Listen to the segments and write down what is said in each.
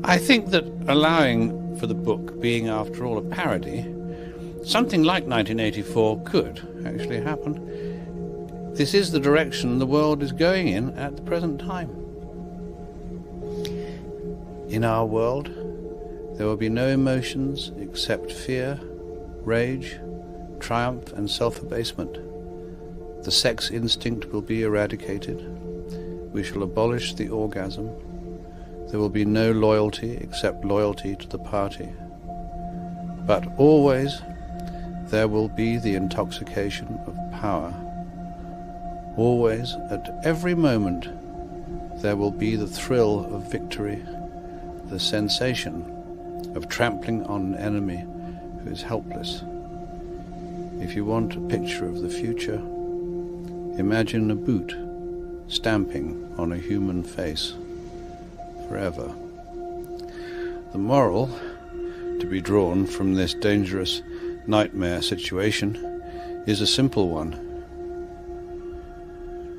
I think that allowing for the book being, after all, a parody, something like 1984 could actually happen. This is the direction the world is going in at the present time. In our world, there will be no emotions except fear, rage, triumph, and self-abasement. The sex instinct will be eradicated. We shall abolish the orgasm. There will be no loyalty except loyalty to the party. But always there will be the intoxication of power. Always, at every moment, there will be the thrill of victory, the sensation of trampling on an enemy who is helpless. If you want a picture of the future, imagine a boot stamping on a human face forever. The moral to be drawn from this dangerous nightmare situation is a simple one.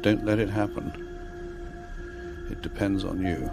Don't let it happen. It depends on you.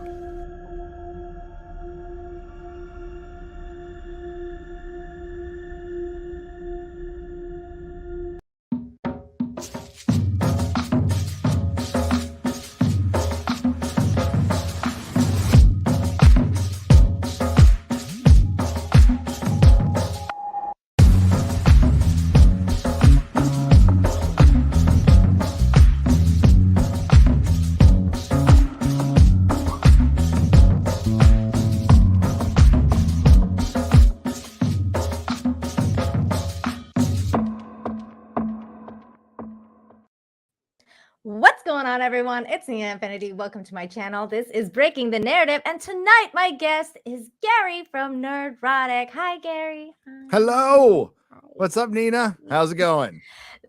What's going on, everyone? It's Nina Infinity. Welcome to my channel. This is Breaking the Narrative, and tonight my guest is Gary from Nerdrotic. Hi, Gary. Hi. Hello. What's up, Nina? How's it going?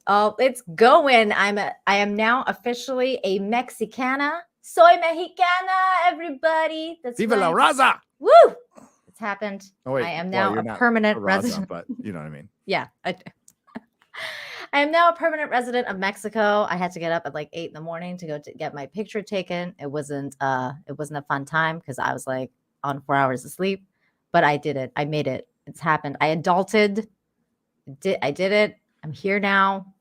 Oh, it's going. I am now officially a Mexicana. Soy Mexicana, everybody. That's Viva right. la raza. Woo! It's happened. Oh, wait. I am Well, now you're a not permanent a raza, resident. but you know what I mean. Yeah. I am now a permanent resident of Mexico. I had to get up at like 8 in the morning to go to get my picture taken. It wasn't a fun time because I was like on 4 hours of sleep, but I did it. I made it. It's happened. I adulted. I did it. I'm here now.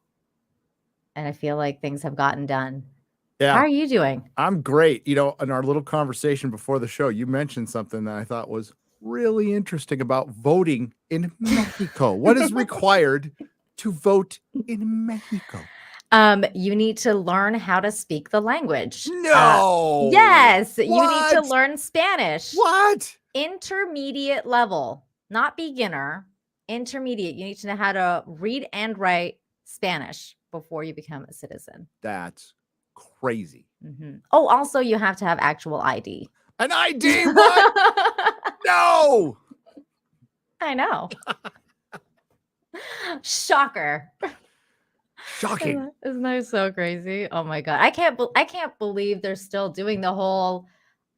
And I feel like things have gotten done. Yeah. How are you doing? I'm great. You know, in our little conversation before the show, you mentioned something that I thought was really interesting about voting in Mexico. What is required to vote in Mexico? You need to learn how to speak the language. No. Yes. What? You need to learn Spanish. What? Intermediate level, not beginner, intermediate. You need to know how to read and write Spanish before you become a citizen. That's crazy. Mm-hmm. Oh, also you have to have actual ID. An ID? What? No. I know. Shocker. Shocking. Isn't that so crazy? Oh my God. I can't believe they're still doing the whole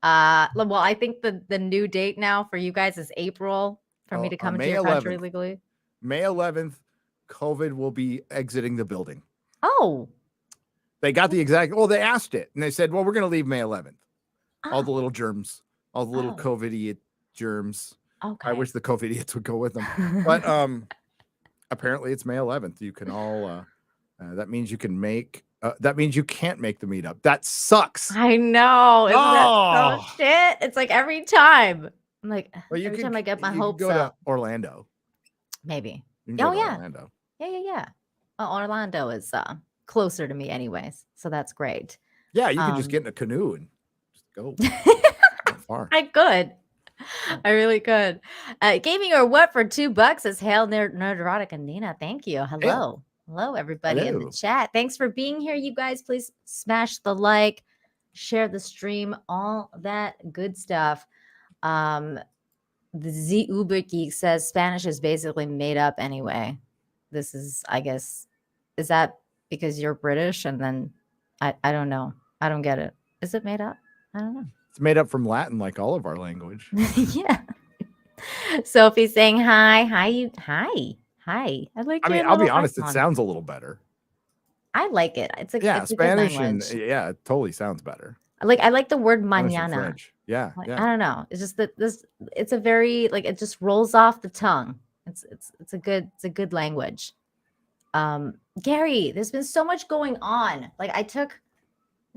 well, I think the new date now for you guys is April for me to come into your country legally. May 11th, COVID will be exiting the building. Oh. They got the exact, well, they asked it and they said, well, we're going to leave May 11th. All the little germs, all the little COVID-idiot germs. Okay. I wish the COVID-idiots would go with them. But apparently it's May 11th. You can all, that means you can make, that means you can't make the meetup. That sucks. I know. Isn't that so shit? It's like every time. I'm like, well, every time I get my hopes go up. to Orlando. Maybe. Oh, yeah. Orlando. Yeah. Well, Orlando is closer to me anyways. So that's great. Yeah, you can just get in a canoe and just go. Not far. I could. I really could. Gaming or what for $2 is Hail Nerdrotic and Nina. Thank you. Hello. Hello, everybody in the chat. Thanks for being here, you guys. Please smash the like, share the stream, all that good stuff. The Z Uber Geek says Spanish is basically made up anyway. This is, I guess, is that because you're British? And then I don't know. I don't get it. Is it made up? I don't know. It's made up from Latin, like all of our language. Yeah. Sophie's saying hi. Hi. I like. I mean, I'll be honest. It sounds a little better. I like it. It's a Spanish good language. and yeah, it totally sounds better. I like the word Spanish and mañana. French. Yeah, Like, yeah. I don't know. It's just that it's a very like it just rolls off the tongue. It's a good language. Gary, there's been so much going on. Like I took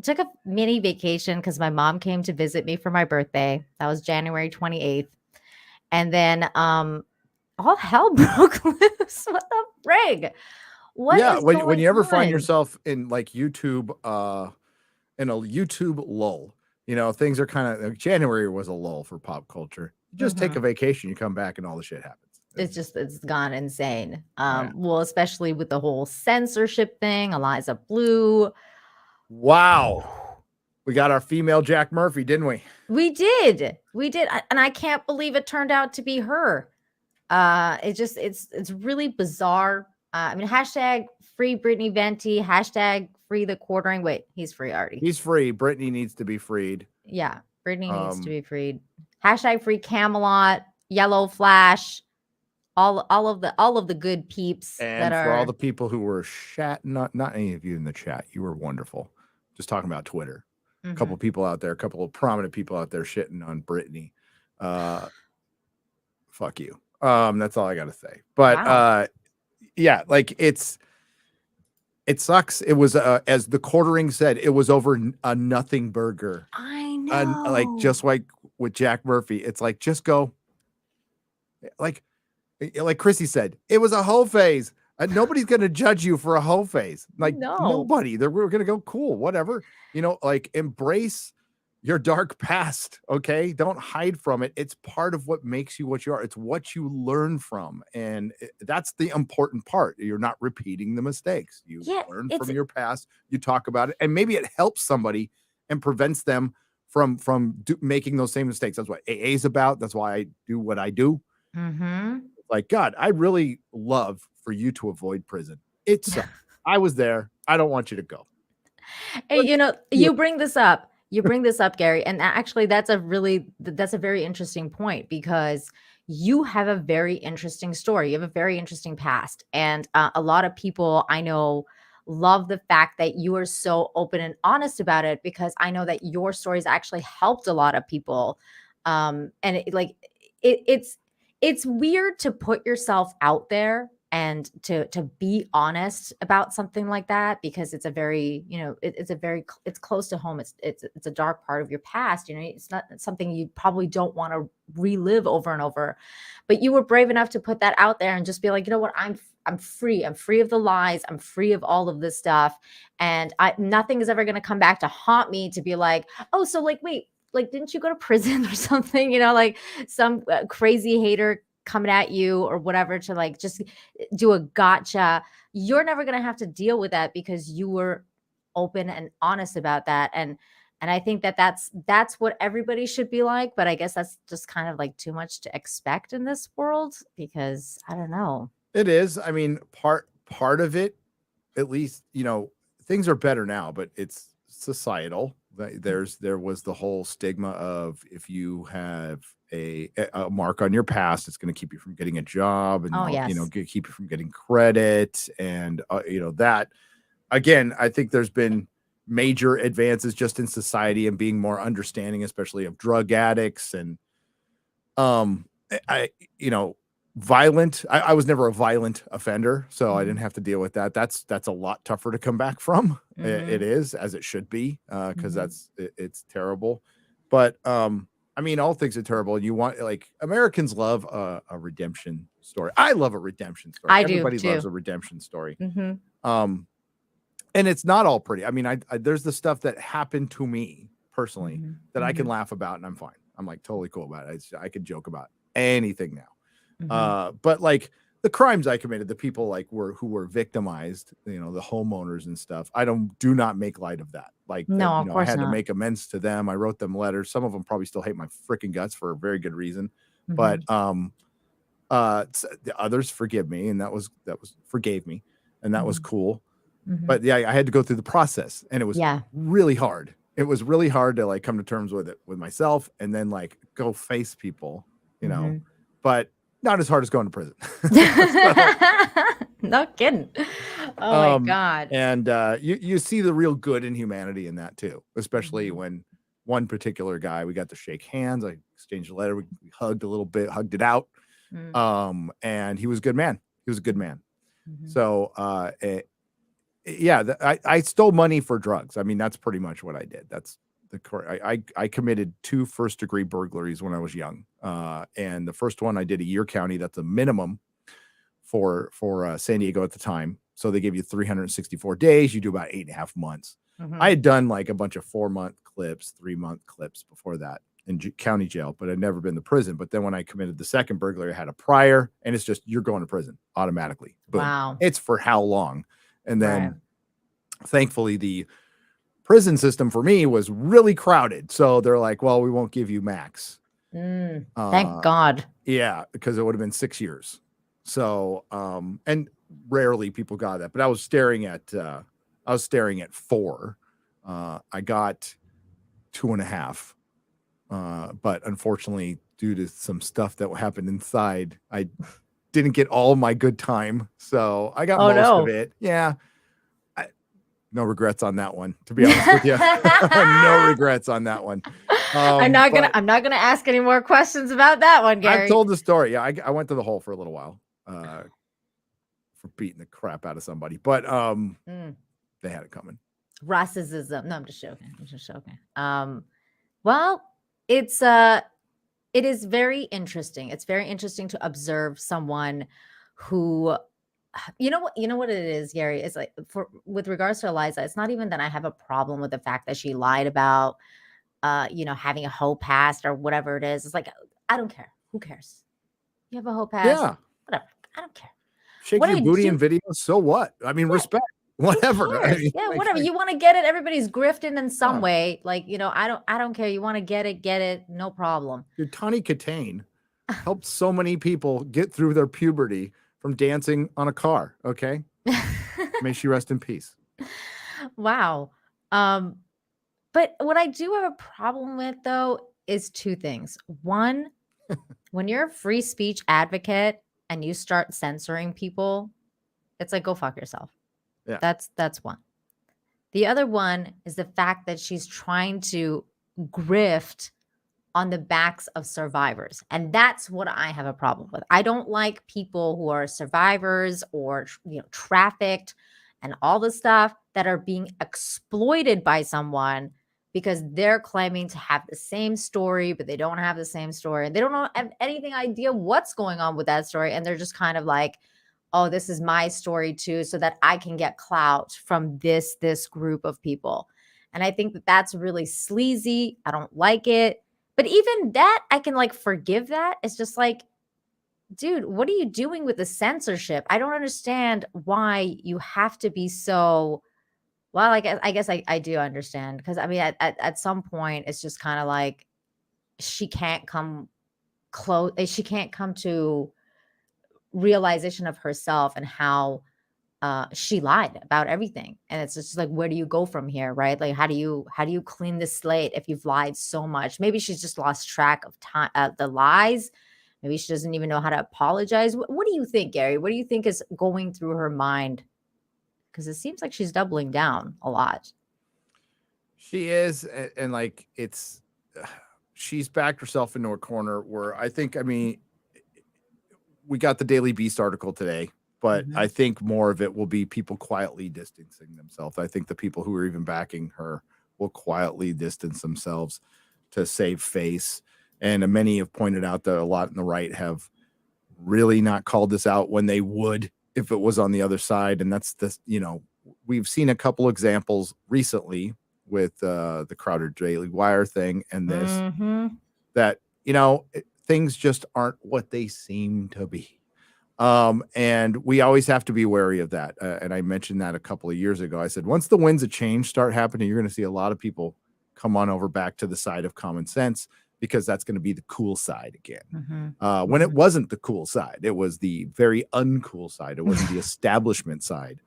a mini vacation because my mom came to visit me for my birthday. That was January 28th. And then all hell broke loose. What the frig? What Yeah, is when going you ever find on? yourself in like YouTube, in a YouTube lull, you know, things are kind of like January was a lull for pop culture. You just take a vacation, you come back, and all the shit happens. It's gone insane. Yeah. Well, especially with the whole censorship thing, Eliza Blue. Wow. We got our female Jack Murphy, didn't we? We did. And I can't believe it turned out to be her. It's really bizarre. I mean, hashtag free Brittany Venti, hashtag free the quartering. Wait, he's free already. He's free. Brittany needs to be freed. Yeah, Brittany needs to be freed. Hashtag free Camelot, Yellow Flash, all of the good peeps. And for all the people who were not any of you in the chat, you were wonderful. Just talking about Twitter. A couple of people out there, a couple of prominent people out there shitting on Brittany. Fuck you. That's all I gotta say. But yeah, like it sucks. It was as the quartering said, it was over a nothing burger. I know. Like just like with Jack Murphy, it's like just go. Like Chrissy said, it was a hoe phase. Nobody's gonna judge you for a hoe phase. Like nobody. We're gonna go cool, whatever. You know, like embrace your dark past. Okay, don't hide from it. It's part of what makes you what you are. It's what you learn from, and that's the important part. You're not repeating the mistakes. You learn from your past. You talk about it, and maybe it helps somebody and prevents them from making those same mistakes. That's what AA is about. That's why I do what I do. Like, God, I really love for you to avoid prison. It's I was there. I don't want you to go. Hey, you know, you bring this up. You bring this up, Gary, and actually that's a very interesting point because you have a very interesting story. You have a very interesting past, and a lot of people I know love the fact that you are so open and honest about it because I know that your stories actually helped a lot of people. And it's weird to put yourself out there and to be honest about something like that because it's a very, you know, it's close to home. It's a dark part of your past. You know, it's not something you probably don't want to relive over and over, but you were brave enough to put that out there and just be like, you know what, I'm free. I'm free of the lies. I'm free of all of this stuff. And nothing is ever going to come back to haunt me to be like, oh, so like, wait, like, didn't you go to prison or something? You know, like some crazy hater coming at you or whatever to like just do a gotcha. You're never going to have to deal with that because you were open and honest about that. And I think that that's what everybody should be like. But I guess that's just kind of like too much to expect in this world because I don't know. It is. I mean, part of it, at least, you know, things are better now, but it's societal. There was the whole stigma of if you have a mark on your past, it's going to keep you from getting a job and you know, keep you from getting credit. And you know, that again, I think there's been major advances just in society and being more understanding, especially of drug addicts and you know, violent. I was never a violent offender, so I didn't have to deal with that. That's a lot tougher to come back from. It is, as it should be, because it's terrible. But I mean, all things are terrible. You want, like, Americans love a redemption story. I love a redemption story. Everybody loves a redemption story. And it's not all pretty. I mean, I there's the stuff that happened to me personally that I can laugh about, and I'm fine. I'm like totally cool about it. I can joke about anything now. But like the crimes I committed, the people like who were victimized, you know, the homeowners and stuff, I do not make light of that. Like, no, you know, I had to make amends to them. I wrote them letters. Some of them probably still hate my freaking guts for a very good reason. But the others forgive me, and that was forgave me, and that was cool. But yeah, I had to go through the process, and it was really hard. It was really hard to like come to terms with it with myself, and then like go face people, you know. But not as hard as going to prison. No kidding. Oh my God. And you see the real good in humanity in that too, especially when one particular guy. We got to shake hands. I exchanged a letter. We hugged a little bit, hugged it out. And he was a good man. He was a good man. So, I stole money for drugs. I mean, that's pretty much what I did. That's I committed 2 first-degree burglaries when I was young. And the first one I did a year county. That's a minimum for San Diego at the time. So they gave you 364 days. You do about 8.5 months. I had done like a bunch of 4-month clips, 3-month clips before that in county jail, but I'd never been to prison. But then when I committed the second burglary, I had a prior, and it's just, you're going to prison automatically. Boom. Wow. It's for how long? And then thankfully the prison system for me was really crowded. So they're like, well, we won't give you max. Thank God. Yeah, because it would have been 6 years. So, and rarely people got that, but I was staring at 4. I got 2.5. But unfortunately, due to some stuff that happened inside, I didn't get all my good time. So I got most of it. Yeah. No regrets on that one, to be honest with you. No regrets on that one. I'm not gonna ask any more questions about that one, Gary. I've told the story. Yeah, I went to the hole for a little while for beating the crap out of somebody, but they had it coming. Racism. No, I'm just joking. Well, it is very interesting. It's very interesting to observe someone who, you know what it is, Gary. It's like with regards to Eliza, it's not even that I have a problem with the fact that she lied about, having a whole past or whatever it is. It's like, I don't care. Who cares? You have a whole past. Yeah. Whatever. I don't care. Shake your booty in videos. So what? I mean, respect. Whatever. Whatever. You want to get it. Everybody's grifting in some way. Like, I don't care. You want to get it. No problem. Your Tawny Katane helped so many people get through their puberty from dancing on a car. Okay. May she rest in peace. Wow. But what I do have a problem with, though, is 2 things. One, when you're a free speech advocate and you start censoring people, it's like, go fuck yourself. Yeah. That's one. The other one is the fact that she's trying to grift on the backs of survivors. And that's what I have a problem with. I don't like people who are survivors or, trafficked and all the stuff that are being exploited by someone because they're claiming to have the same story, but they don't have the same story. They don't have anything idea what's going on with that story. And they're just kind of like, oh, this is my story too, so that I can get clout from this group of people. And I think that that's really sleazy. I don't like it. But even that, I can forgive that. It's just like, dude, what are you doing with the censorship? I don't understand why you have to be so, well, I guess I do understand. Because I mean, at some point, it's just kind of like, she can't come close. She can't come to realization of herself and how she lied about everything. And it's just like, where do you go from here, right? Like, how do you clean the slate if you've lied so much? Maybe she's just lost track of time, the lies. Maybe she doesn't even know how to apologize. What do you think, Gary? What do you think is going through her mind? Because it seems like she's doubling down a lot. She is, and she's backed herself into a corner where I mean, we got the Daily Beast article today, but I think more of it will be people quietly distancing themselves. I think the people who are even backing her will quietly distance themselves to save face. And many have pointed out that a lot in the right have really not called this out when they would if it was on the other side. And that's this, we've seen a couple examples recently with the Crowder Daily Wire thing and this, that, things just aren't what they seem to be. And we always have to be wary of that. And I mentioned that a couple of years ago. I said, once the winds of change start happening, you're going to see a lot of people come on over back to the side of common sense, because that's going to be the cool side again. When it wasn't the cool side, it was the very uncool side. It wasn't the establishment side.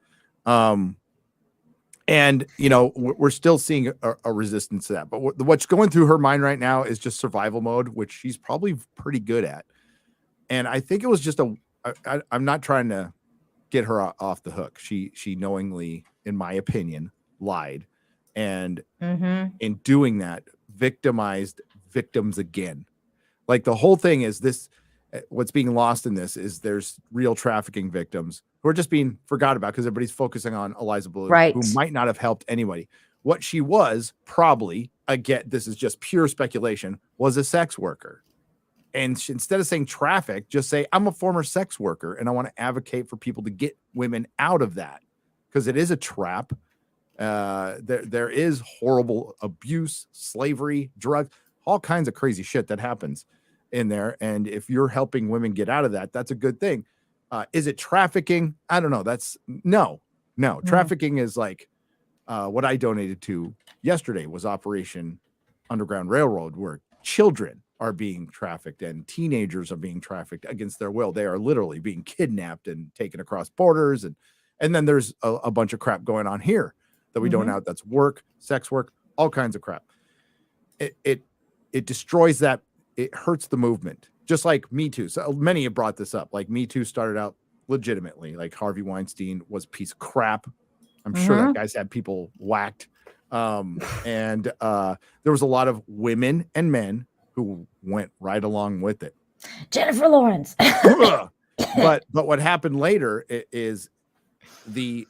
And, we're still seeing a resistance to that. But what's going through her mind right now is just survival mode, which she's probably pretty good at. And I think it was just I'm not trying to get her off the hook. She knowingly, in my opinion, lied. And in doing that, victimized victims again. Like the whole thing is this, what's being lost in this is there's real trafficking victims who are just being forgot about because everybody's focusing on Eliza Blue, right, who might not have helped anybody. What she was probably, again, this is just pure speculation, was a sex worker. And instead of saying traffic, just say, I'm a former sex worker and I want to advocate for people to get women out of that because it is a trap. There is horrible abuse, slavery, drugs, all kinds of crazy shit that happens in there. And if you're helping women get out of that, that's a good thing. Is it trafficking? I don't know. No. Trafficking is like what I donated to yesterday was Operation Underground Railroad, where children are being trafficked and teenagers are being trafficked against their will. They are literally being kidnapped and taken across borders. And then there's a bunch of crap going on here that we don't know. That's work, sex work, all kinds of crap. It destroys that. It hurts the movement, just like Me Too. So many have brought this up. Like Me Too started out legitimately. Like Harvey Weinstein was a piece of crap. I'm sure that guy's had people whacked. And there was a lot of women and men who went right along with it. Jennifer Lawrence. but what happened later is the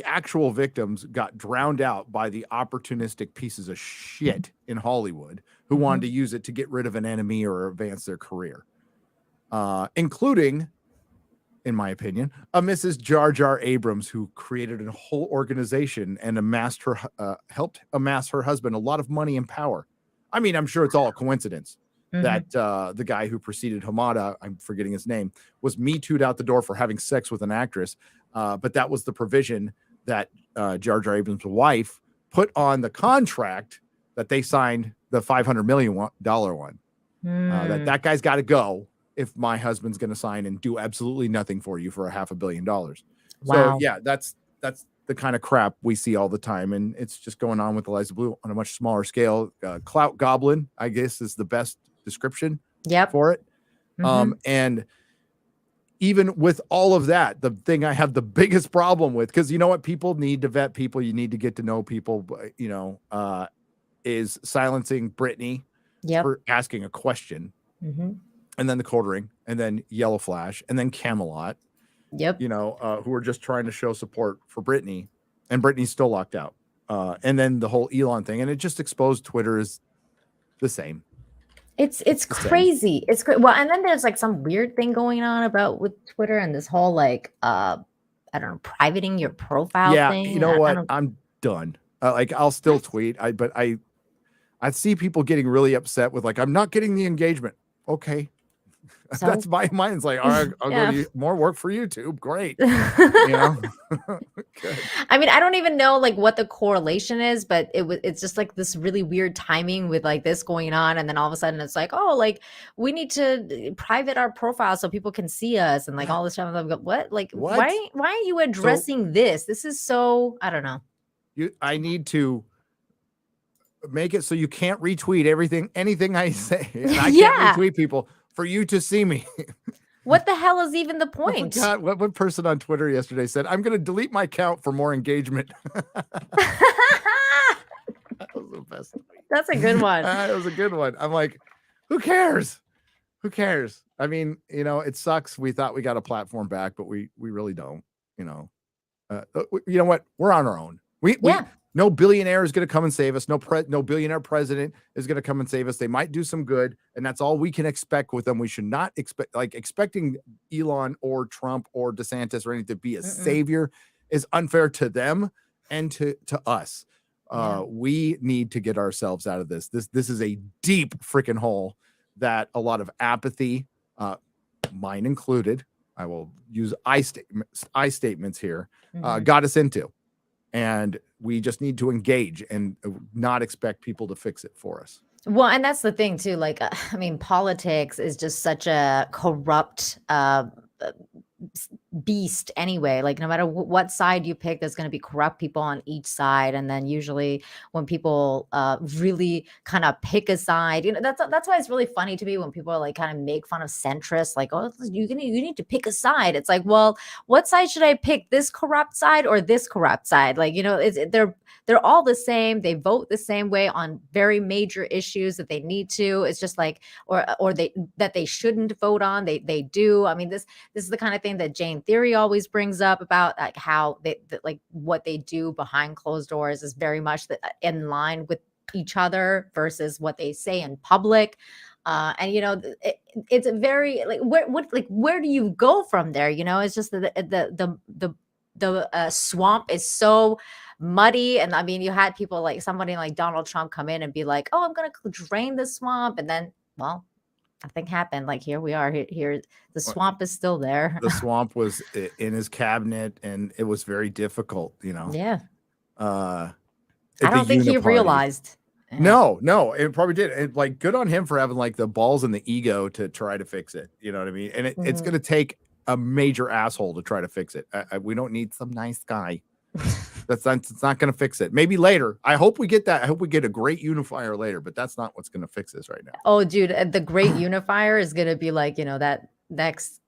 actual victims got drowned out by the opportunistic pieces of shit in Hollywood who wanted to use it to get rid of an enemy or advance their career, including, in my opinion, a Mrs. Jar Jar Abrams, who created a whole organization and helped amass her husband a lot of money and power. I mean, I'm sure it's all a coincidence that the guy who preceded Hamada, I'm forgetting his name, was Me Too'd out the door for having sex with an actress. But that was the provision that Jar Jar Abrams' wife put on the contract that they signed, the $500 million one. That guy's got to go if my husband's going to sign and do absolutely nothing for you for $500 million. Wow. So yeah, that's the kind of crap we see all the time, and it's just going on with Eliza Blue on a much smaller scale. Clout goblin, I guess, is the best description for it. And even with all of that, the thing I have the biggest problem with, because you know what, people need to vet people, you need to get to know people, you know, is silencing Britney for asking a question, and then the Cold Ring, and then Yellow Flash, and then Camelot, you know, who are just trying to show support for Britney, and Britney's still locked out. And then the whole Elon thing, and it just exposed Twitter as the same. It's crazy. It's great. Well, and then there's like some weird thing going on about with Twitter and this whole like I don't know, privating your profile thing. You know what? I'm done. Like I'll still tweet. But I see people getting really upset with like, I'm not getting the engagement. Okay. So, that's my mind's like, all right, I'll go to more work for YouTube. Great. You know? I mean, I don't even know like what the correlation is, but it's just like this really weird timing with like this going on. And then all of a sudden it's like, oh, like we need to private our profile so people can see us and like all this stuff. What? Like, why are you addressing this? This is so, I don't know. I need to make it so you can't retweet anything I say. And I can't retweet people for you to see me. What the hell is even the point? God, what person on Twitter yesterday said, I'm going to delete my account for more engagement. That was the best. That's a good one. That was a good one. I'm like, who cares? Who cares? I mean, you know, it sucks. We thought we got a platform back, but we really don't, you know. You know what? We're on our own. No billionaire is going to come and save us. No billionaire president is going to come and save us. They might do some good, and that's all we can expect with them. We should not expecting Elon or Trump or DeSantis or anything to be a savior is unfair to them and to us. We need to get ourselves out of this. This is a deep freaking hole that a lot of apathy, mine included, I will use I statements here, got us into. And we just need to engage and not expect people to fix it for us. Well, and that's the thing too. Like, I mean, politics is just such a corrupt beast anyway. Like no matter what side you pick, there's going to be corrupt people on each side. And then usually when people really kind of pick a side, that's why it's really funny to me when people are like kind of make fun of centrists, like, oh, you need to pick a side. It's like, well, what side should I pick? This corrupt side or this corrupt side? Like, they're all the same. They vote the same way on very major issues that they need to. It's just like, or they shouldn't vote on. They do. I mean, this is the kind of thing that Jane Theory always brings up about like how like what they do behind closed doors is very much in line with each other versus what they say in public. And it's a very like where do you go from there? It's just the swamp is so muddy. And I mean, you had people like somebody like Donald Trump come in and be like, oh, I'm gonna drain the swamp, and then, well, nothing happened. Like here we are. Here the swamp is still there. The swamp was in his cabinet, and it was very difficult. Yeah. I don't think he realized. No, it probably did. And like, good on him for having like the balls and the ego to try to fix it. You know what I mean? And it's going to take a major asshole to try to fix it. We don't need some nice guy. It's not going to fix it. Maybe later. I hope we get that. I hope we get a great unifier later, but that's not what's going to fix this right now. Oh, dude, the great unifier is going to be like, that next,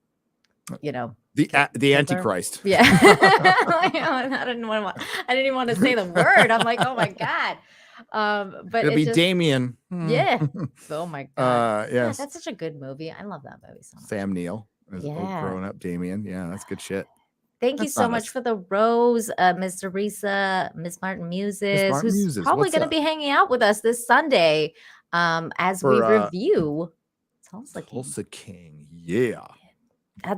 the Antichrist. Yeah. I didn't even want to say the word. I'm like, oh my God. But it'll be Damien. Yeah. Oh my God. Yes. Yeah, that's such a good movie. I love that movie so much. Sam Neill as growing up Damien. Yeah, that's good shit. Thank you so much for the rose, Miss Teresa, Miss Martin Muses, who's probably going to be hanging out with us this Sunday as we review Tulsa King. Yeah.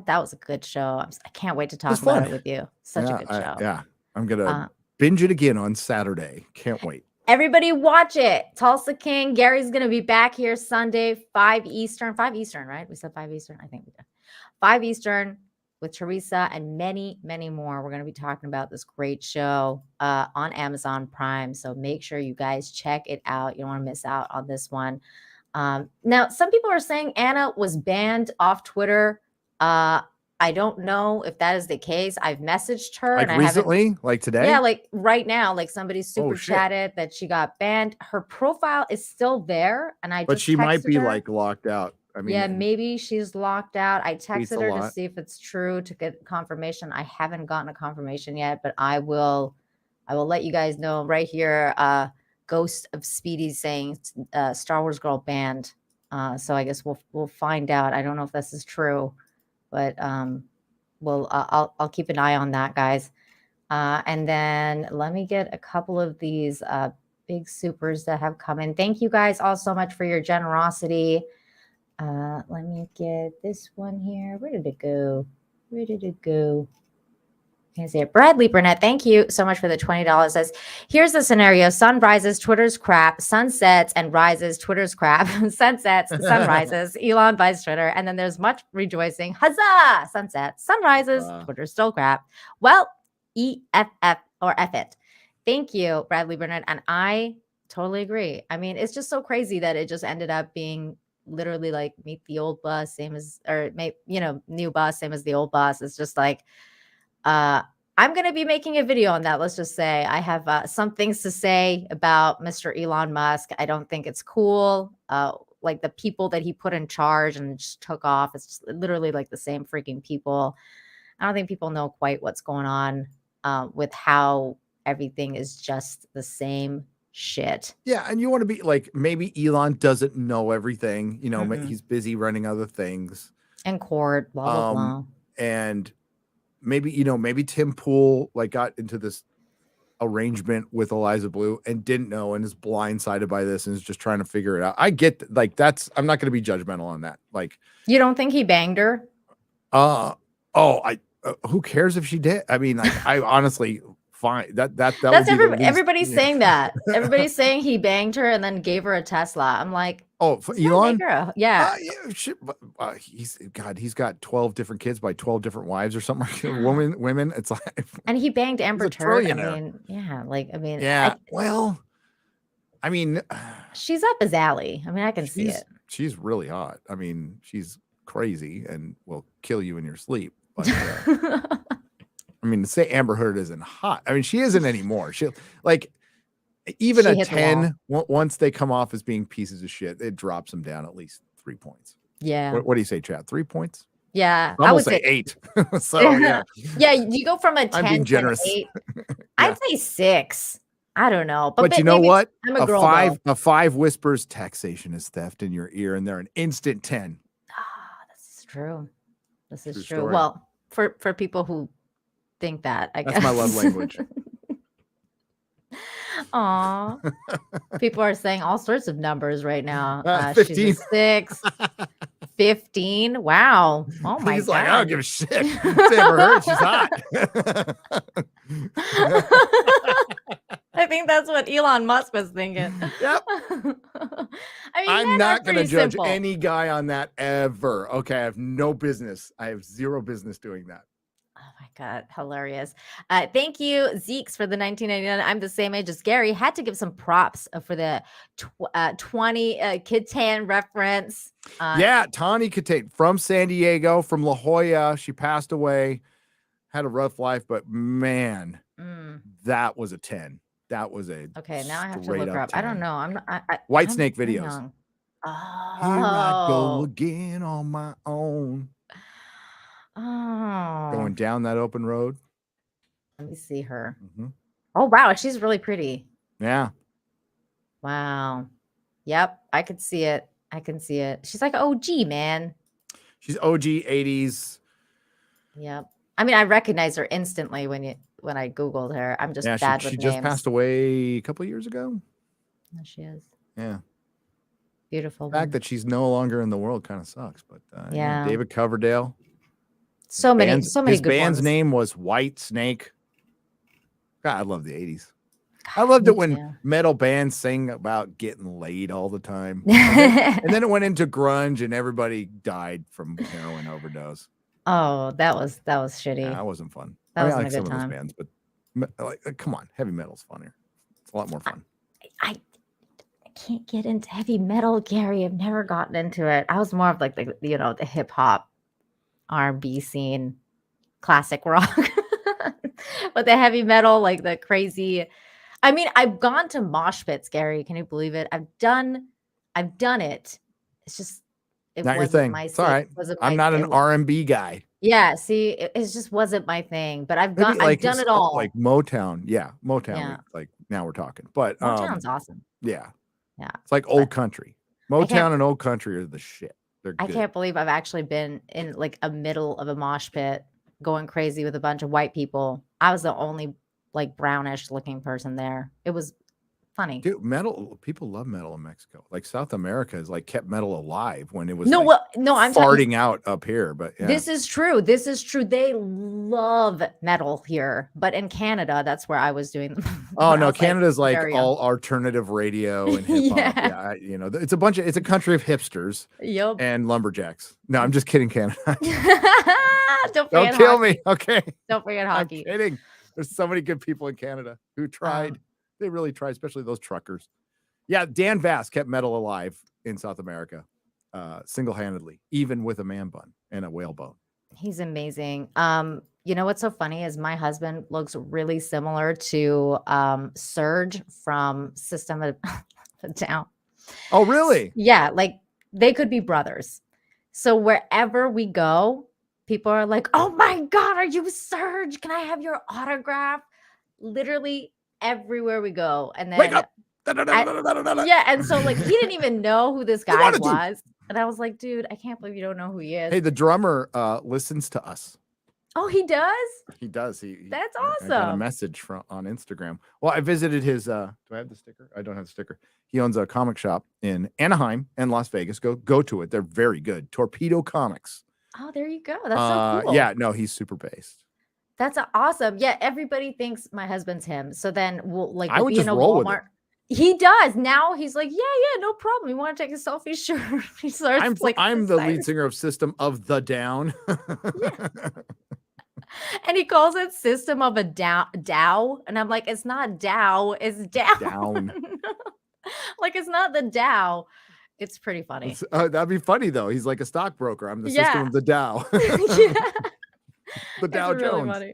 That was a good show. I can't wait to talk about it with you. Such a good show. I'm going to binge it again on Saturday. Can't wait. Everybody watch it. Tulsa King. Gary's going to be back here Sunday, 5 Eastern. 5 Eastern, right? We said 5 Eastern? I think we did. 5 Eastern with Teresa and many, many more. We're going to be talking about this great show on Amazon Prime. So make sure you guys check it out. You don't want to miss out on this one. Now, some people are saying Anna was banned off Twitter. I don't know if that is the case. I've messaged her. Like and recently? Like today? Yeah, like right now. Like somebody super chatted that she got banned. Her profile is still there. But she might be like locked out. I mean, yeah, maybe she's locked out. I texted her to see if it's true to get confirmation. I haven't gotten a confirmation yet, but I will let you guys know right here. Ghost of Speedy saying Star Wars girl banned. So I guess we'll find out. I don't know if this is true, but I'll keep an eye on that, guys. And then let me get a couple of these big supers that have come in. Thank you guys all so much for your generosity. Let me get this one here. Where did it go? Can't see it. Bradley Burnett, thank you so much for the $20. Says, here's the scenario. Sun rises, Twitter's crap. Sun sets and rises, Twitter's crap. Sun sets, sun rises. Elon buys Twitter. And then there's much rejoicing. Huzzah! Sun sets, sun rises, Twitter's still crap. Well, EFF or F it. Thank you, Bradley Burnett. And I totally agree. I mean, it's just so crazy that it just ended up being literally like meet the old boss, same as, or new boss, same as the old boss. It's just like, I'm going to be making a video on that. Let's just say I have some things to say about Mr. Elon Musk. I don't think it's cool. Like the people that he put in charge and just took off. It's just literally like the same freaking people. I don't think people know quite what's going on with how everything is just the same shit. Yeah, and you want to be like, maybe Elon doesn't know everything. He's busy running other things. And court, blah, blah, blah. And maybe Tim Pool like got into this arrangement with Eliza Blue and didn't know and is blindsided by this and is just trying to figure it out. I get I'm not going to be judgmental on that. Like, you don't think he banged her? Who cares if she did? I mean, like, I honestly fine. That's everybody's saying that. Everybody's saying he banged her and then gave her a Tesla. I'm like, oh, for Elon? Yeah. He's got 12 different kids by 12 different wives or something. Women. It's like, and he banged Amber Turd. She's up his alley. I mean, I can see it. She's really hot. I mean, she's crazy and will kill you in your sleep. But I mean, to say Amber Heard isn't hot. I mean, she isn't anymore. She like even She a hit the 10 once they come off as being pieces of shit, it drops them down at least 3 points. Yeah. What do you say, Chad? 3 points? Yeah. I would say 8. So yeah. Yeah, you go from a 10 I'm being to generous. an 8. Yeah. I'd say 6. I don't know. But you know what? I'm a girl, a 5 whispers taxation is theft in your ear, and they're an instant 10. This is true. This is True true. story. Well, for people who think that, I guess. That's my love language. Aw. People are saying all sorts of numbers right now. 15. She's a 6. 15. Wow. Oh my He's God. like, I don't give a shit. It's Amber Heard. She's hot. I think that's what Elon Musk was thinking. Yep. I mean, I'm not going to judge simple. any guy on that ever. Okay. I have no business. I have zero business doing that. Oh my God, hilarious. Thank you, Zeeks, for the 1999. I'm the same age as Gary. Had to give some props for the 20 Kitan reference. Yeah, Tawny Kitate from San Diego, from La Jolla. She passed away, had a rough life, but man, that was a 10. That was a okay. Now I have to straight look her up. 10. I don't know. I'm not. White I'm Snake too videos. young. Oh. Here I go again on my own. Oh. Going down that open road. Let me see her. Mm-hmm. Oh, wow. She's really pretty. Yeah. Wow. Yep. I could see it. I can see it. She's like OG, man. She's OG 80s. Yep. I mean, I recognize her instantly when I Googled her. I'm just bad with she names. just passed away a couple of years ago. There she is. Yeah. Beautiful. The fact that she's no longer in the world kind of sucks, but yeah. David Coverdale. So many his good band's ones. name was White Snake. God, I love the 80s. I loved it when metal bands sang about getting laid all the time. And then it went into grunge and everybody died from heroin overdose. Oh, that was shitty. Yeah, that wasn't fun. That wasn't I like a some good of time. those bands, but come on, heavy metal's funnier. It's a lot more fun. I can't get into heavy metal, Gary. I've never gotten into it. I was more of like the hip hop, R&B scene, classic rock. But the heavy metal, like the crazy. I mean, I've gone to mosh pits, Gary. Can you believe it? I've done it. It's just Not your thing. It's all right. I'm not an R&B guy. Yeah, see, it just wasn't my thing. But I've done it all. Like Motown. Yeah, Motown. Yeah. Like now we're talking. But Motown's awesome. Yeah. Yeah. It's like old country. Motown and old country are the shit. They're good. I can't believe I've actually been in like a middle of a mosh pit going crazy with a bunch of white people. I was the only like brownish looking person there. It was funny. Dude, people love metal in Mexico. Like South America has like kept metal alive when it was I'm farting out up here. But yeah. This is true. They love metal here, but in Canada, that's where I was doing. Oh no, Canada's like all alternative radio and hip hop. Yeah. It's a country of hipsters. Yep. And lumberjacks. No, I'm just kidding, Canada. Don't kill me. Okay. Don't forget hockey. I'm kidding. There's so many good people in Canada who tried. They really tried, especially those truckers. Yeah, Dan Vass kept metal alive in South America, single-handedly, even with a man bun and a whale bone. He's amazing. You know what's so funny is my husband looks really similar to Serge from System of a Down. Oh, really? Yeah, like they could be brothers. So wherever we go, people are like, "Oh my God, are you Serge? Can I have your autograph?" Literally everywhere we go. And then wake up. Yeah, and so like he didn't even know who this guy was. And I was like, dude, I can't believe you don't know who he is. Hey, the drummer listens to us. Oh, he does? He does. That's awesome. I got a message on Instagram. Well, I visited his do I have the sticker? I don't have the sticker. He owns a comic shop in Anaheim and Las Vegas. Go to it. They're very good. Torpedo Comics. Oh, there you go. That's so cool. Yeah, no, he's super based. That's awesome. Yeah, everybody thinks my husband's him. So then we'll I would just roll with it. He does. Now he's like, yeah, no problem. You want to take a selfie? Sure. He starts I'm the lead singer of System of the Down. And he calls it System of a Dow. And I'm like, it's not Dow, it's down. Like it's not the Dow. It's pretty funny. That'd be funny though. He's like a stockbroker. I'm the System of the Dow. The Dow Jones.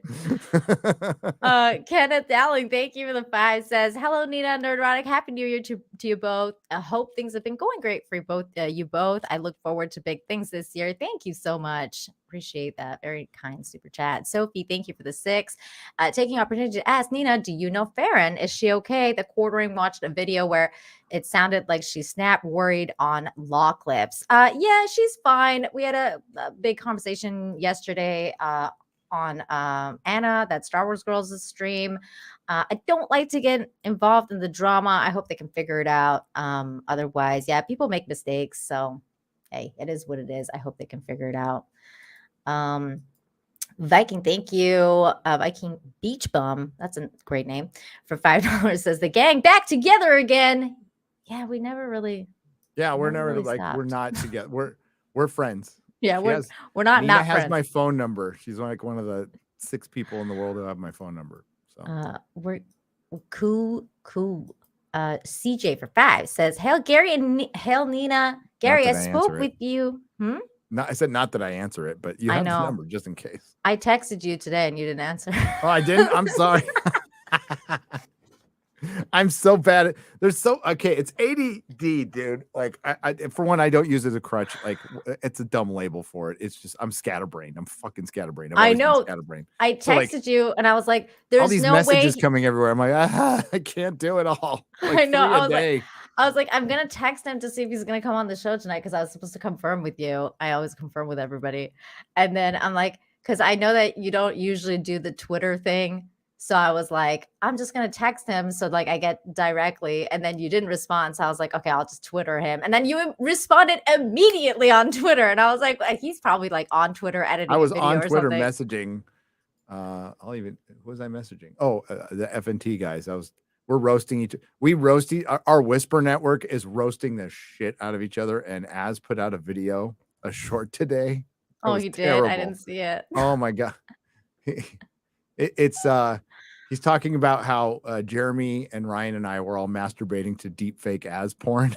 Kenneth Dowling, thank you for the 5. Says, hello, Nina, Nerdrotic. Happy New Year to you both. I hope things have been going great for you both. I look forward to big things this year. Thank you so much. Appreciate that. Very kind super chat. Sophie, thank you for the 6. Taking opportunity to ask Nina, do you know Farron? Is she okay? The Quartering watched a video where it sounded like she snapped worried on law clips. Yeah, she's fine. We had a big conversation yesterday on Anna, that Star Wars Girls' stream. I don't like to get involved in the drama. I hope they can figure it out. Otherwise, yeah, people make mistakes. So, hey, it is what it is. I hope they can figure it out. Viking, thank you. Viking Beach Bum, that's a great name, for $5 says the gang back together again. Yeah, we never really. Yeah, we're never really like stopped. we're not together. We're friends. Yeah, we're not Nina not has friends. my phone number. She's like one of the 6 people in the world who have my phone number. So we're cool. CJ for 5 says, "Hail Gary and hail Nina. Gary, I spoke with you." I said not that I answer it, but you have the number just in case. I texted you today and you didn't answer. Oh, I didn't. I'm sorry. I'm so bad at it's ADD, dude. Like I for one, I don't use it as a crutch. Like it's a dumb label for it. It's just I'm scatterbrained. I'm fucking scatterbrained. I know. Scatterbrained. I texted you and I was like, "There's all these no messages way coming everywhere." I'm like, I can't do it all. Like I know. I was like, I'm gonna text him to see if he's gonna come on the show tonight because I was supposed to confirm with you. I always confirm with everybody, and then I'm like, because I know that you don't usually do the Twitter thing. So I was like, I'm just going to text him. So like I get directly, and then you didn't respond. So I was like, okay, I'll just Twitter him. And then you responded immediately on Twitter. And I was like, he's probably like on Twitter editing. I was on Twitter messaging. What was I messaging? Oh, the FNT guys. We're roasting our Whisper network is roasting the shit out of each other. And Az put out a short today. Oh, you did? I didn't see it. Oh my God. He's talking about how Jeremy and Ryan and I were all masturbating to deep fake Az porn.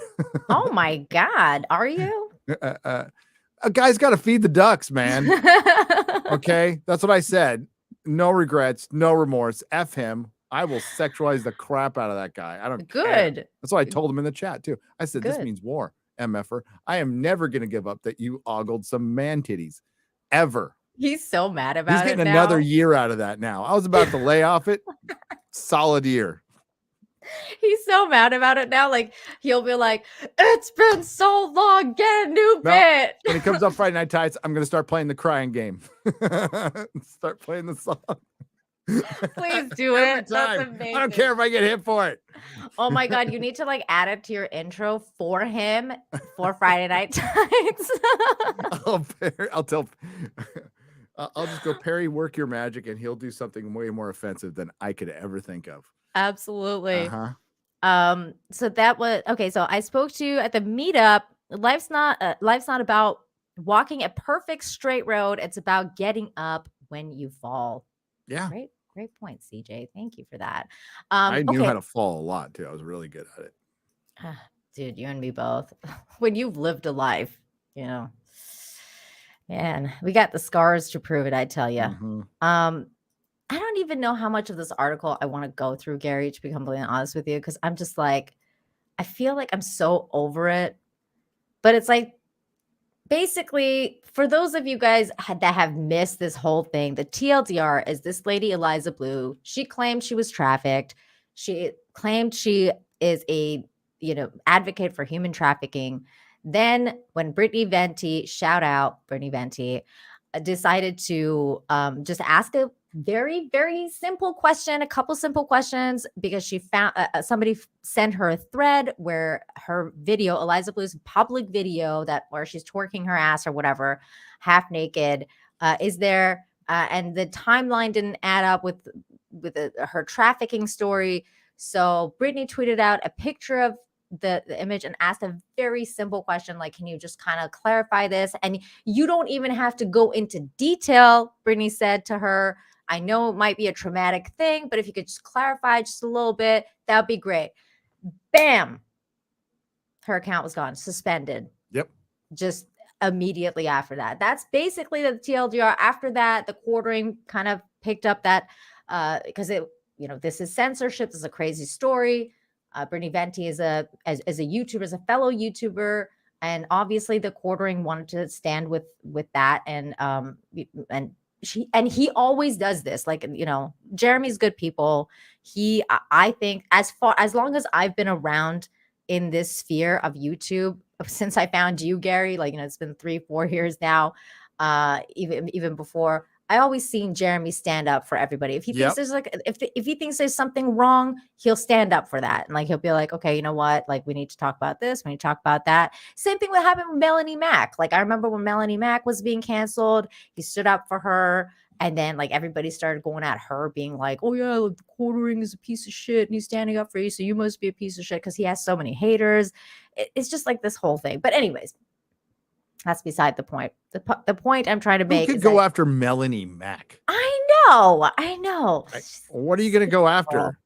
Oh my God. Are you? A guy's got to feed the ducks, man. Okay. That's what I said. No regrets, no remorse. F him. I will sexualize the crap out of that guy. I don't care. That's what I told him in the chat too. I said, this means war, MFer. I am never going to give up that you ogled some man titties ever. He's so mad about it. He's getting another year out of that now. I was about to lay off it. Solid year. He's so mad about it now. Like he'll be like, "It's been so long. Get a new bit." When he comes up Friday Night Tights, I'm gonna start playing the crying game. Start playing the song. Please do it. That's amazing. I don't care if I get hit for it. Oh my God, you need to like add it to your intro for him for Friday Night Tights. I'll tell. I'll just go, Perry, work your magic, and he'll do something way more offensive than I could ever think of. Absolutely. So that was okay. So I spoke to you at the meetup. Life's not about walking a perfect straight road. It's about getting up when you fall. Yeah. Great point, CJ. Thank you for that. I knew how to fall a lot too. I was really good at it. Dude, you and me both. When you've lived a life, you know. Man, we got the scars to prove it, I tell you. I don't even know how much of this article I want to go through, Gary, to be completely honest with you, because I'm just like, I feel like I'm so over it. But it's like, basically, for those of you guys that have missed this whole thing, the TLDR is this lady, Eliza Blue. She claimed she was trafficked. She claimed she is a, advocate for human trafficking. Then when Brittany Venti, shout out Brittany Venti, decided to just ask a very, very simple question, a couple simple questions, because she found somebody sent her a thread where her video, Eliza Blue's public video where she's twerking her ass or whatever, half naked, is there. And the timeline didn't add up with her trafficking story. So Brittany tweeted out a picture of the image and asked a very simple question, like, can you just kind of clarify this? And you don't even have to go into detail, Brittany said to her. I know it might be a traumatic thing, but if you could just clarify just a little bit, that would be great. Bam. Her account was gone, suspended. Yep. Just immediately after that. That's basically the TLDR. After that, the quartering kind of picked up that because this is censorship. This is a crazy story. Brittany Venti is a YouTuber, as a fellow YouTuber, and obviously the quartering wanted to stand with that, and he always does this. Like, Jeremy's good people. I think as long as I've been around in this sphere of YouTube, since I found you, Gary, like, it's been 3-4 years now, even before, I always seen Jeremy stand up for everybody. If he thinks there's if he thinks there's something wrong, he'll stand up for that. And like, he'll be like, okay, you know what? Like, we need to talk about this. We need to talk about that. Same thing would happen with Melanie Mack. Like, I remember when Melanie Mack was being canceled, he stood up for her. And then like everybody started going at her, being like, oh yeah, the quartering is a piece of shit and he's standing up for you, so you must be a piece of shit because he has so many haters. It's just like this whole thing. But anyways, that's beside the point. The point I'm trying to make is go after Melanie Mack. I know. What are you going to go after?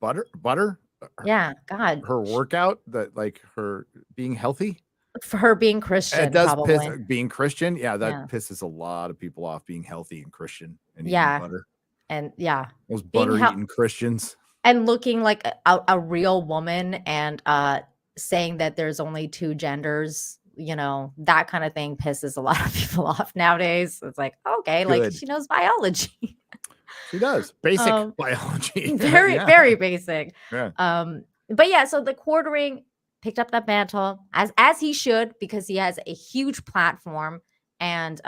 Butter? Yeah, God. Her workout, that like her being healthy? For her being Christian. It does piss being Christian. Yeah, that pisses a lot of people off, being healthy and Christian and eating butter. And those butter eating Christians. And looking like a real woman, and saying that there's only 2 genders. That kind of thing pisses a lot of people off nowadays. It's like, okay, good. Like, she knows biology. She does. Basic biology. Very, very basic. Yeah. But yeah, so the quartering picked up that mantle as he should, because he has a huge platform, and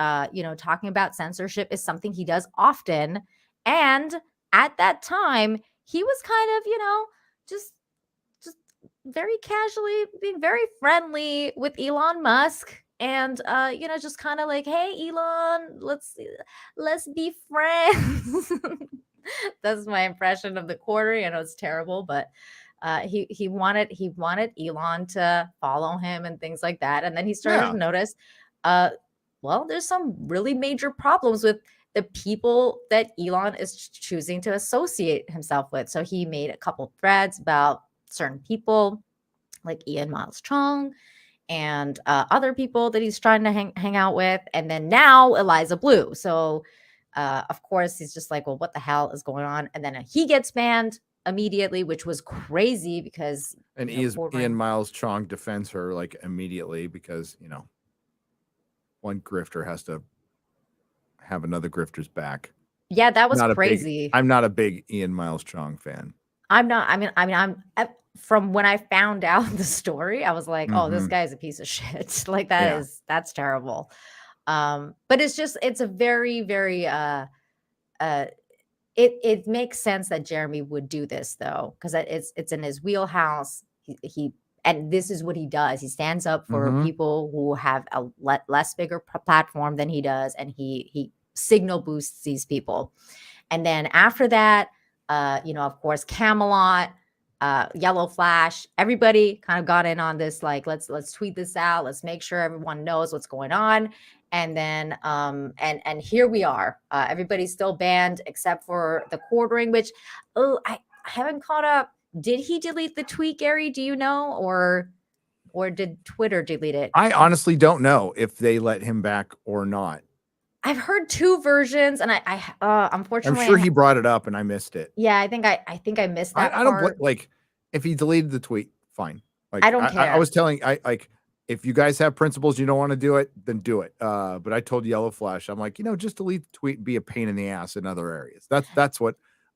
talking about censorship is something he does often. And at that time, he was kind of, just very casually being very friendly with Elon Musk, and just kind of like, hey Elon, let's be friends. That's my impression of the quartering. I know it's terrible, but he wanted Elon to follow him and things like that. And then he started to notice, there's some really major problems with the people that Elon is choosing to associate himself with. So he made a couple threads about certain people like Ian Miles Chong and other people that he's trying to hang out with. And then now Eliza Blue. So of course he's just like, well, what the hell is going on? And then he gets banned immediately, which was crazy because Ian Miles Chong defends her like immediately, because one grifter has to have another grifter's back. Yeah, that was crazy. I'm not a big Ian Miles Chong fan. I'm not. I mean, I'm from when I found out the story, I was like, oh, this guy's a piece of shit. Like that's terrible. But it's a very, very it makes sense that Jeremy would do this though, because it's in his wheelhouse. He and this is what he does. He stands up for people who have a less bigger platform than he does, and he signal boosts these people. And then after that, of course, Camelot, Yellow Flash, everybody kind of got in on this. Like, let's tweet this out. Let's make sure everyone knows what's going on. And then, and here we are. Everybody's still banned except for the quartering, which, I haven't caught up. Did he delete the tweet, Gary? Do you know, or did Twitter delete it? I honestly don't know if they let him back or not. I've heard 2 versions, and I unfortunately, I'm sure he brought it up and I missed it. Yeah, I think I missed that. I don't like if he deleted the tweet, fine. Like, I don't care. I was telling if you guys have principles, you don't want to do it, then do it. But I told Yellow Flash, I'm like, just delete the tweet and be a pain in the ass in other areas. That's what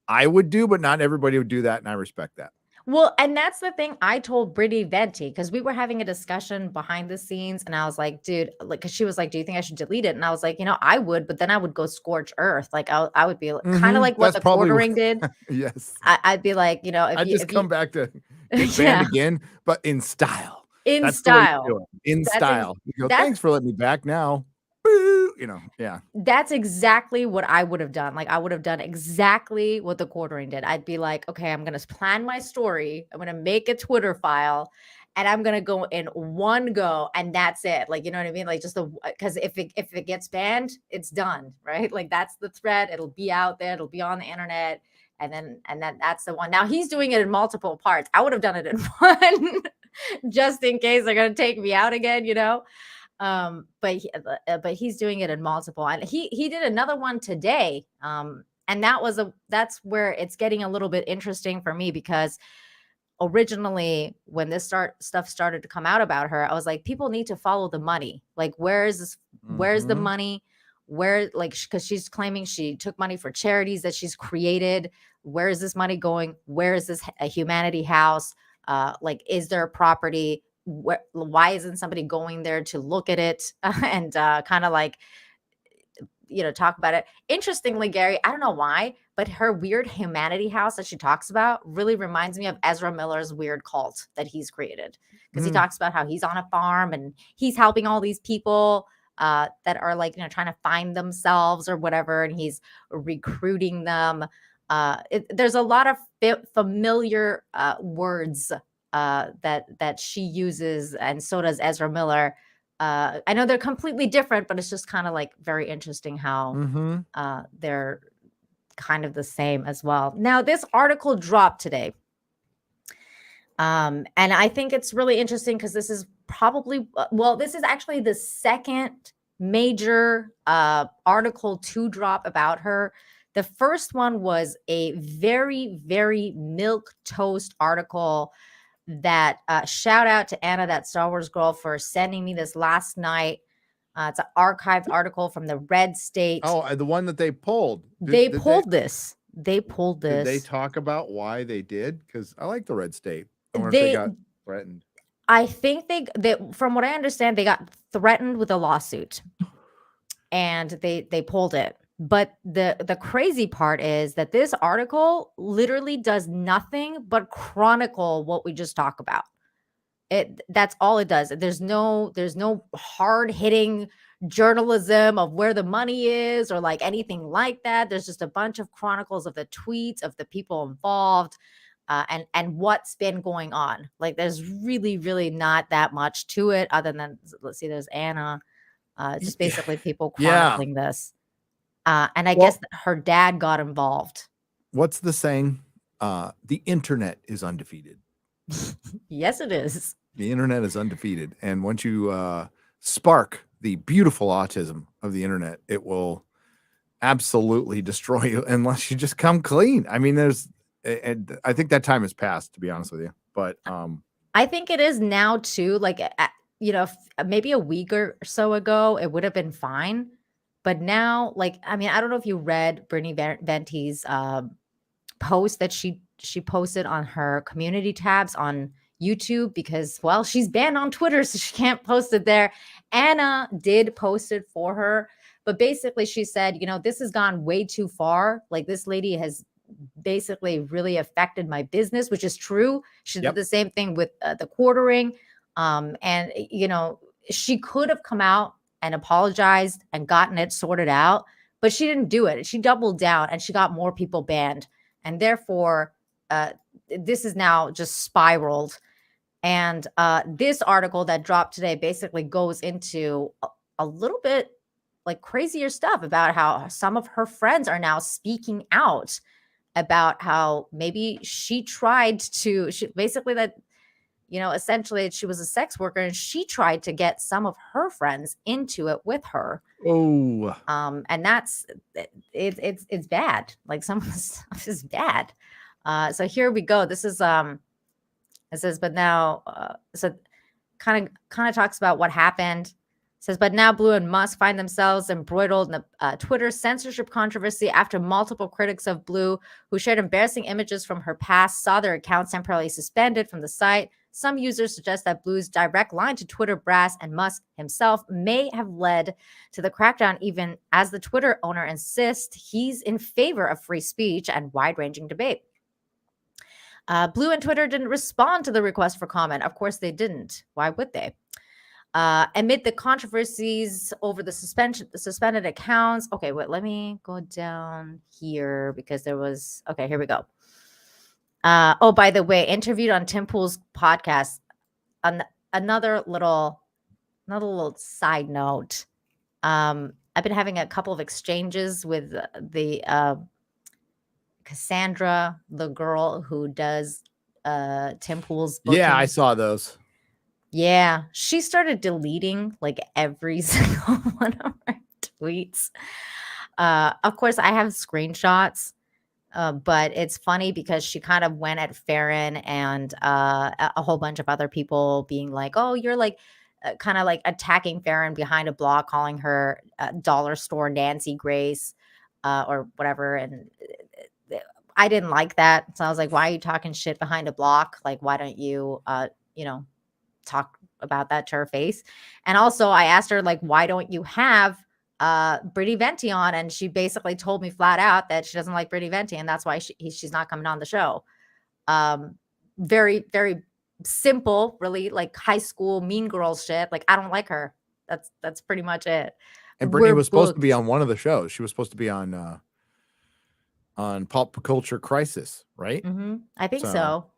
I would do, but not everybody would do that, and I respect that. Well, and that's the thing I told Brittany Venti, because we were having a discussion behind the scenes, and I was like, dude, like, because she was like, do you think I should delete it? And I was like, I would, but then I would go scorch earth. Like, I would be kind of like what the quartering did. Yes. I'd be like, I'd just come back to get banned again, but in style. That's style. In style. Thanks for letting me back now. Yeah. That's exactly what I would have done. Like, I would have done exactly what the quartering did. I'd be like, okay, I'm going to plan my story. I'm going to make a Twitter file, and I'm going to go in one go, and that's it. Like, you know what I mean? Like, because if it gets banned, it's done, right? Like, that's the thread. It'll be out there. It'll be on the internet. And then that's the one. Now he's doing it in multiple parts. I would have done it in one just in case they're going to take me out again, But he's doing it in multiple, and he did another one today. And that's where it's getting a little bit interesting for me, because originally when this stuff started to come out about her, I was like, people need to follow the money. Like, where's the money? Where, like, because she's claiming she took money for charities that she's created. Where is this money going? Where is this a humanity house? Like, is there a property? Why isn't somebody going there to look at it and kind of like, talk about it? Interestingly, Gary, I don't know why, but her weird humanity house that she talks about really reminds me of Ezra Miller's weird cult that he's created, because he talks about how he's on a farm and he's helping all these people that are like, trying to find themselves or whatever, and he's recruiting them. There's a lot of familiar words that she uses, and so does Ezra Miller. I know they're completely different, but it's just kind of like very interesting how they're kind of the same as well. Now, this article dropped today. And I think it's really interesting because this is probably, this is actually the second major article to drop about her. The first one was a very, very milquetoast article that shout out to Anna, that Star Wars girl, for sending me this last night. It's an archived article from the Red State. Oh, the one that they pulled. They pulled this. Did they talk about why they did? Because I like the Red State. I wonder if they got threatened. I think they, from what I understand, they got threatened with a lawsuit, and they pulled it. But the crazy part is that this article literally does nothing but chronicle what we just talked about. That's all it does. There's no hard hitting journalism of where the money is or like anything like that. There's just a bunch of chronicles of the tweets of the people involved and what's been going on. Like, there's really, really not that much to it other than, let's see, there's Anna. Just basically people chronicling this. And I guess that her dad got involved. What's the saying? The internet is undefeated. Yes, it is. The internet is undefeated. And once you spark the beautiful autism of the internet, it will absolutely destroy you unless you just come clean. I mean, and I think that time has passed, to be honest with you. But I think it is now too. Like, maybe a week or so ago, it would have been fine. But now, like, I mean, I don't know if you read Brittany Venti's post that she posted on her community tabs on YouTube, because, well, she's banned on Twitter, so she can't post it there. Anna did post it for her, but basically she said, this has gone way too far. Like, this lady has basically really affected my business, which is true. She did the same thing with the quartering. And, she could have come out and apologized and gotten it sorted out, but she didn't do it. She doubled down and she got more people banned. And therefore, this is now just spiraled. And this article that dropped today basically goes into a little bit like crazier stuff about how some of her friends are now speaking out about how maybe she tried to, basically that, essentially she was a sex worker and she tried to get some of her friends into it with her. Oh, and that's it's bad. Like, some of this stuff is bad. So here we go. This is it says, but now so kind of talks about what happened. It says, but now Blue and Musk find themselves embroiled in the Twitter censorship controversy after multiple critics of Blue, who shared embarrassing images from her past, saw their accounts temporarily suspended from the site. Some users suggest that Blue's direct line to Twitter brass and Musk himself may have led to the crackdown, even as the Twitter owner insists he's in favor of free speech and wide-ranging debate. Blue and Twitter didn't respond to the request for comment. Of course they didn't. Why would they? Amid the controversies over the suspended accounts. Okay, wait, let me go down here because there was, okay, here we go. Oh, by the way, interviewed on Tim Pool's podcast. Another little side note. I've been having a couple of exchanges with the Cassandra, the girl who does Tim Pool's booking. Yeah, I saw those. Yeah, she started deleting like every single one of her tweets. Of course, I have screenshots, but it's funny because she kind of went at Farron and a whole bunch of other people being like, oh, you're like kind of like attacking Farron behind a blog, calling her dollar store Nancy Grace or whatever. And I didn't like that. So I was like, why are you talking shit behind a block? Like, why don't you, talk about that to her face? And also I asked her, like, why don't you have Brittany Venti on? And she basically told me flat out that she doesn't like Brittany Venti, and that's why she's not coming on the show. Very, very simple, really, like high school mean girls shit. Like, I don't like her. That's pretty much it. And Brittany was supposed to be on one of the shows. She was supposed to be on Pop Culture Crisis, right? I think so.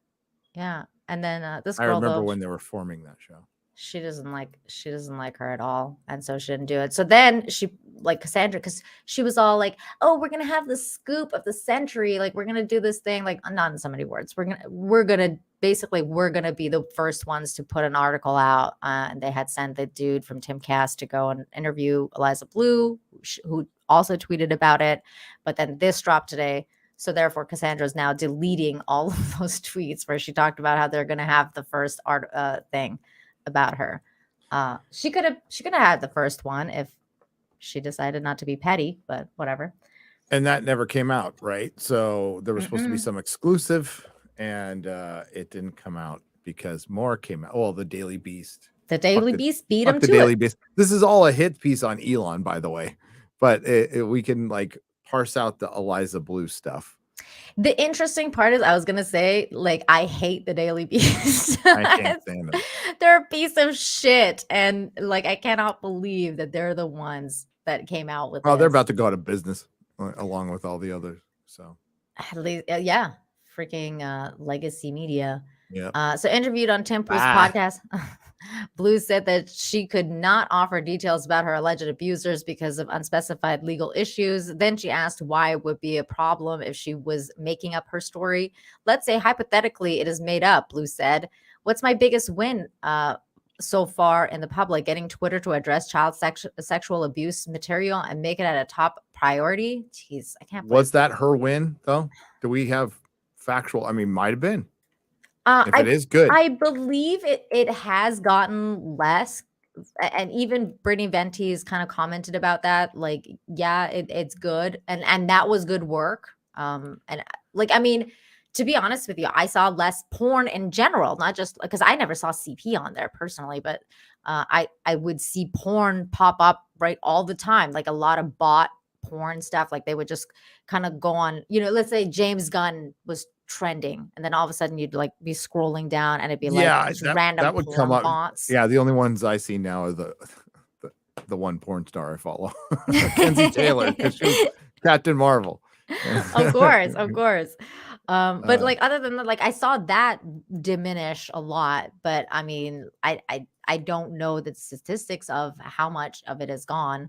Yeah. And then this girl, I remember when they were forming that show. She doesn't like her at all, and so she didn't do it. So then she, like Cassandra, because she was all like, oh, we're gonna have the scoop of the century, like we're gonna do this thing, like not in so many words, we're gonna be the first ones to put an article out. And they had sent the dude from Timcast to go and interview Eliza Blue, who also tweeted about it, but then this dropped today. So therefore, Cassandra's now deleting all of those tweets where she talked about how they're going to have the first art thing about her. She could have had the first one if she decided not to be petty, but whatever. And that never came out, right? So there was supposed to be some exclusive, and it didn't come out because more came out. Oh, the Daily Beast. The Daily Beast beat him to Daily it. Beast. This is all a hit piece on Elon, by the way, but we can like parse out the Eliza Blue stuff. The interesting part is, I was gonna say, like, I hate the Daily Beast. I can't stand them. They're a piece of shit, and like, I cannot believe that they're the ones that came out with. Oh, they're about to go out of business along with all the others. So, at least, yeah, freaking legacy media. Yeah. So interviewed on Tim Pool's podcast, Blue said that she could not offer details about her alleged abusers because of unspecified legal issues. Then she asked why it would be a problem if she was making up her story. Let's say hypothetically it is made up, Blue said. What's my biggest win so far in the public? Getting Twitter to address child sexual abuse material and make it at a top priority? Jeez, I can't believe. Was that her win, though? Do we have factual? I mean, might have been. If it is good, I believe it has gotten less, and even Brittany Venti's kind of commented about that. Like, yeah, it's good, and that was good work. And like, I mean, to be honest with you, I saw less porn in general, not just because I never saw CP on there personally, but I would see porn pop up right all the time, like a lot of bot porn stuff. Like they would just kind of go on, let's say James Gunn was trending, and then all of a sudden you'd like be scrolling down and it'd be like random that would porn come up. bots. Yeah, the only ones I see now are the one porn star I follow, Kenzie Taylor, because she was Captain Marvel. Of course. But like, other than that, like, I saw that diminish a lot, but I mean, I don't know the statistics of how much of it is gone.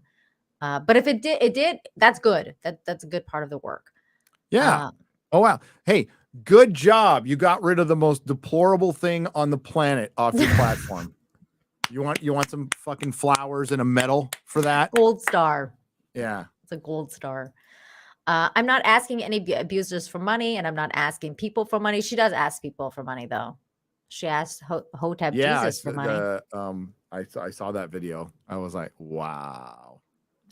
But if it did, that's good. That's a good part of the work. Yeah. Oh wow. Hey, good job. You got rid of the most deplorable thing on the planet off your platform. You want some fucking flowers and a medal for that? Gold star. Yeah. It's a gold star. I'm not asking any abusers for money, and I'm not asking people for money. She does ask people for money, though. She asked Hotep Jesus for money. I saw that video. I was like, wow.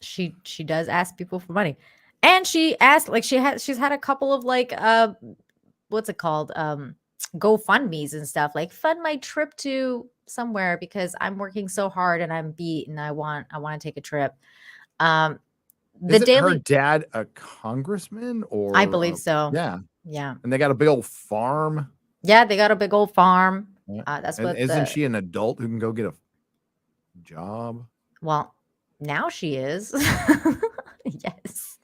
She does ask people for money. And she asked, like, she's had a couple of like what's it called? GoFundMe's and stuff, like, fund my trip to somewhere because I'm working so hard and I'm beat and I want to take a trip. Is her dad a congressman, or I believe so. Yeah. Yeah. And they got a big old farm. Yeah, they got a big old farm. Yeah. Isn't she an adult who can go get a job? Well, now she is. Yes.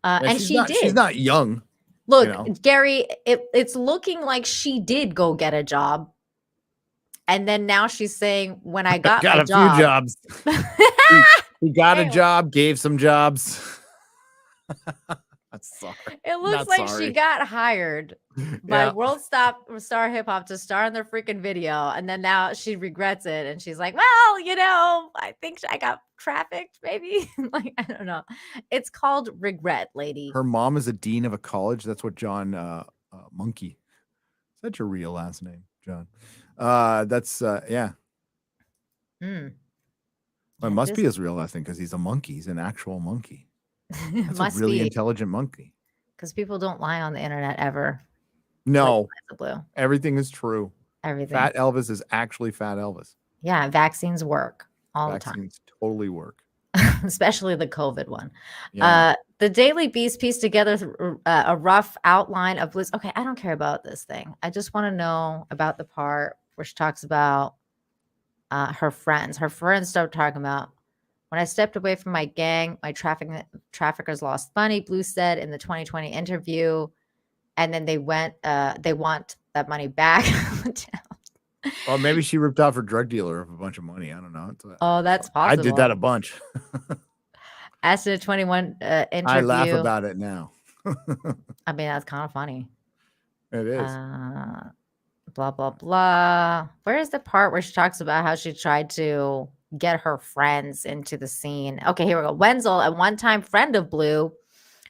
And she did. She's not young. Look, Gary, it's looking like she did go get a job. And then now she's saying, when I got my job. Few jobs. He got a job, gave some jobs. Sorry. It looks Not like sorry. she got hired by World Star Hip Hop to star in their freaking video, and then now she regrets it, and she's like, "Well, I think I got trafficked, maybe." Like, I don't know. It's called regret, lady. Her mom is a dean of a college. That's what John Monkey. Is that your real last name, John? That's yeah. Mm. Well, it must be his real last name because he's a monkey. He's an actual monkey. That's Must a really be. intelligent monkey. Because people don't lie on the internet ever. No, Like Blue. Everything is true. Everything. Fat Elvis is actually Fat Elvis. Yeah, vaccines work all the time. Vaccines totally work. Especially the COVID one. Yeah. The Daily Beast pieced together a rough outline of Blue's. Okay, I don't care about this thing. I just want to know about the part where she talks about her friends. Her friends start talking about, when I stepped away from my gang, my traffickers lost money, Blue said in the 2020 interview. And then they want that money back. Well, maybe she ripped off her drug dealer of a bunch of money. I don't know. Oh, that's possible. I did that a bunch. As to the 21 interview. I laugh about it now. I mean, that's kind of funny. It is. Blah, blah, blah. Where is the part where she talks about how she tried to get her friends into the scene? Okay, here we go. Wenzel, a one-time friend of Blue,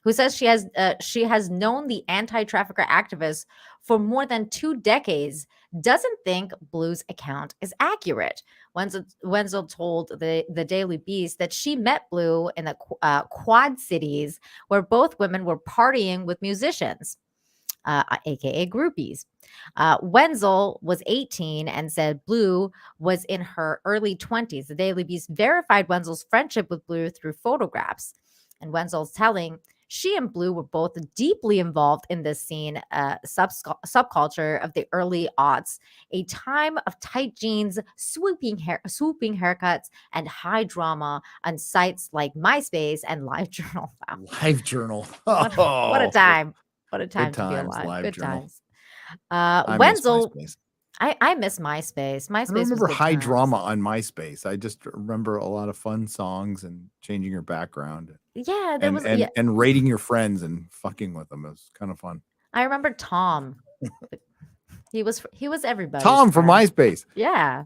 who says she has known the anti-trafficker activist for more than 2 decades, doesn't think Blue's account is accurate. Wenzel told the Daily Beast that she met Blue in the Quad Cities, where both women were partying with musicians, aka groupies. Wenzel was 18 and said Blue was in her early 20s. The Daily Beast verified Wenzel's friendship with Blue through photographs. And Wenzel's telling, she and Blue were both deeply involved in this scene subculture of the early aughts, a time of tight jeans, swooping haircuts, and high drama on sites like MySpace and LiveJournal. Wow. LiveJournal. What a time. What a time Good to be times, alive. Good LiveJournal. times. Wenzel. I miss MySpace. I remember high drama on MySpace. I just remember a lot of fun songs and changing your background. Yeah, and rating your friends and fucking with them. It was kind of fun. I remember Tom. he was everybody's Tom from friend. MySpace. Yeah,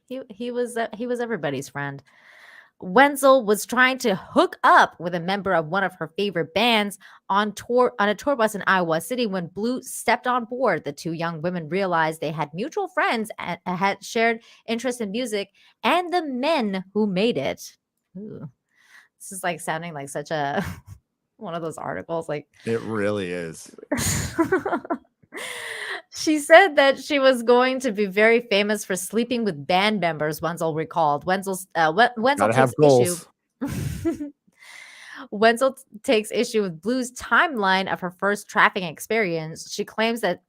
he was everybody's friend. Wenzel was trying to hook up with a member of one of her favorite bands on a tour bus in Iowa City when Blue stepped on board. The two young women realized they had mutual friends and had shared interest in music and the men who made it. Ooh. This is like sounding like such a one of those articles. Like, it really is. She said that she was going to be very famous for sleeping with band members, Wenzel recalled. Wenzel takes issue. Wenzel takes issue with Blue's timeline of her first trafficking experience. She claims that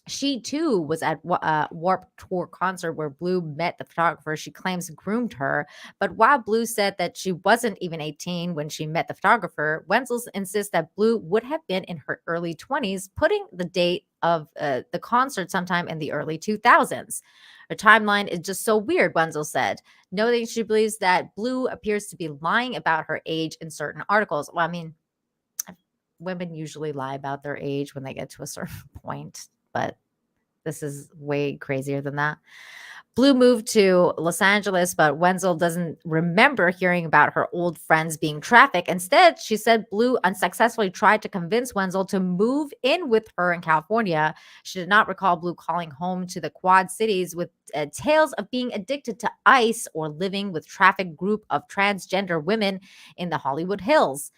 she too was at Warped Tour concert where Blue met the photographer she claims groomed her. But while Blue said that she wasn't even 18 when she met the photographer, Wenzel insists that Blue would have been in her early 20s, putting the date of the concert sometime in the early 2000s. Her timeline is just so weird, Wenzel said, noting she believes that Blue appears to be lying about her age in certain articles. Well, I mean, women usually lie about their age when they get to a certain point. But this is way crazier than that. Blue moved to Los Angeles, but Wenzel doesn't remember hearing about her old friends being trafficked. Instead, she said Blue unsuccessfully tried to convince Wenzel to move in with her in California. She did not recall Blue calling home to the Quad Cities with tales of being addicted to ice or living with trafficked group of transgender women in the Hollywood Hills.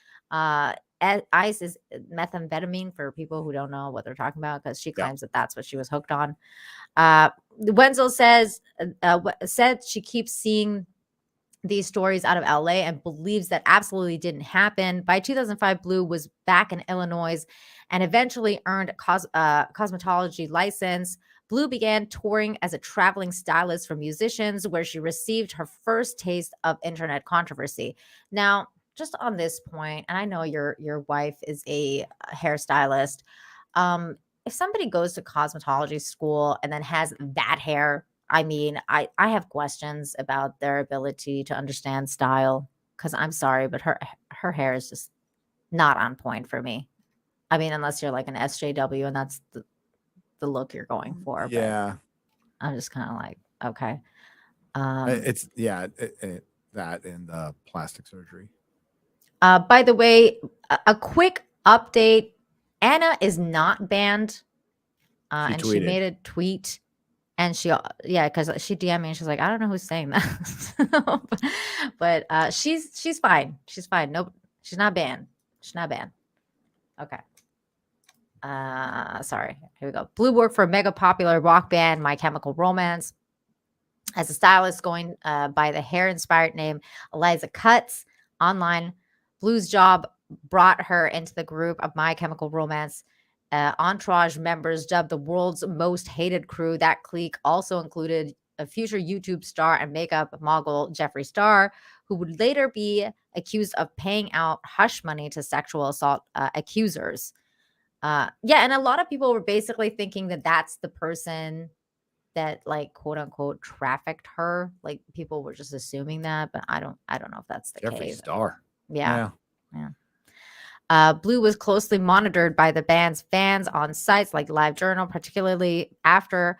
Ice is methamphetamine for people who don't know what they're talking about, because she claims that that's what she was hooked on. Wenzel said she keeps seeing these stories out of LA and believes that absolutely didn't happen. By 2005, Blue was back in Illinois and eventually earned a cosmetology license. Blue began touring as a traveling stylist for musicians, where she received her first taste of internet controversy. Now, just on this point, and I know your wife is a hairstylist. If somebody goes to cosmetology school and then has that hair, I mean, I have questions about their ability to understand style, because I'm sorry, but her hair is just not on point for me. I mean, unless you're like an SJW and that's the look you're going for. Yeah. But I'm just kind of like, okay. It's that and plastic surgery. By the way, a quick update. Anna is not banned. And she made a tweet. And because she DM'd me and she's like, I don't know who's saying that. but she's fine. She's fine. Nope. She's not banned. She's not banned. Okay. Sorry. Here we go. Blue worked for a mega popular rock band, My Chemical Romance, as a stylist going by the hair-inspired name Eliza Cuts. Online, Blue's job brought her into the group of My Chemical Romance. Entourage members dubbed the world's most hated crew. That clique also included a future YouTube star and makeup mogul Jeffree Star, who would later be accused of paying out hush money to sexual assault accusers. And a lot of people were basically thinking that that's the person that, like, quote unquote trafficked her. Like, people were just assuming that, but I don't know if that's the Jeffree case. Star. Yeah. Blue was closely monitored by the band's fans on sites like LiveJournal, particularly after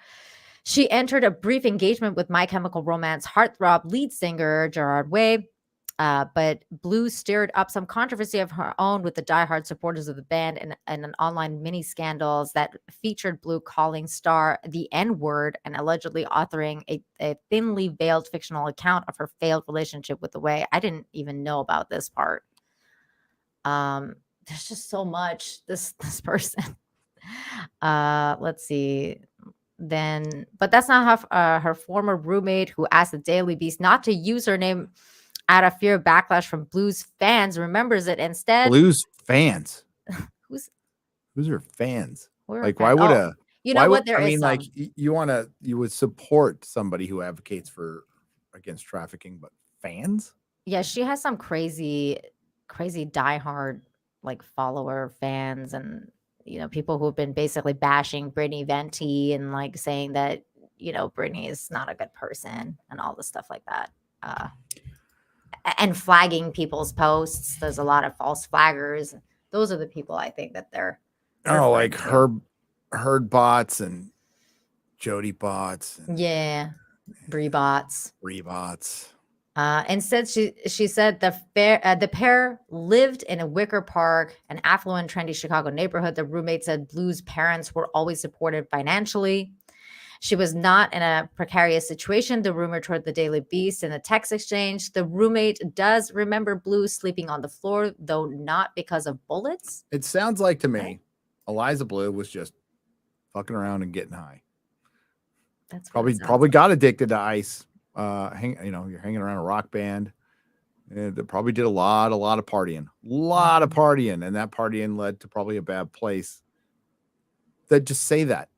she entered a brief engagement with My Chemical Romance heartthrob lead singer Gerard Way. But Blue stirred up some controversy of her own with the diehard supporters of the band and an online mini scandals that featured Blue calling Star the N-word and allegedly authoring a thinly veiled fictional account of her failed relationship with the Way. I didn't even know about this part. There's just so much this person. Let's see. But that's not how her former roommate, who asked the Daily Beast not to use her name out of fear of backlash from Blue's fans, remembers it instead. Blue's fans. Who's her fans? Like, why would a? You know what? You would support somebody who advocates against trafficking, but fans? Yeah, she has some crazy diehard like follower fans, and people who've been basically bashing Brittany Venti and like saying that Brittany is not a good person and all this stuff like that. And flagging people's posts. There's a lot of false flaggers. Those are the people I think that they're like Herd bots and Jody bots. And, Bree bots. Instead, she said the pair lived in a Wicker Park, an affluent, trendy Chicago neighborhood. The roommate said Blue's parents were always supported financially. She was not in a precarious situation, the rumor toward the Daily Beast in a text exchange. The roommate does remember Blue sleeping on the floor, though not because of bullets. It sounds like to me, Eliza Bleu was just fucking around and getting high. That's probably got addicted to ice. You're hanging around a rock band. That probably did a lot of partying. And that partying led to probably a bad place. That just say that.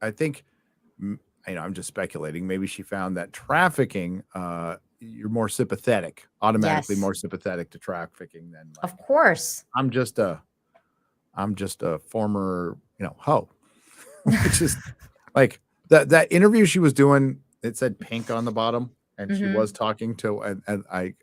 I think, I'm just speculating. Maybe she found that trafficking, you're more sympathetic, automatically more sympathetic to trafficking than. Of course. I'm just a former, hoe. Which is like that interview she was doing. It said pink on the bottom, and she was talking to, and I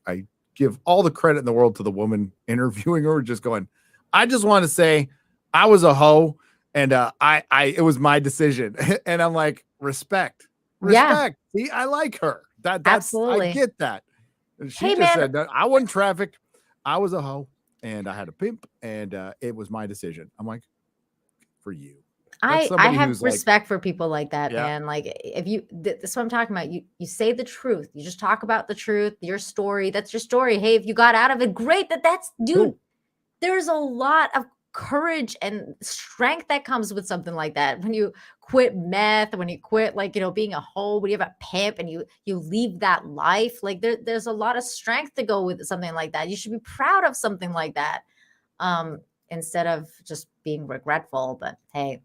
give all the credit in the world to the woman interviewing her, just going, I just want to say I was a hoe. And it was my decision. And I'm like, respect. Yeah. See, I like her. That's absolutely. I get that. And she said that I wasn't trafficked. I was a hoe and I had a pimp, and it was my decision. I'm like, for you. I have respect for people like that, man. Like, if that's what I'm talking about. You say the truth. You just talk about the truth, your story. That's your story. Hey, if you got out of it, great. Dude, cool. There's a lot of courage and strength that comes with something like that. When you quit meth, when you quit being a hoe, when you have a pimp and you leave that life, like there's a lot of strength to go with something like that. You should be proud of something like that, instead of just being regretful. But hey,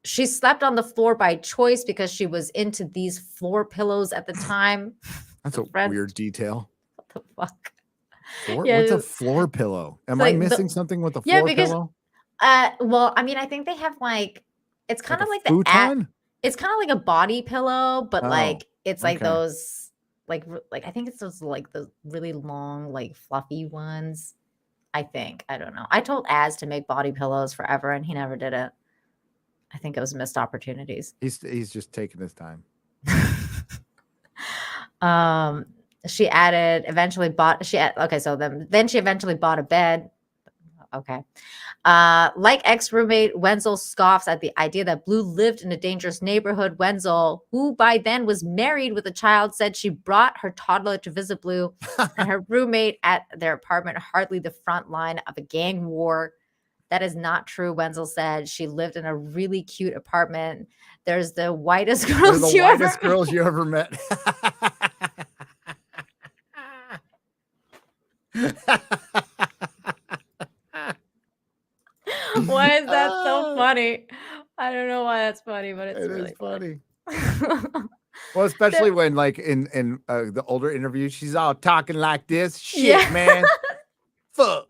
she slept on the floor by choice because she was into these floor pillows at the time. That's a weird detail. What the fuck? What's a floor pillow? Am I missing something with a floor pillow? Well, I mean, I think they have it's kind of like the it's kind of like a body pillow, but it's like those I think it's those the really long fluffy ones. I think. I don't know. I told Az to make body pillows forever, and he never did it. I think it was missed opportunities. He's just taking his time. She eventually bought a bed. Okay. Like ex-roommate, Wenzel scoffs at the idea that Blue lived in a dangerous neighborhood. Wenzel, who by then was married with a child, said she brought her toddler to visit Blue and her roommate at their apartment, hardly the front line of a gang war. That is not true, Wenzel said. She lived in a really cute apartment. There's the whitest girls you ever met. Why is that so funny? I don't know why that's funny, but it's really funny. Well, especially when like in the older interviews, she's all talking like this. Shit, man. Fuck.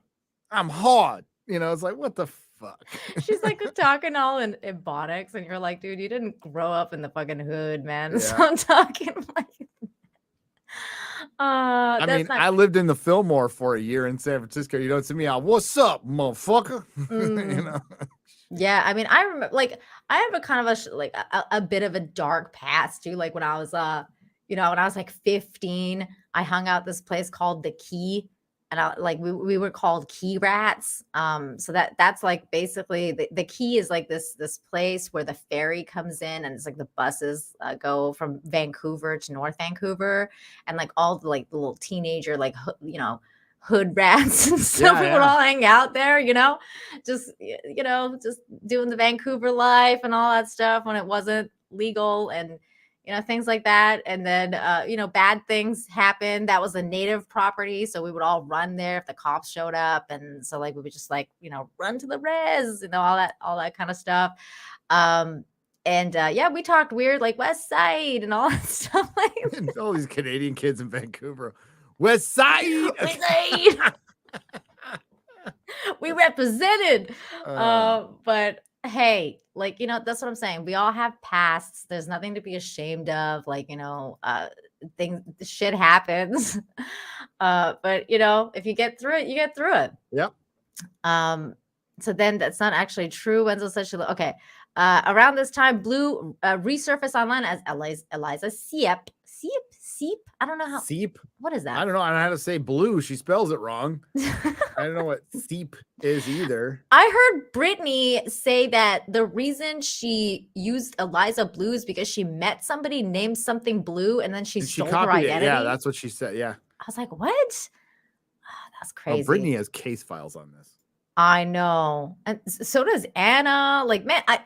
I'm hard. You know, it's like, what the fuck? She's like talking all in bonics, and you're like, dude, you didn't grow up in the fucking hood, man. Yeah. So I'm talking like I mean, I lived in the Fillmore for a year in San Francisco. You don't see me out. What's up, motherfucker? You know? Yeah, I mean, I remember, like, I have a kind of a bit of a dark past too. Like when I was, when I was like 15, I hung out this place called The Key, and we were called Key Rats. So that's like basically the Key is like this place where the ferry comes in, and it's like the buses go from Vancouver to North Vancouver, and like all the like the little teenager hood rats and stuff. We would all hang out there, just doing the Vancouver life and all that stuff when it wasn't legal, and things like that. And then bad things happened. That was a native property, so we would all run there if the cops showed up, and so like we would just run to the res, all that kind of stuff. We talked weird like West Side and all that stuff. Like all these Canadian kids in Vancouver. West Side. We represented. But hey, that's what I'm saying. We all have pasts. There's nothing to be ashamed of. Shit happens. But if you get through it, you get through it. Yep. So then that's not actually true. Wenzel said okay. Around this time, Blue resurfaced online as Eliza Seep. I don't know how. Seep? What is that? I don't know. I don't know how to say blue. She spells it wrong. I don't know what seep is either. I heard Brittany say that the reason she used Eliza Blue is because she met somebody named something Blue, and then she stole her identity. Yeah, that's what she said. Yeah. I was like, what? Oh, that's crazy. Oh, Brittany has case files on this. I know. And so does Anna. Like, man, I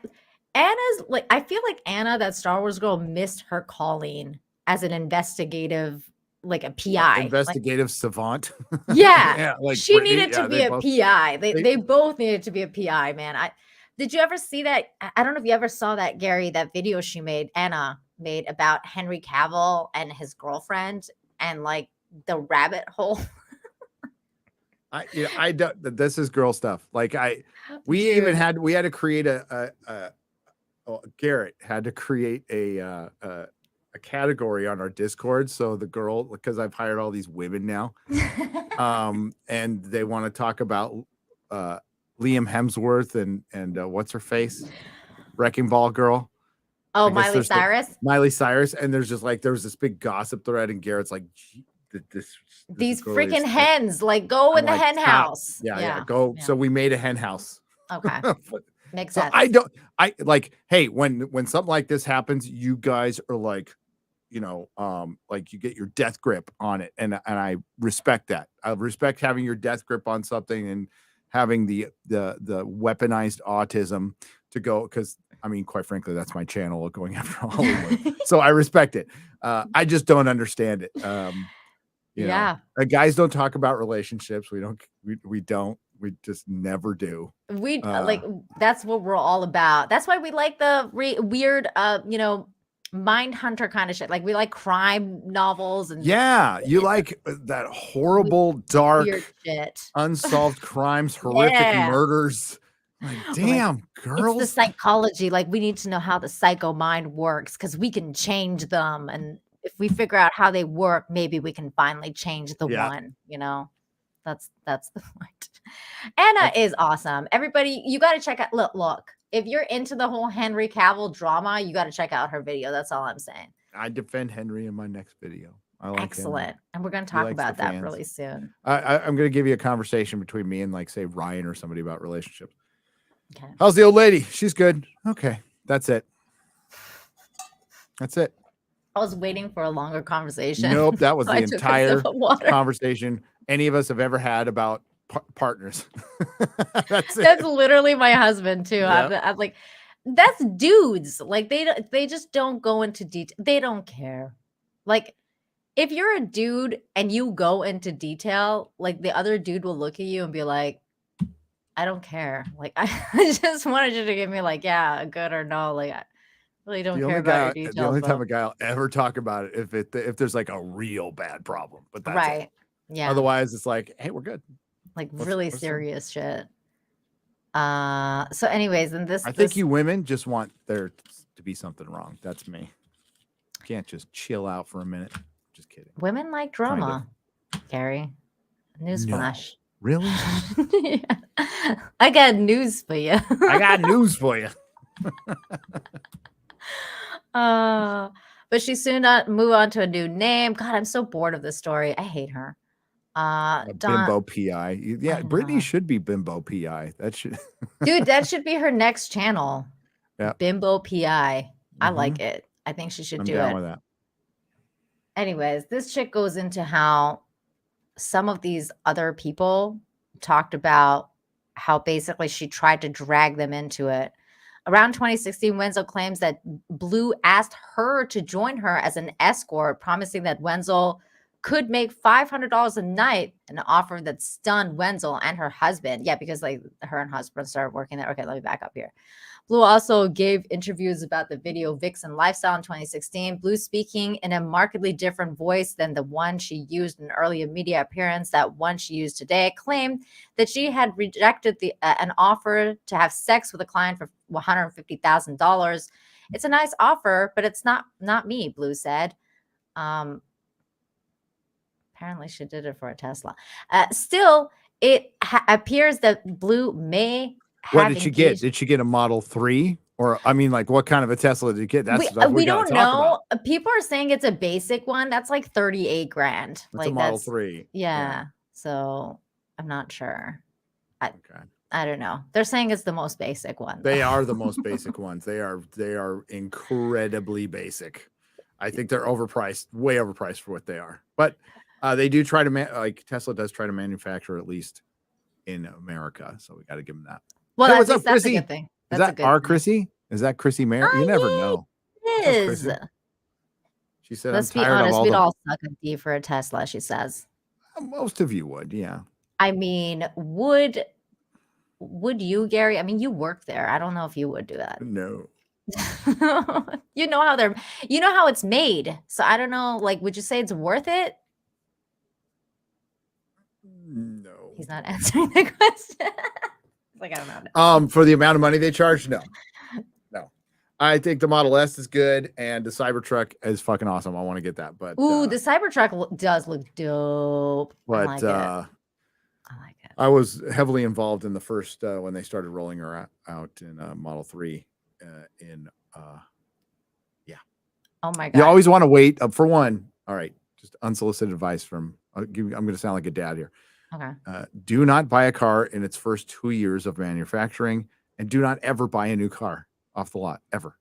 feel like Anna, that Star Wars girl, missed her calling as an investigative, like a PI. Investigative savant. Yeah. She Brittany, needed to be a PI. They both needed to be a PI, man. Did you ever see that? I don't know if you ever saw that, Gary, that video Anna made about Henry Cavill and his girlfriend and like the rabbit hole. I don't. This is girl stuff. Like we had to create Garrett had to create a category on our Discord. So the girl, because I've hired all these women now, and they want to talk about Liam Hemsworth and what's her face, Wrecking Ball girl. Oh, Miley Cyrus. And there was this big gossip thread, and Garrett's like, these freaking hens, like, go in the hen house. Yeah, go. Yeah. So we made a hen house. Okay. Makes sense. Hey, when something like this happens, you guys are like, like you get your death grip on it. And I respect that. I respect having your death grip on something and having the weaponized autism to go. Cause I mean, quite frankly, that's my channel going after Hollywood. So I respect it. I just don't understand it. Guys don't talk about relationships. We just never do. That's what we're all about. That's why we like the weird, mind hunter kind of shit. Like we like crime novels and you like that horrible, dark, shit. Unsolved crimes, horrific murders. Like, damn, girls. It's the psychology. Like we need to know how the psycho mind works because we can change them, and if we figure out how they work, maybe we can finally change the one. That's the point. Anna is awesome. Everybody, you got to check out. Look. If you're into the whole Henry Cavill drama, you got to check out her video. That's all I'm saying. I defend Henry in my next video. I like Excellent. him. And we're going to talk about that really soon. I'm going to give you a conversation between me and, like, say, Ryan or somebody about relationships. Okay. How's the old lady? She's good. Okay. That's it. That's it. I was waiting for a longer conversation. Nope. That was the entire conversation any of us have ever had about partners. That's literally my husband too. Yep. I'm like, that's dudes. Like they just don't go into detail. They don't care. Like if you're a dude and you go into detail, like the other dude will look at you and be like, I don't care. Like I just wanted you to give me like, yeah, good or no. Like I really don't care about your details. The only time a guy will ever talk about it if there's like a real bad problem. But that's right. It. Yeah. Otherwise it's like, hey, we're good. Like really serious shit. So anyways, and I think you women just want there to be something wrong. That's me. Can't just chill out for a minute. Just kidding. Women like drama, Gary. Newsflash. No. Really? Yeah. I got news for you. I got news for you. But she soon move on to a new name. God, I'm so bored of this story. I hate her. Bimbo PI. Yeah, Brittany should be Bimbo PI. That should dude, that should be her next channel. Yeah. Bimbo PI. I like it. I think she should do it. I'm down with that. Anyways, this chick goes into how some of these other people talked about how basically she tried to drag them into it. Around 2016, Wenzel claims that Blue asked her to join her as an escort, promising that Wenzel could make $500 a night, an offer that stunned Wenzel and her husband. Yeah, because like her and husband started working there. Okay, let me back up here. Blue also gave interviews about the video Vixen Lifestyle in 2016. Blue, speaking in a markedly different voice than the one she used in earlier media appearance, that one she used today, claimed that she had rejected an offer to have sex with a client for $150,000. It's a nice offer, but it's not me, Blue said. Apparently she did it for a Tesla. Still, it appears that Blue may have What did she get? Did she get a Model 3? Or, I mean, like, what kind of a Tesla did you get? That's we don't know. People are saying it's a basic one. That's like 38 grand. It's like a Model 3. Yeah. So, I'm not sure. I don't know. They're saying it's the most basic one. They are the most basic ones. They are incredibly basic. I think they're overpriced, way overpriced for what they are. But they do try to Tesla does try to manufacture at least in America, so we got to give them that. Well, hey, what's up, that's Chrissy? a good thing. Is that our Chrissy? Is that Chrissy Mayer? You never know. It is. She said, let's be honest, we'd all suck a D for a Tesla, she says. Most of you would, yeah. I mean, would you, Gary? I mean, you work there. I don't know if you would do that. No. You know how it's made. So I don't know, like, would you say it's worth it? No. He's not answering the question. Like, I don't know. For the amount of money they charge, no. I think the Model S is good, and the Cybertruck is fucking awesome. I want to get that, but the Cybertruck does look dope. But I like it. I was heavily involved in the first when they started rolling her out in Model 3. Oh my god! You always want to wait for one. All right, just unsolicited advice from. I'm going to sound like a dad here. Okay. Do not buy a car in its first 2 years of manufacturing, and do not ever buy a new car off the lot, ever.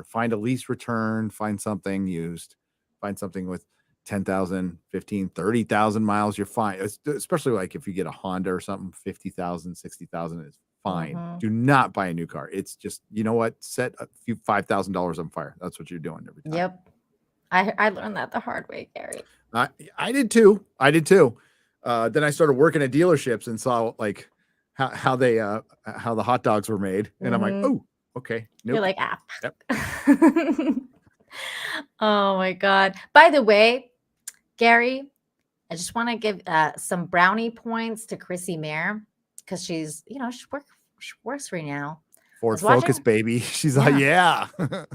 Find a lease return, find something used, find something with 10,000, 15, 30,000 miles. You're fine. Especially like if you get a Honda or something, 50,000, 60,000 is fine. Mm-hmm. Do not buy a new car. It's just, you know what? Set a few $5,000 on fire. That's what you're doing every time. Yep. I learned that the hard way, Gary. I did too. Then I started working at dealerships and saw like how the hot dogs were made, and I'm like, oh, okay. Nope. You're like, Yep. Oh my god! By the way, Gary, I just want to give some brownie points to Chrissy Mayer because she's, she works right now. Ford Focus, baby. She's like, yeah.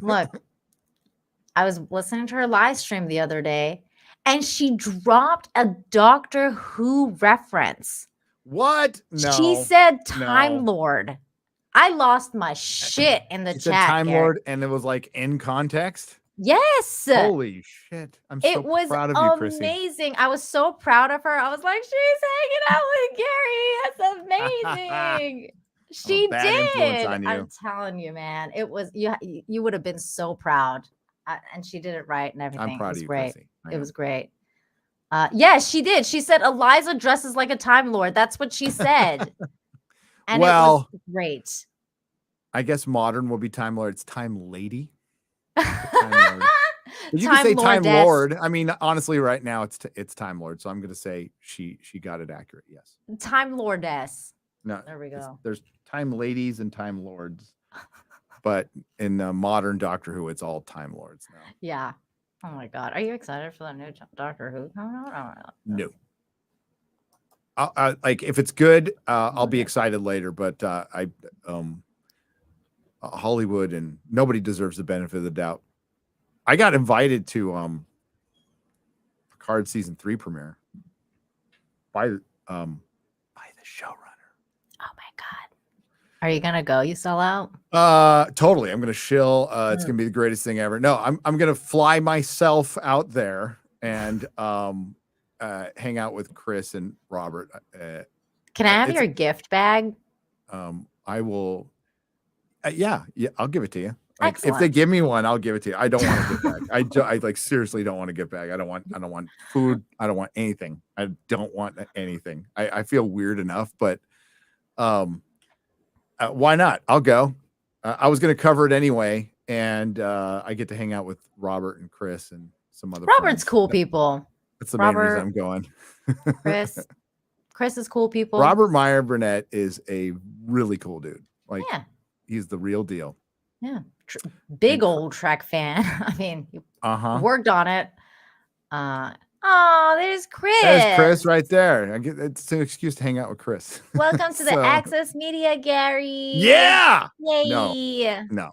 Look, I was listening to her live stream the other day, and she dropped a Doctor Who reference. What? No. She said Time Lord. I lost my shit in the she chat. Said Time Garrett. Lord, and it was like in context. Yes. Holy shit! I'm so proud of you, Chrissy. Amazing. I was so proud of her. I was like, she's hanging out with Gary. That's amazing. She did. I'm telling you, man. It was you would have been so proud. And she did it right and everything. I'm proud of you, great. Chrissy. It was great. Yes, she did. She said Eliza dresses like a Time Lord. That's what she said. And it was great. I guess modern will be Time Lord. It's Time Lady. Time Lord. You can say Time Lord. I mean, honestly, right now it's Time Lord. So I'm going to say she got it accurate. Yes. Time Lordess. No, there we go. There's Time Ladies and Time Lords, but in the modern Doctor Who, it's all Time Lords now. Yeah. Oh my God. Are you excited for the new Doctor Who coming out? No. Like if it's good, I'll be excited later. But Hollywood and nobody deserves the benefit of the doubt. I got invited to Picard season 3 premiere by the showrunner. Oh my God. Are you gonna go? You sell out? Totally. I'm gonna shill. It's gonna be the greatest thing ever. No, I'm gonna fly myself out there and hang out with Chris and Robert. Can I have your gift bag? I will. Yeah, I'll give it to you. Like, Excellent. if they give me one, I'll give it to you. I don't want to get back. I like seriously don't want to get back. I don't want food. I don't want anything. I don't want anything. I feel weird enough, but why not? I'll go. I was going to cover it anyway, and I get to hang out with Robert and Chris and some other. Robert's friends. cool people. That's the main reason I'm going. Chris is cool people. Robert Meyer Burnett is a really cool dude. Like, he's the real deal. Yeah. Big old Trek fan. I mean, you worked on it. There's Chris. There's Chris right there. It's an excuse to hang out with Chris. Welcome to the Access Media, Gary. Yeah. Yay. No.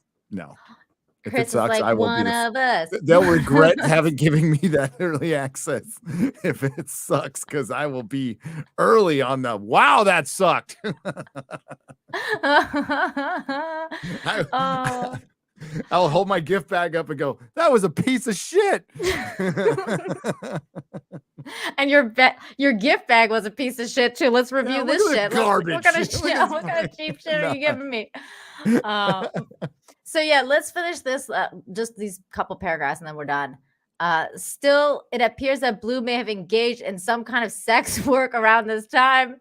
If Chris it sucks, is like I will one of us. They'll regret having given me that early access if it sucks, because I will be early on the wow, that sucked. I'll hold my gift bag up and go, that was a piece of shit. And your gift bag was a piece of shit too. Let's review this shit. Garbage. What kind of cheap shit are you giving me? So yeah, let's finish this. Just these couple paragraphs, and then we're done. Still, it appears that Blue may have engaged in some kind of sex work around this time.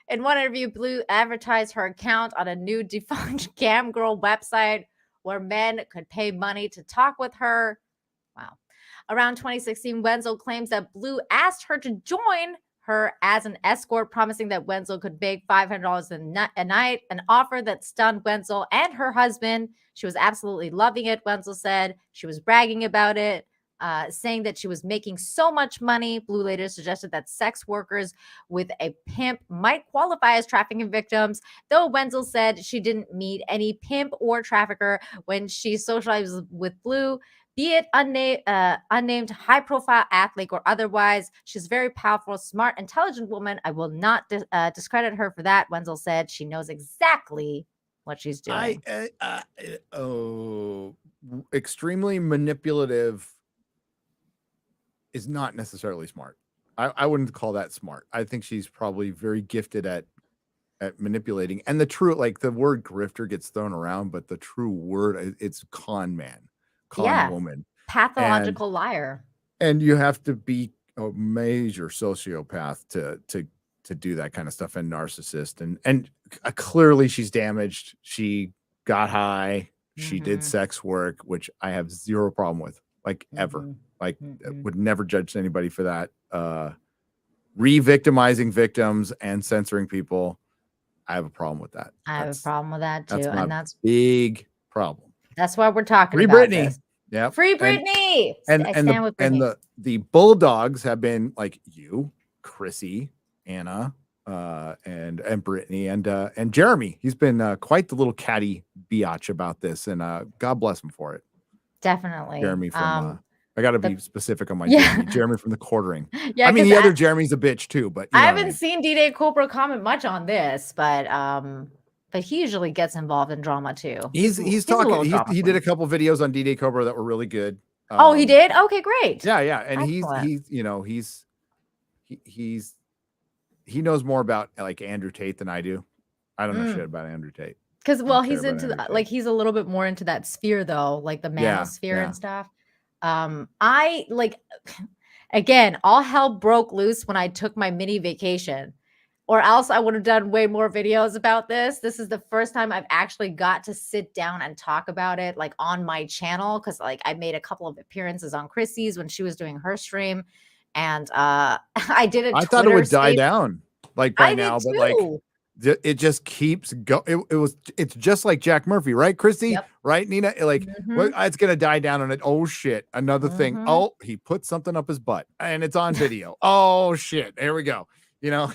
In one interview, Blue advertised her account on a new defunct cam girl website where men could pay money to talk with her. Wow. Around 2016, Wenzel claims that Blue asked her to join her as an escort, promising that Wenzel could make $500 a night, an offer that stunned Wenzel and her husband. She was absolutely loving it, Wenzel said. She was bragging about it, saying that she was making so much money. Blue later suggested that sex workers with a pimp might qualify as trafficking victims, though Wenzel said she didn't meet any pimp or trafficker when she socialized with Blue. Be it unnamed high-profile athlete or otherwise, she's a very powerful, smart, intelligent woman. I will not discredit her for that. Wenzel said she knows exactly what she's doing. Extremely manipulative is not necessarily smart. I wouldn't call that smart. I think she's probably very gifted at manipulating. And the true, like the word grifter gets thrown around, but the true word, it's con man. Woman, pathological liar, and you have to be a major sociopath to do that kind of stuff, and narcissist, and clearly she's damaged. She got high, she did sex work, which I have zero problem with, like ever. Like would never judge anybody for that. Re-victimizing victims and censoring people, I have a problem with that. I have a problem with that too, and that's big problem. That's why we're talking Free about Britney. This. Yeah. Free Britney. And the Bulldogs have been like you, Chrissy, Anna, and Brittany and Jeremy. He's been quite the little catty biatch about this, and God bless him for it. Definitely. Jeremy from I got to be specific on my Jeremy. Jeremy from the Quartering. Yeah, I mean, the other Jeremy's a bitch too, but I haven't seen D-Day Cobra comment much on this, but he usually gets involved in drama too. He's talking. He did a couple videos on D-Day Cobra that were really good. Oh, he did? Okay, great. Yeah, and excellent. he knows more about like Andrew Tate than I do. I don't know shit about Andrew Tate. Because he's into he's a little bit more into that sphere though, like the manosphere and stuff. I again, all hell broke loose when I took my mini vacation, or else I would have done way more videos about this. This is the first time I've actually got to sit down and talk about it like on my channel, because like I made a couple of appearances on Chrissy's when she was doing her stream, and I did it. I thought it would die down like by now, but like it just keeps going. It's just like Jack Murphy, right, Chrissy? Yep. Right, Nina? Like it's gonna die down on it. Oh shit! Another thing. Oh, he put something up his butt, and it's on video. Oh shit! There we go. You know.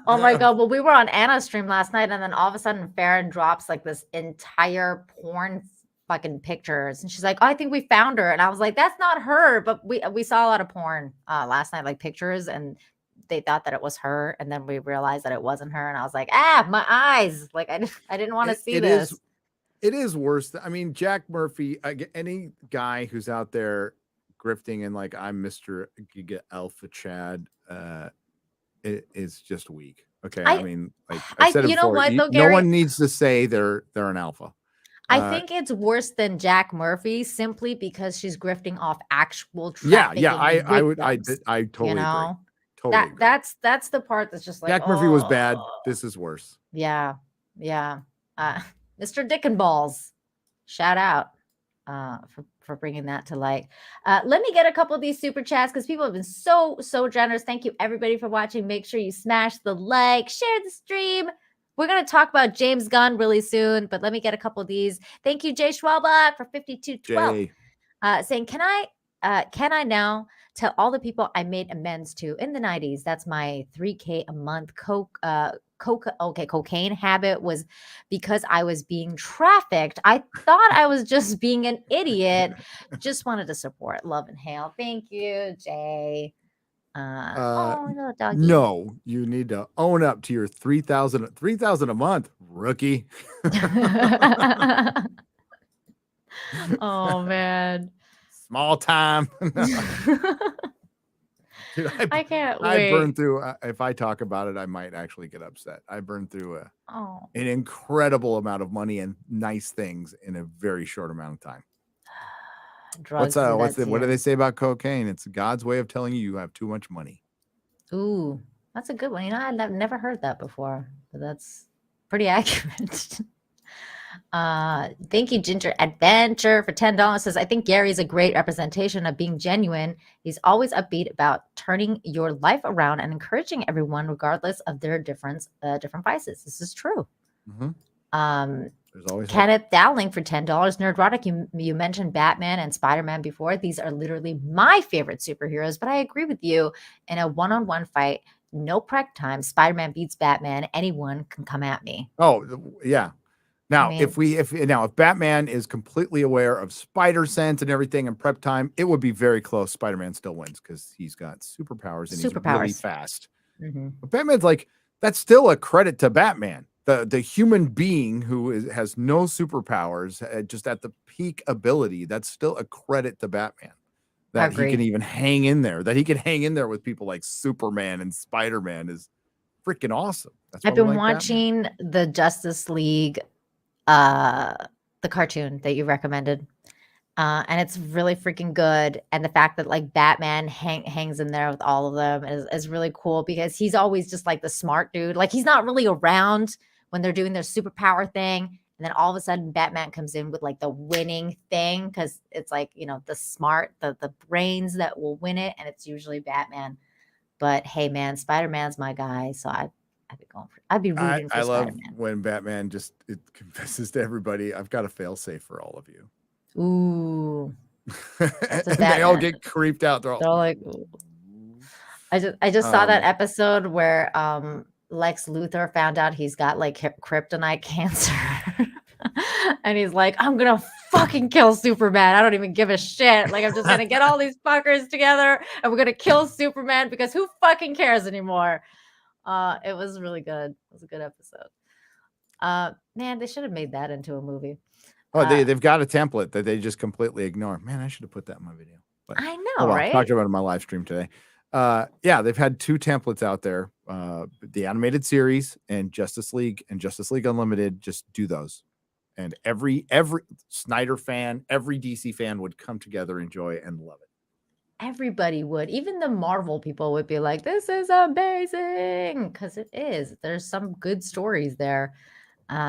Oh my god! Well, we were on Anna's stream last night, and then all of a sudden, Farron drops like this entire porn fucking pictures, and she's like, "Oh, I think we found her," and I was like, "That's not her," but we saw a lot of porn last night, like pictures, and they thought that it was her, and then we realized that it wasn't her, and I was like, my eyes, like I didn't want to see this. It is worse. I mean, Jack Murphy, any guy who's out there grifting and like I'm Mr. Giga Alpha Chad, it is just weak. Okay, I mean, like I said it before, no one needs to say they're an alpha. I think it's worse than Jack Murphy simply because she's grifting off actual trafficking. I totally agree. Totally that's the part that's just like Jack Murphy was bad. This is worse. Yeah. Mr. Dick and Balls, shout out for bringing that to light. Let me get a couple of these super chats because people have been so generous. Thank you everybody for watching. Make sure you smash the like, share the stream. We're going to talk about James Gunn really soon, but let me get a couple of these. Thank you, Jay Schwalbach, for 5212. Saying, can I now tell all the people I made amends to in the 90s? That's my $3K a month cocaine habit was because I was being trafficked. I thought I was just being an idiot. Just wanted to support. Love and hail. Thank you, Jay. No, you need to own up to your 3,000 a month, rookie. Oh man. Small time. Dude, I can't wait. I burned through, if I talk about it, I might actually get upset. I burned through an incredible amount of money and nice things in a very short amount of time. Drugs what do they say about cocaine? It's God's way of telling you have too much money. Ooh, that's a good one. You know, I've never heard that before, but that's pretty accurate. Thank you, Ginger Adventure, for $10. Says, I think Gary's a great representation of being genuine. He's always upbeat about turning your life around and encouraging everyone, regardless of their different vices. This is true. There's always Kenneth Dowling for $10. Nerdrotic, you mentioned Batman and Spider-Man before. These are literally my favorite superheroes, but I agree with you. In a one-on-one fight, no prep time, Spider-Man beats Batman. Anyone can come at me. Oh, yeah. Now, if Batman is completely aware of spider sense and everything and prep time, it would be very close. Spider-Man still wins because he's got superpowers and he's really fast. But Batman's like, that's still a credit to Batman. The human being who has no superpowers, just at the peak ability, that's still a credit to Batman. That he can even hang in there. That he can hang in there with people like Superman and Spider-Man is freaking awesome. I've been watching the Justice League, the cartoon that you recommended, and it's really freaking good. And the fact that like Batman hangs in there with all of them is really cool because he's always just like the smart dude. Like he's not really around when they're doing their superpower thing. And then all of a sudden Batman comes in with like the winning thing because it's like, you know, the smart, the brains that will win it. And it's usually Batman. But hey, man, Spider-Man's my guy. So I'd be rooting for Spider-Man. I love when Batman it confesses to everybody, I've got a fail-safe for all of you. Ooh. And they all get creeped out. They're all like, ooh. I just saw that episode where Lex Luthor found out he's got like kryptonite cancer. And he's like, I'm gonna fucking kill Superman. I don't even give a shit. Like, I'm just gonna get all these fuckers together and we're gonna kill Superman because who fucking cares anymore? It was really good. It was a good episode. Man, they should have made that into a movie. Oh, they've got a template that they just completely ignore. Man, I should have put that in my video. But I know, right? I talked about it in my live stream today. Yeah, they've had 2 templates out there. The animated series and Justice League Unlimited. Just do those. And every Snyder fan, every DC fan would come together, enjoy, and love it. Everybody would. Even the Marvel people would be like, this is amazing. Because it is. There's some good stories there.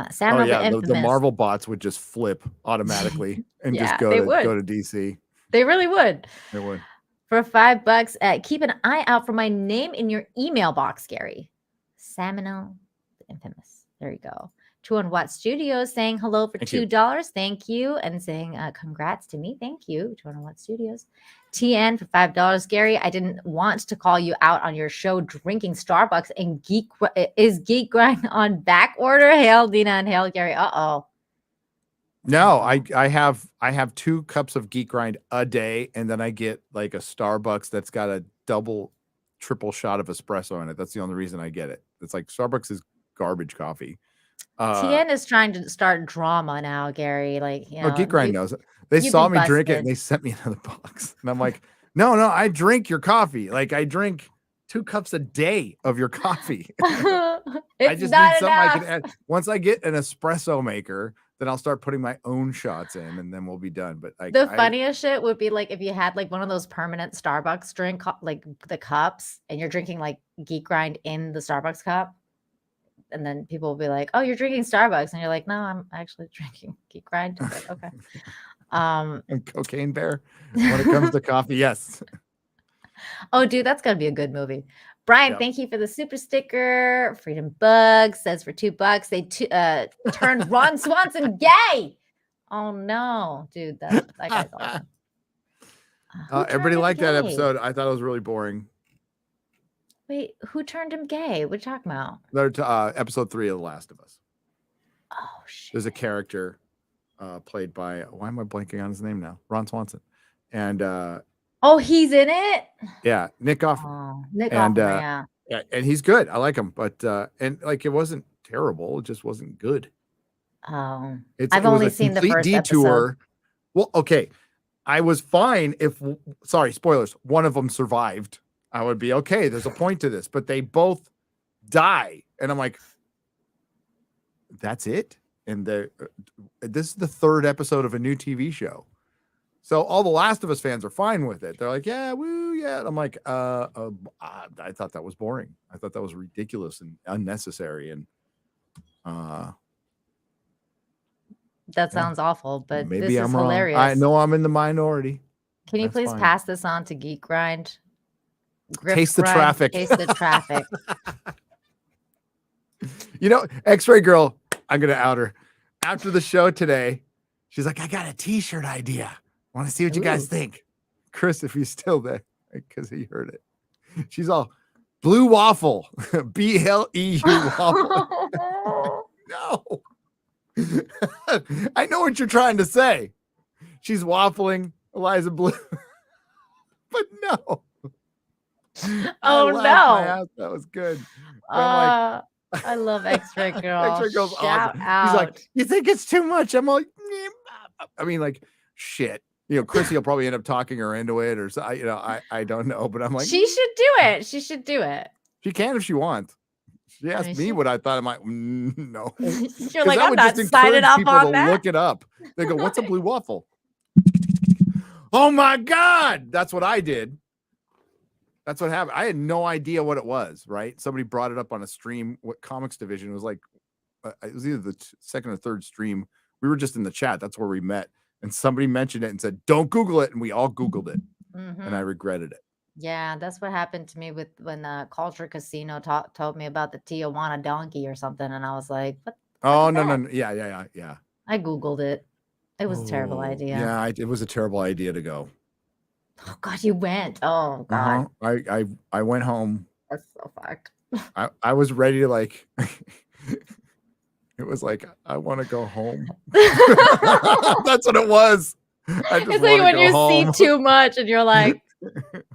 Samuel the Marvel bots would just flip automatically and just go to DC. They really would. They would. For $5, keep an eye out for my name in your email box, Gary. Samuel the Infamous. There you go. 200 Watt Studios saying hello for $2. Thank you. And saying congrats to me. Thank you. 200 Watt Studios. TN for $5. Gary, I didn't want to call you out on your show drinking Starbucks and is Geek Grind on back order? Hail Dina and hail Gary. Uh-oh. No, I have 2 cups of Geek Grind a day, and then I get like a Starbucks that's got a triple shot of espresso in it. That's the only reason I get it. It's like Starbucks is garbage coffee. TN is trying to start drama now, Gary. Like, you know, Geek Grind knows it. They saw me drink it and they sent me another box. And I'm like, no, I drink your coffee. Like, I drink 2 cups a day of your coffee. I just need something I can add. Once I get an espresso maker, then I'll start putting my own shots in, and then we'll be done. But the funniest shit would be like if you had like one of those permanent Starbucks drink, like the cups, and you're drinking like Geek Grind in the Starbucks cup. And then people will be like, oh, you're drinking Starbucks. And you're like, no, I'm actually drinking Geek Grind. Like, okay. And Cocaine Bear when it comes to coffee. Yes. Oh, dude, that's going to be a good movie. Brian, thank you for the super sticker. Freedom Bug says for $2, they turned Ron Swanson gay. Oh, no, dude. That guy's awesome. Everybody liked that episode. I thought it was really boring. Wait, who turned him gay? What are you talking about? Episode 3 of The Last of Us. Oh, shit. There's a character played by, why am I blanking on his name now? Ron Swanson. And oh, he's in it? Yeah, Nick Offer. Oh, Nick Offer, yeah, and he's good. I like him, but and like it wasn't terrible. It just wasn't good. Oh, I've only seen the first detour. Episode. Well, okay, I was fine if, sorry, spoilers, one of them survived. I would be okay. There's a point to this, but they both die, and I'm like, that's it. And this is the 3rd episode of a new TV show, so all the Last of Us fans are fine with it. They're like, yeah, woo, yeah. And I'm like, I thought that was boring. I thought that was ridiculous and unnecessary, and that sounds awful. But maybe this is hilarious. I know I'm in the minority. Can you please pass this on to Geek Grind? Taste the traffic. Taste the traffic. You know, X-Ray Girl, I'm going to out her. After the show today, she's like, I got a t-shirt idea. Want to see what you guys think. Chris, if he's still there, because he heard it. She's all, blue waffle. BLEU waffle. No. I know what you're trying to say. She's waffling, Eliza Blue. But no. Oh no, that was good. I love X-Ray Girl. X-Ray Girl's Shout awesome. out. He's like, you think it's too much? I'm like, I mean, like, shit. You know, Chrissy will probably end up talking her into it, or so. You know, I don't know, but I'm like, she should do it. She should do it. She can if she wants. She asked me what I thought. I'm like, no. You're like, I'm not signing up on that. Look it up. They go, what's a blue waffle? Oh my God, that's what I did. That's what happened. I had no idea what it was, right? Somebody brought it up on a stream. What Comics Division was like, it was either the 2nd or 3rd stream. We were just in the chat. That's where we met. And somebody mentioned it and said, don't Google it. And we all Googled it. And I regretted it. Yeah, that's what happened to me with when Culture Casino told me about the Tijuana donkey or something. And I was like, what? Oh, no. Yeah. I Googled it. It was a terrible idea. Yeah, it was a terrible idea to go. Oh God, you went. Oh God. I went home. That's so fucked. I was ready to like It was like, I want to go home. That's what it was. I just It's like when you home. see too much and you're like,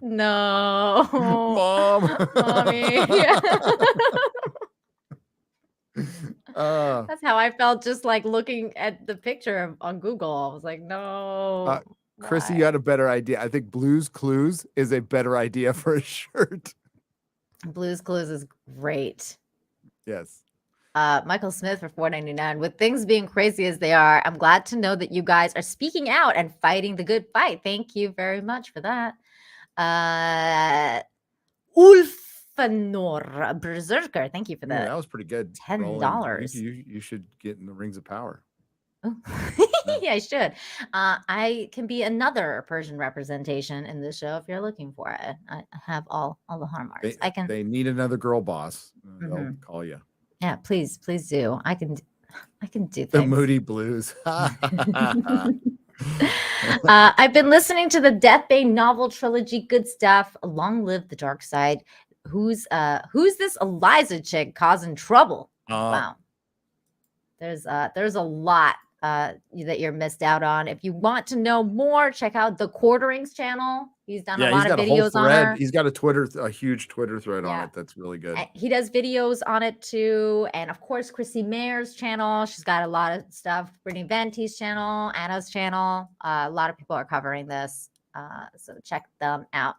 no, Mom, mommy. Yeah. uh, That's how I felt just like looking at the picture on Google. I was like, no. Chrissy, why? you had a better idea. I think Blue's Clues is a better idea for a shirt. Blue's Clues is great. Yes. Michael Smith for $4.99. With things being crazy as they are, I'm glad to know that you guys are speaking out and fighting the good fight. Thank you very much for that. Ulfanor Berserker, thank you for that. That was pretty good. $10. You should get in the Rings of Power. Yeah, I should. I can be another Persian representation in this show if you're looking for it. I have all the hallmarks. They need another girl boss. They'll call you. Yeah, please do. I can do things. The Moody Blues. I've been listening to the Death Bay novel trilogy. Good stuff. Long live the dark side. Who's this Eliza chick causing trouble? Wow. There's a lot that you're missed out on. If you want to know more, check out the Quarterings channel. He's done a lot of videos on her. He's got a huge Twitter thread on it that's really good. He does videos on it too. And of course, Chrissy Mayer's channel. She's got a lot of stuff. Brittany Venti's channel, Anna's channel. A lot of people are covering this. So check them out.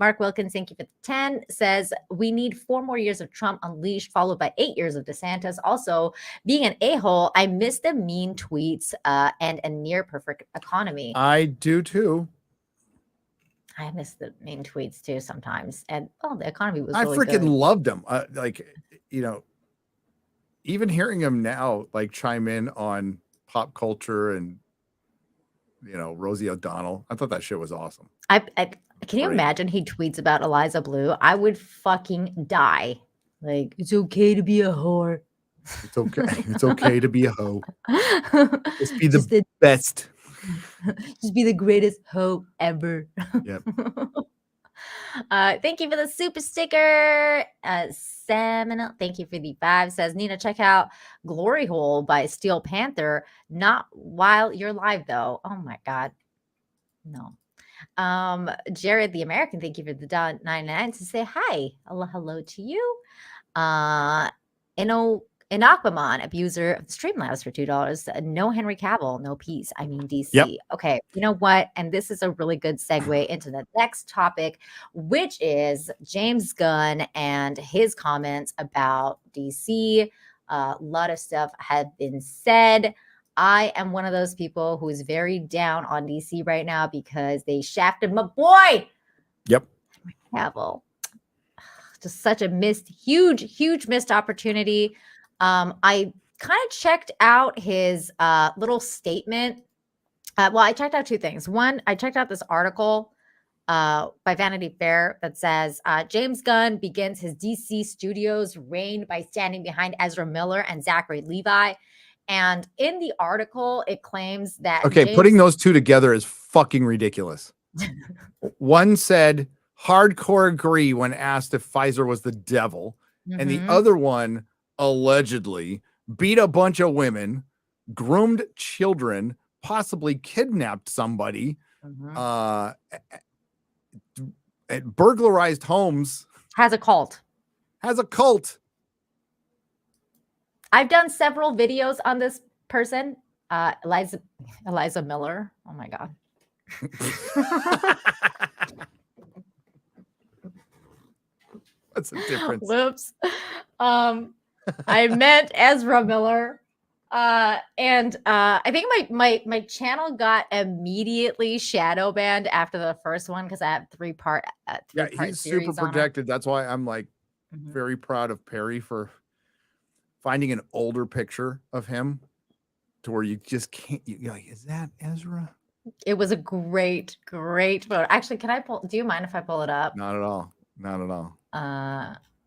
Mark Wilkins, thank you for the 10, says we need 4 more years of Trump unleashed, followed by 8 years of DeSantis. Also, being an a-hole, I miss the mean tweets and a near perfect economy. I do too. I miss the mean tweets too sometimes. And the economy was I really freaking good. loved him. Even hearing him now like chime in on pop culture and Rosie O'Donnell. I thought that shit was awesome. Can you imagine he tweets about Eliza Blue? I would fucking die. Like, it's okay to be a whore. It's okay. It's okay to be a hoe. Just be the best. Just be the greatest hoe ever. Yep. Thank you for the super sticker. Seminole, thank you for the 5. Says Nina, check out Glory Hole by Steel Panther. Not while you're live though. Oh my god, no. Jared the American, thank you for the $99 to say hi. Hello to you. Aquaman, abuser of Streamlabs for $2. No Henry Cavill, no peace. I mean DC. Yep. Okay, you know what? And this is a really good segue into the next topic, which is James Gunn and his comments about DC. A lot of stuff had been said. I am one of those people who is very down on DC right now because they shafted my boy. Yep. Henry Cavill. Just such a huge missed opportunity. I kind of checked out his little statement. I checked out 2 things. One, I checked out this article by Vanity Fair that says James Gunn begins his DC Studios reign by standing behind Ezra Miller and Zachary Levi. And in the article, it claims that putting those 2 together is fucking ridiculous. One said hardcore agree when asked if Pfizer was the devil, and the other one allegedly beat a bunch of women, groomed children, possibly kidnapped somebody, burglarized homes, has a cult. I've done several videos on this person, Eliza Miller. Oh my god. What's the difference? Whoops. I meant Ezra Miller. And I think my channel got immediately shadow banned after the first one because I have 3-part he's super protected. That's why I'm like very proud of Perry for finding an older picture of him to where you just can't. You're like, is that Ezra? It was a great photo. Actually, do you mind if I pull it up? Not at all.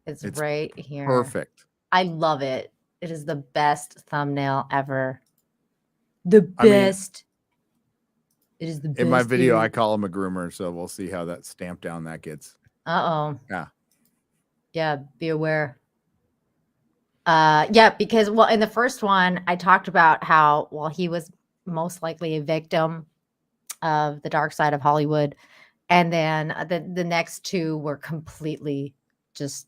It's right here. Perfect. I love it. It is the best thumbnail ever. The best. It is the best. In my video, I call him a groomer, so we'll see how that stamp down that gets. Yeah, be aware. Yeah, because well, in the first one, I talked about how he was most likely a victim of the dark side of Hollywood, and then the next two were completely just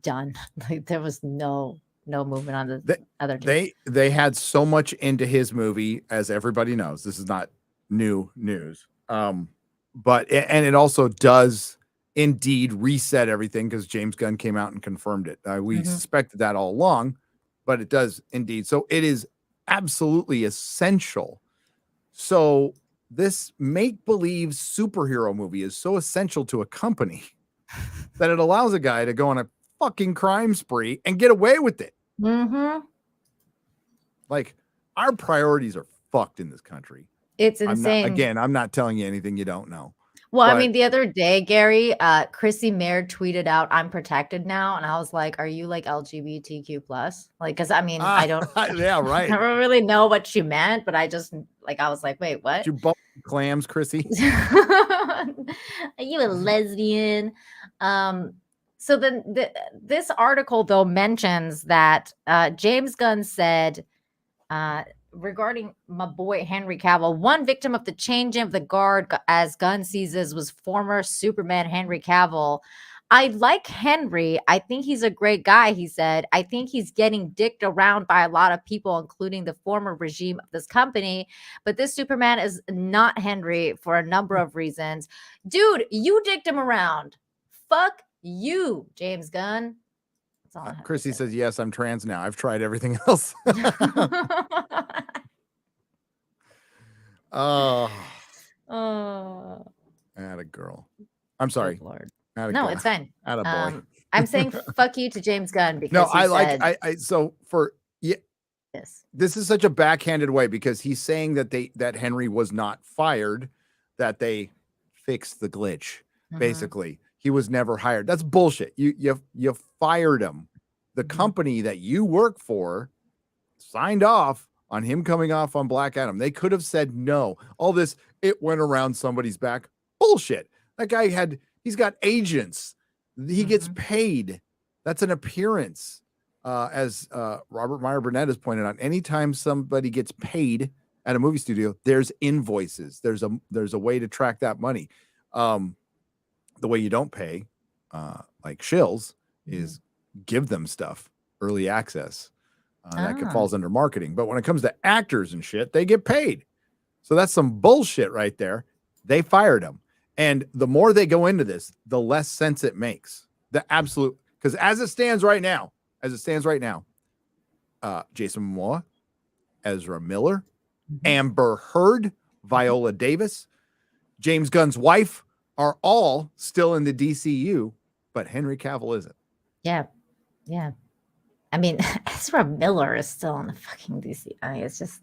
done. Like there was no movement on the other two. They had so much into his movie, as everybody knows. This is not new news. But it also does indeed reset everything because James Gunn came out and confirmed it. We suspected that all along, but it does indeed. So it is absolutely essential. So this make-believe superhero movie is so essential to a company that it allows a guy to go on a fucking crime spree and get away with it. Like, our priorities are fucked in this country. It's insane. I'm not telling you anything you don't know. Well, I mean, the other day, Gary, Chrissy Mayer tweeted out, "I'm protected now," and I was like, "Are you like LGBTQ plus?" Like, because I mean, I don't, yeah, right. I don't really know what she meant, but I just like, I was like, "Wait, what?" Did you bump clams, Chrissy? Are you a lesbian? So then this article though mentions that James Gunn said, regarding my boy Henry Cavill, one victim of the change of the guard as Gunn seizes was former Superman Henry Cavill. I like Henry. I think he's a great guy, he said. I think he's getting dicked around by a lot of people, including the former regime of this company. But this Superman is not Henry for a number of reasons. Dude, you dicked him around. Fuck you, James Gunn. Chrissy says, yes, I'm trans now. I've tried everything else. Oh. Atta girl. I'm sorry. Lord. No, girl. It's fine. Atta boy. I'm saying fuck you to James Gunn because no, so for this is such a backhanded way because he's saying that Henry was not fired, that they fixed the glitch. Basically, he was never hired. That's bullshit. You fired him. The company that you work for signed off on him coming off on Black Adam. They could have said no. All this, it went around somebody's back. Bullshit. That guy he's got agents. He gets paid. That's an appearance. As Robert Meyer Burnett has pointed out, anytime somebody gets paid at a movie studio, there's invoices. There's a way to track that money. The way you don't pay, like shills, is give them stuff, early access. That falls under marketing. But when it comes to actors and shit, they get paid. So that's some bullshit right there. They fired him. And the more they go into this, the less sense it makes. The absolute, because as it stands right now, Jason Momoa, Ezra Miller, Amber Heard, Viola Davis, James Gunn's wife are all still in the DCU, but Henry Cavill isn't. Yeah. I mean, Ezra Miller is still in the fucking DC. I mean, it's just,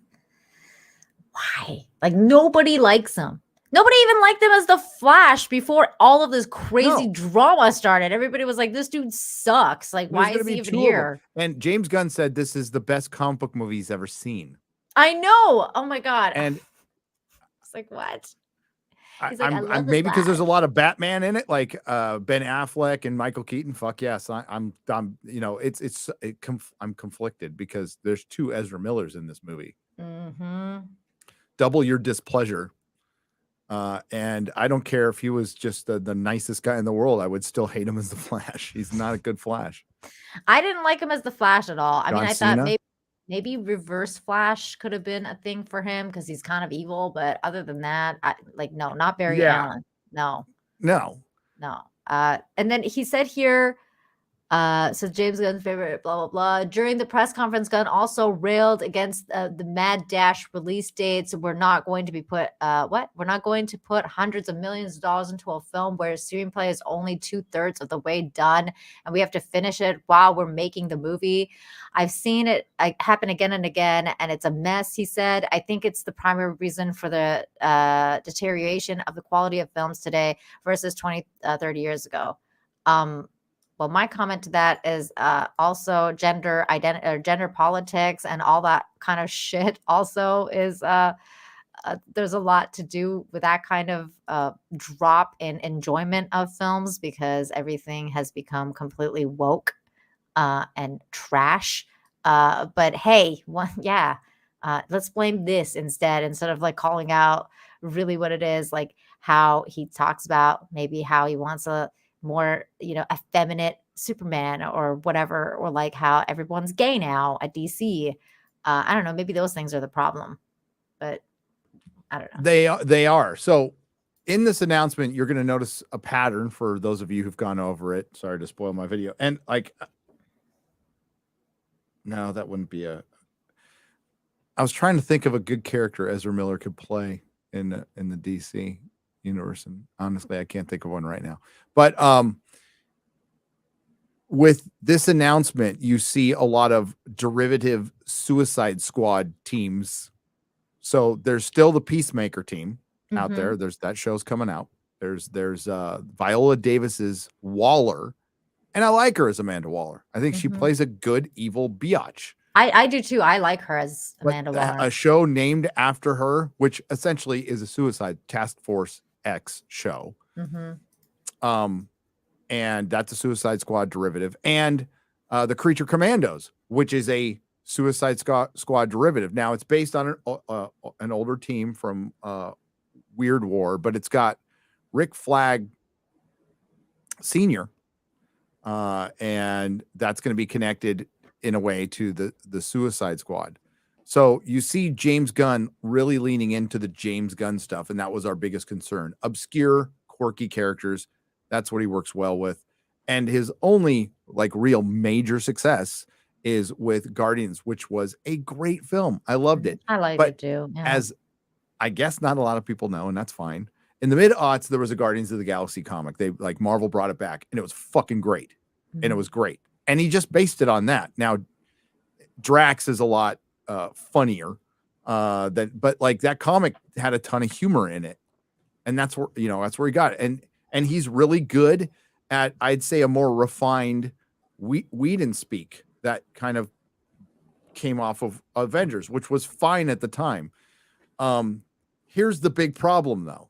why? Like, nobody likes him. Nobody even liked him as the Flash before all of this crazy drama started. Everybody was like, this dude sucks. Like, why is he even here? And James Gunn said this is the best comic book movie he's ever seen. I know. Oh my God. And it's like, what? I'm maybe because there's a lot of Batman in it, like Ben Affleck and Michael Keaton. Fuck yes, I'm I'm conflicted because there's two Ezra Millers in this movie. Double your displeasure. And I don't care if he was just the nicest guy in the world. I would still hate him as the Flash. He's not a good Flash. I didn't like him as the Flash at all. I mean, I thought maybe Reverse Flash could have been a thing for him because he's kind of evil. But other than that, no, not Barry Allen. No. And then he said here, so James Gunn's favorite, blah, blah, blah. During the press conference, Gunn also railed against the mad dash release dates. We're not going to be We're not going to put hundreds of millions of dollars into a film where a screenplay is only 2/3 of the way done, and we have to finish it while we're making the movie. I've seen it happen again and again, and it's a mess, he said. I think it's the primary reason for the deterioration of the quality of films today versus 20, 30 years ago. Well, my comment to that is also gender identity or gender politics and all that kind of shit also is there's a lot to do with that kind of drop in enjoyment of films because everything has become completely woke and trash. But hey, let's blame this instead of like calling out really what it is, like how he talks about maybe how he wants a more, effeminate Superman or whatever, or like how everyone's gay now at DC. I don't know. Maybe those things are the problem, but I don't know. They are. So in this announcement, you're going to notice a pattern for those of you who've gone over it. Sorry to spoil my video. And like, no, that wouldn't be I was trying to think of a good character Ezra Miller could play in the DC universe, and honestly, I can't think of one right now. But with this announcement, you see a lot of derivative Suicide Squad teams. So there's still the Peacemaker team out there. There's that show's coming out. There's Viola Davis's Waller, and I like her as Amanda Waller. I think she plays a good evil biatch. I do too. I like her as Amanda Waller. A show named after her, which essentially is a Suicide Task Force X show. And that's a Suicide Squad derivative. And the Creature Commandos, which is a Suicide Squad derivative. Now it's based on an older team from Weird War, but it's got Rick Flag Sr. And that's going to be connected in a way to the Suicide Squad. So you see James Gunn really leaning into the James Gunn stuff, and that was our biggest concern. Obscure, quirky characters. That's what he works well with. And his only like real major success is with Guardians, which was a great film. I loved it. I liked it too. Yeah. As I guess not a lot of people know, and that's fine. In the mid-aughts, there was a Guardians of the Galaxy comic. They like Marvel brought it back, and it was fucking great. And it was great. And he just based it on that. Now, Drax is a lot funnier but like that comic had a ton of humor in it, and that's where he got it. And he's really good at, I'd say, a more refined Whedon speak that kind of came off of Avengers, which was fine at the time. Here's the big problem, though.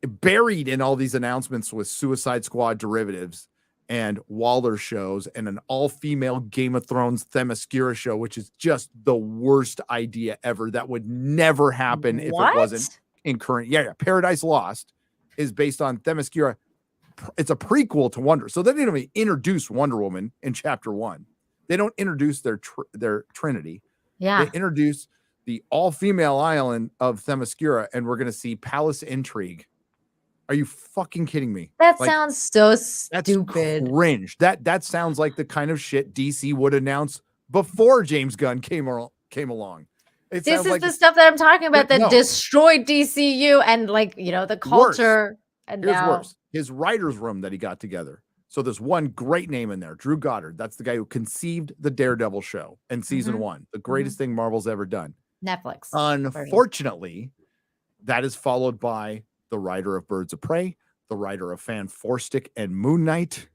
Buried in all these announcements with Suicide Squad derivatives and Waller shows and an all-female Game of Thrones Themyscira show, which is just the worst idea ever. That would never happen if it wasn't in current. Yeah, Paradise Lost is based on Themyscira. It's a prequel to Wonder. So they didn't even introduce Wonder Woman in chapter 1. They don't introduce their Trinity. Yeah. They introduce the all-female island of Themyscira, and we're going to see palace intrigue. Are you fucking kidding me? That sounds so stupid. That's cringe. That sounds like the kind of shit DC would announce before James Gunn came along. This is like the stuff that I'm talking about that destroyed DCU and the culture. And here's worse. His writer's room that he got together. So there's one great name in there, Drew Goddard. That's the guy who conceived the Daredevil show in season 1, the greatest thing Marvel's ever done. Netflix. Unfortunately, that is followed by the writer of Birds of Prey, the writer of Fan Four Stick and Moon Knight,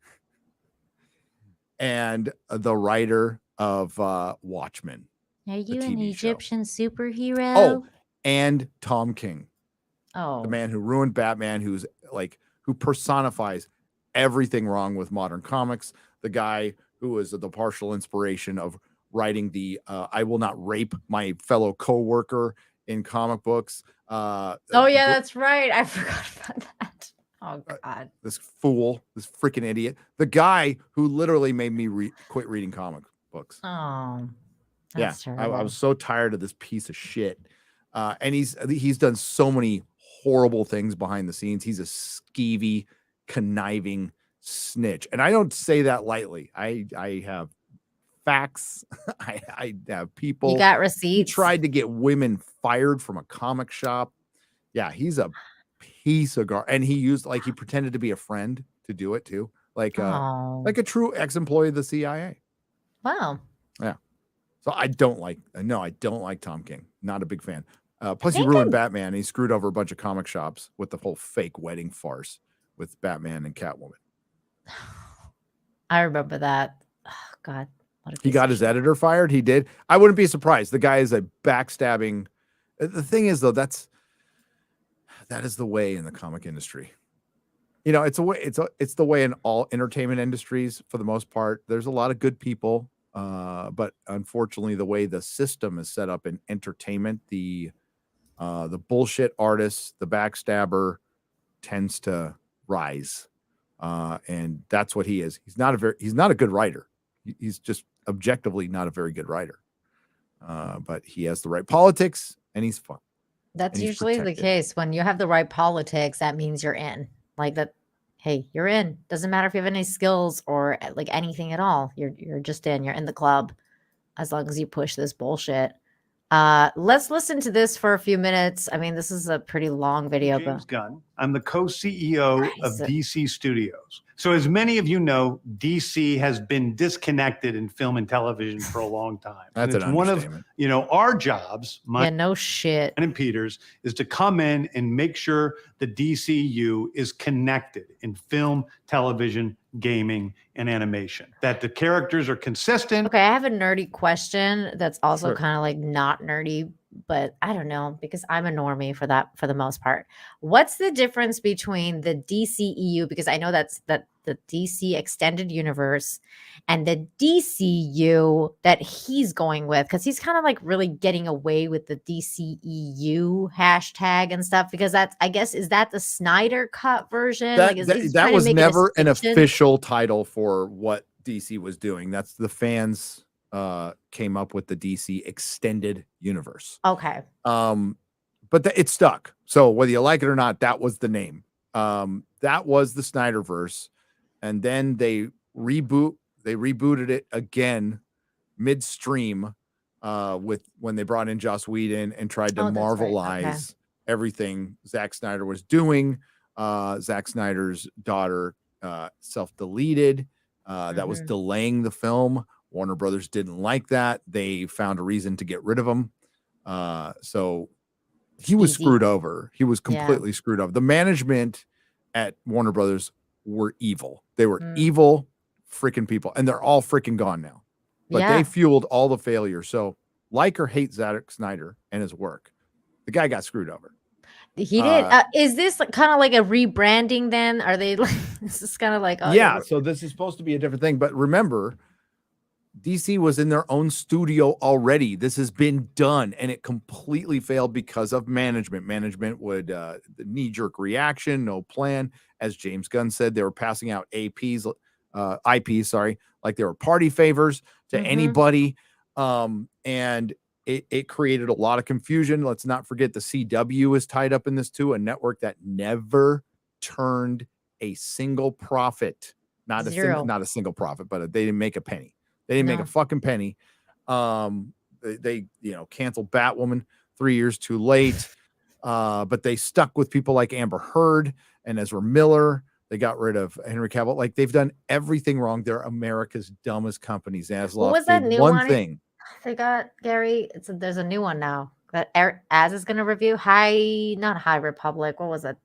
and the writer of Watchmen. Are you an Egyptian superhero? Oh, and Tom King. Oh, the man who ruined Batman, who personifies everything wrong with modern comics. The guy who was the partial inspiration of writing the I will not rape my fellow coworker in comic books. That's right. I forgot about that. Oh God, this fool, this freaking idiot, the guy who literally made me quit reading comic books. Oh, that's terrible. I was so tired of this piece of shit. And he's done so many horrible things behind the scenes. He's a skeevy, conniving snitch, and I don't say that lightly. I have facts. I have people. You got receipts. He tried to get women fired from a comic shop. Yeah, he's a piece of and he used he pretended to be a friend to do it too, like a true ex-employee of the CIA. Wow. Yeah. So I don't like Tom King. Not a big fan. Plus he ruined Batman. He screwed over a bunch of comic shops with the whole fake wedding farce with Batman and Catwoman. I remember that. Oh God. He got his editor fired. He did. I wouldn't be surprised. The guy is a backstabbing. The thing is, though, that is the way in the comic industry. It's the way in all entertainment industries for the most part. There's a lot of good people But unfortunately, the way the system is set up in entertainment, the bullshit artist, the backstabber, tends to rise, and that's what he is. He's not a good writer. He's just objectively not a very good writer. But he has the right politics, and he's fun. That's usually the case. When you have the right politics, that means you're in. Like that, hey, you're in. Doesn't matter if you have any skills or like anything at all. You're just in. You're in the club as long as you push this bullshit. Let's listen to this for a few minutes. I mean, this is a pretty long video. James Gunn. I'm the co-CEO of DC Studios. So as many of you know, DC has been disconnected in film and television for a long time. That's and it's one of, our jobs, no shit. And Peter's, is to come in and make sure the DCU is connected in film, television, gaming, and animation. That the characters are consistent. Okay, I have a nerdy question that's also kind of like not nerdy, but I don't know, because I'm a normie for that for the most part. What's the difference between the DCEU, because I know that's the DC extended universe, and the DCU that he's going with, because he's kind of like really getting away with the DCEU hashtag and stuff, because that's, I guess, is that the Snyder cut version? That was never an official title for what DC was doing. That's the fans came up with the DC extended universe. Okay. But it stuck. So whether you like it or not, that was the name. That was the Snyderverse. And then they rebooted it again midstream when they brought in Joss Whedon and tried to Marvelize everything Zack Snyder was doing. Zack Snyder's daughter self-deleted. That was delaying the film. Warner Brothers didn't like that. They found a reason to get rid of him. So he was screwed over. He was completely screwed over. The management at Warner Brothers were evil. They were evil freaking people, and they're all freaking gone now. But they fueled all the failure. So like or hate Zack Snyder and his work, the guy got screwed over. He did. Is this kind of like a rebranding then? Are they like, this is kind of like, so this is supposed to be a different thing. But remember, DC was in their own studio already. This has been done, and it completely failed because of management. Management would the knee-jerk reaction, no plan. As James Gunn said, they were passing out IPs, like they were party favors to anybody. And it created a lot of confusion. Let's not forget the CW is tied up in this too, a network that never turned a single profit. Not a single profit, but they didn't make a penny. They didn't make a fucking penny. They canceled Batwoman 3 years too late. But they stuck with people like Amber Heard and Ezra Miller. They got rid of Henry Cavill. Like, they've done everything wrong. They're America's dumbest companies. What was that new one thing? They got, Gary. There's a new one now that Az is going to review. Not High Republic. What was it?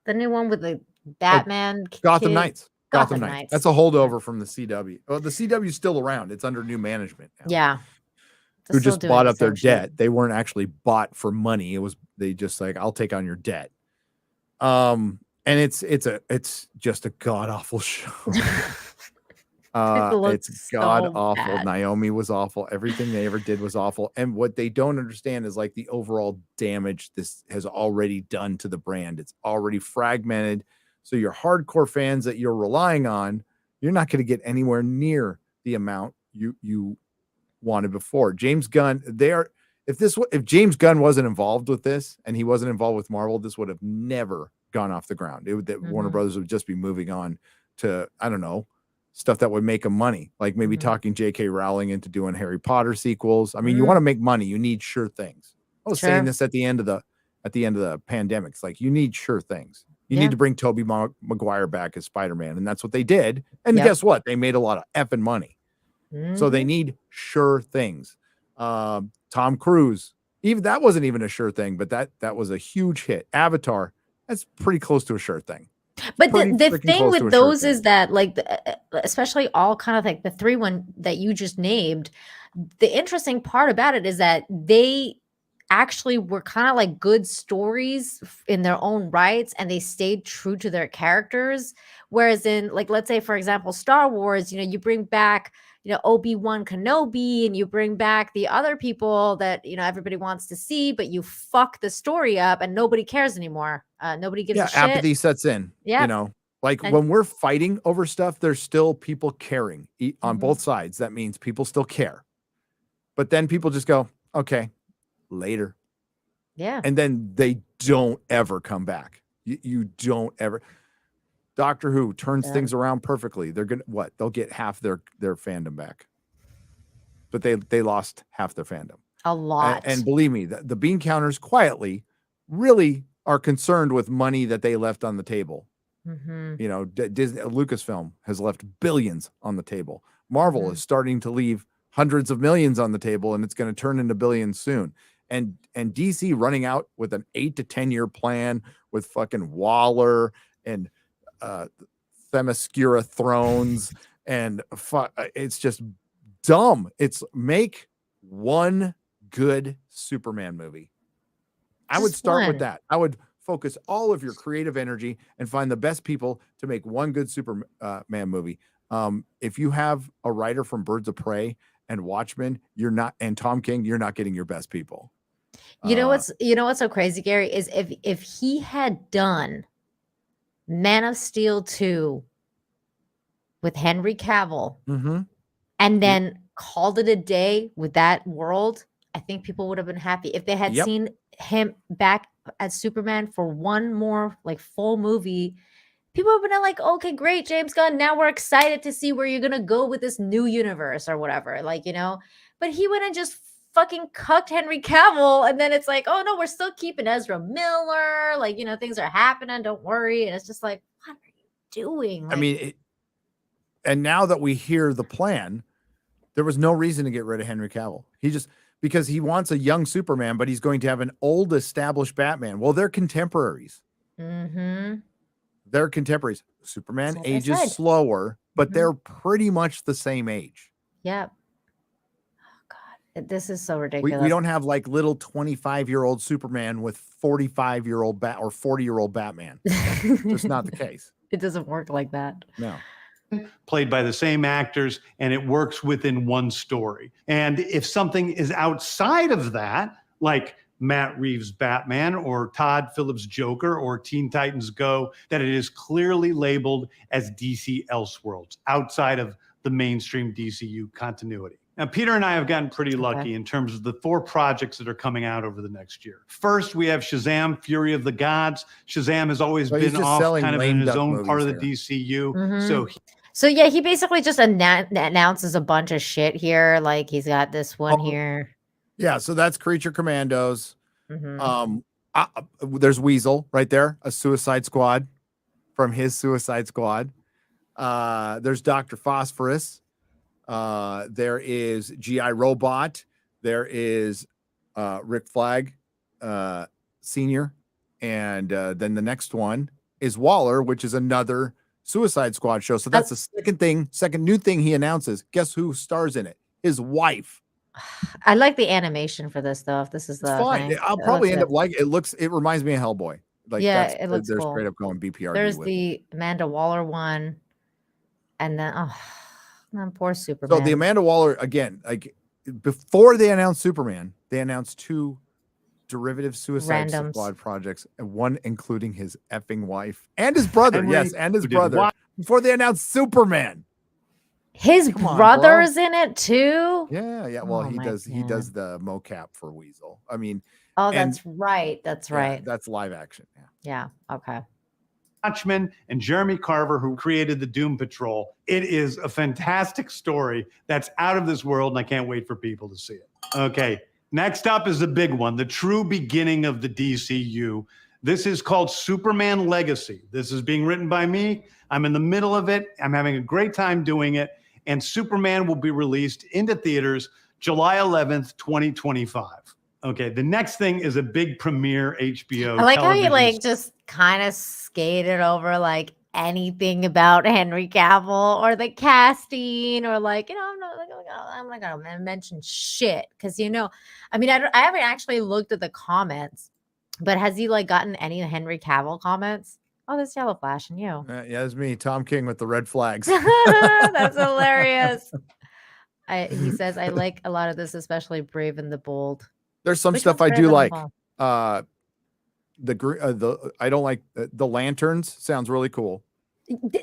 The new one with the Batman. Gotham Knights. Gotham Knights. That's a holdover from the CW. Well, the CW is still around. It's under new management now. Yeah. Who just bought up their debt. They weren't actually bought for money. It was, they just like, I'll take on your debt. And it's just a god awful show. It's god awful. Naomi was awful. Everything they ever did was awful. And what they don't understand is like the overall damage this has already done to the brand. It's already fragmented. So your hardcore fans that you're relying on, you're not going to get anywhere near the amount you wanted before. James Gunn, if James Gunn wasn't involved with this and he wasn't involved with Marvel, this would have never gone off the ground. Warner Brothers would just be moving on to, I don't know, stuff that would make them money, like maybe talking J.K. Rowling into doing Harry Potter sequels. I mean, you want to make money, you need sure things. I was saying this at the end of the pandemic. It's like, you need sure things. You need to bring Tobey Maguire back as Spider-Man, and that's what they did. And guess what? They made a lot of effing money. So they need sure things. Tom Cruise, even that wasn't even a sure thing, but that was a huge hit. Avatar, that's pretty close to a sure thing. But the thing with those is that, like, especially all kind of like the three one that you just named, the interesting part about it is that they actually were kind of like good stories in their own rights, and they stayed true to their characters. Whereas in, like, let's say, for example, Star Wars, you bring back, Obi-Wan Kenobi, and you bring back the other people that, everybody wants to see, but you fuck the story up and nobody cares anymore. Nobody gives a shit. Apathy sets in. Yeah. Like when we're fighting over stuff, there's still people caring on both sides. That means people still care. But then people just go, okay, later. Yeah. And then they don't ever come back. You don't ever. Doctor Who turns things around perfectly. They're gonna they'll get half their fandom back. But they lost half their fandom. A lot. And believe me, the bean counters quietly really are concerned with money that they left on the table. Disney, Lucasfilm has left billions on the table. Marvel is starting to leave hundreds of millions on the table, and it's going to turn into billions soon. And DC running out with an 8 to 10 year plan with fucking Waller and Themyscira Thrones, and it's just dumb. It's make one good Superman movie. I would start with that. I would focus all of your creative energy and find the best people to make one good Superman movie. If you have a writer from Birds of Prey and Watchmen, and Tom King, you're not getting your best people. You know what's so crazy, Gary, is if he had done Man of Steel 2 with Henry Cavill and then called it a day with that world, I think people would have been happy. If they had seen him back as Superman for one more full movie, people would have been like, okay, great, James Gunn. Now we're excited to see where you're going to go with this new universe or whatever. But he went and just fucking cucked Henry Cavill. And then it's like, oh no, we're still keeping Ezra Miller. Things are happening. Don't worry. And it's just like, what are you doing? And now that we hear the plan, there was no reason to get rid of Henry Cavill. Because he wants a young Superman, but he's going to have an old established Batman. Well, they're contemporaries. They're contemporaries. Superman ages slower, but they're pretty much the same age. Yeah. Oh God, this is so ridiculous. We don't have little 25-year-old Superman with 45-year-old or 40-year-old Batman. Just not the case. It doesn't work like that. No. Played by the same actors, and it works within one story. And if something is outside of that, like Matt Reeves' Batman or Todd Phillips' Joker or Teen Titans Go, that it is clearly labeled as DC Elseworlds, outside of the mainstream DCU continuity. Now, Peter and I have gotten pretty lucky in terms of the 4 projects that are coming out over the next year. First, we have Shazam, Fury of the Gods. Shazam has always been off kind of in his own part of the DCU. So yeah, he basically just announces a bunch of shit here. He's got this one here. Yeah, so that's Creature Commandos. There's Weasel right there, a Suicide Squad from his Suicide Squad. There's Dr. Phosphorus. There is G.I. Robot. There is Rick Flag Sr. And then the next one is Waller, which is another Suicide Squad show. So that's the second new thing he announces. Guess who stars in it? His wife. I like the animation for this though. If this is the fine. I'll probably end up liking it. It reminds me of Hellboy. It looks they're cool. Straight up going BPRD. There's the Amanda Waller one, and then poor Superman. So the Amanda Waller again, before they announced Superman, they announced 2 derivative Suicide Squad projects, and one including his effing wife and his brother. And his brother. Before they announced Superman, his brother's in it too. Yeah. Well, he does the mocap for Weasel. I mean, that's right. That's right. That's live action. Yeah. Okay. Watchmen and Jeremy Carver, who created the Doom Patrol. It is a fantastic story that's out of this world, and I can't wait for people to see it. Okay. Next up is the big one, the true beginning of the DCU. This is called Superman Legacy. This is being written by me. I'm in the middle of it. I'm having a great time doing it. And Superman will be released into theaters July 11th, 2025. Okay, the next thing is a big premiere HBO. I like how you just kind of skated over anything about Henry Cavill or the casting or I'm not gonna mention shit because I haven't actually looked at the comments, but has he gotten any Henry Cavill comments? Oh, that's Yellow Flash and you. Yeah, it's me, Tom King with the red flags. That's hilarious. He says, I like a lot of this, especially Brave and the Bold. There's some Which stuff one's I Brave do and the like. Bold? I don't like the lanterns. Sounds really cool.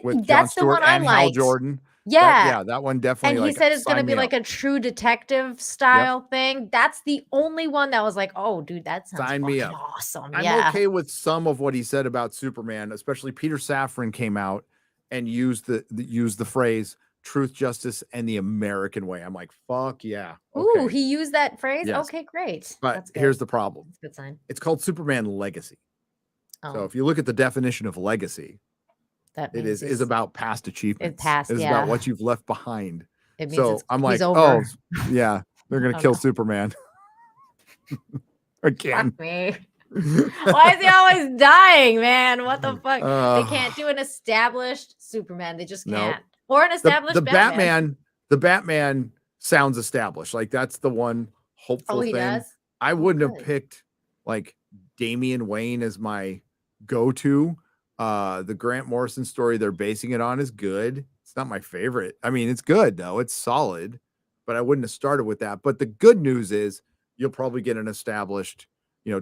With Jon That's the Stewart one I and Hal liked. Jordan. Yeah. That one definitely. And he like, said it's going to sign be me like up. a true detective style thing. That's the only one that was like, oh, dude, that sounds Sign me fucking up. awesome. I'm Yeah. okay with some of what he said about Superman, especially Peter Safran came out and used the phrase truth, justice, and the American way. I'm like, fuck yeah. Okay. Ooh, he used that phrase? Yes. Okay, great. But That's good. here's the problem. That's a good sign. It's called Superman Legacy. Oh, So if you look at the definition of legacy, that it means is about past achievements. It's past, It's about what you've left behind. It means So I'm like, he's over. oh yeah, they're gonna Oh, kill no. Superman again. Fuck me. Why is he always dying, man? What the fuck? They can't do an established Superman. They just can't. Or an established the Batman. The Batman sounds established. Like that's the one hopeful he thing. does? I wouldn't have good. picked like Damian Wayne as my go-to. The Grant Morrison story they're basing it on is good. It's not my favorite. I mean, it's good though. It's solid, but I wouldn't have started with that. But the good news is you'll probably get an established,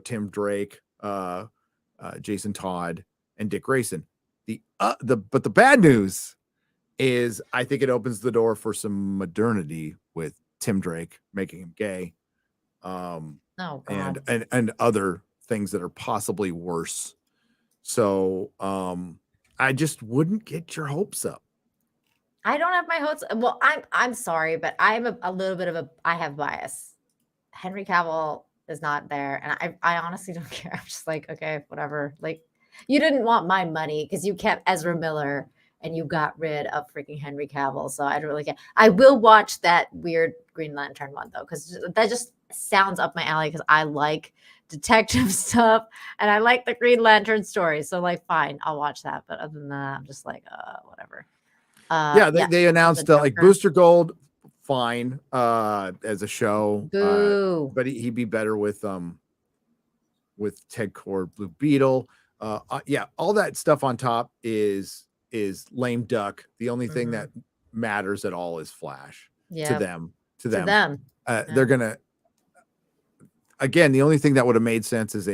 Tim Drake, Jason Todd, and Dick Grayson. But the bad news is I think it opens the door for some modernity with Tim Drake making him gay. Oh, God. And other things that are possibly worse. So I just wouldn't get your hopes up. I don't have my hopes. Well, I'm sorry, but I'm a little bit of I have bias. Henry Cavill is not there, and I honestly don't care. I'm just like, okay, whatever. Like, you didn't want my money because you kept Ezra Miller and you got rid of freaking Henry Cavill. So I don't really care. I will watch that weird Green Lantern one though, because that just sounds up my alley because I like detective stuff and I like the Green Lantern story. So like, fine, I'll watch that. But other than that, I'm just like, whatever. They announced like Booster Gold, fine, as a show. Boo. But he'd be better with Ted Cord, Blue Beetle. All that stuff on top is lame duck. The only thing that matters at all is Flash. To them. They're gonna. Again, the only thing that would have made sense is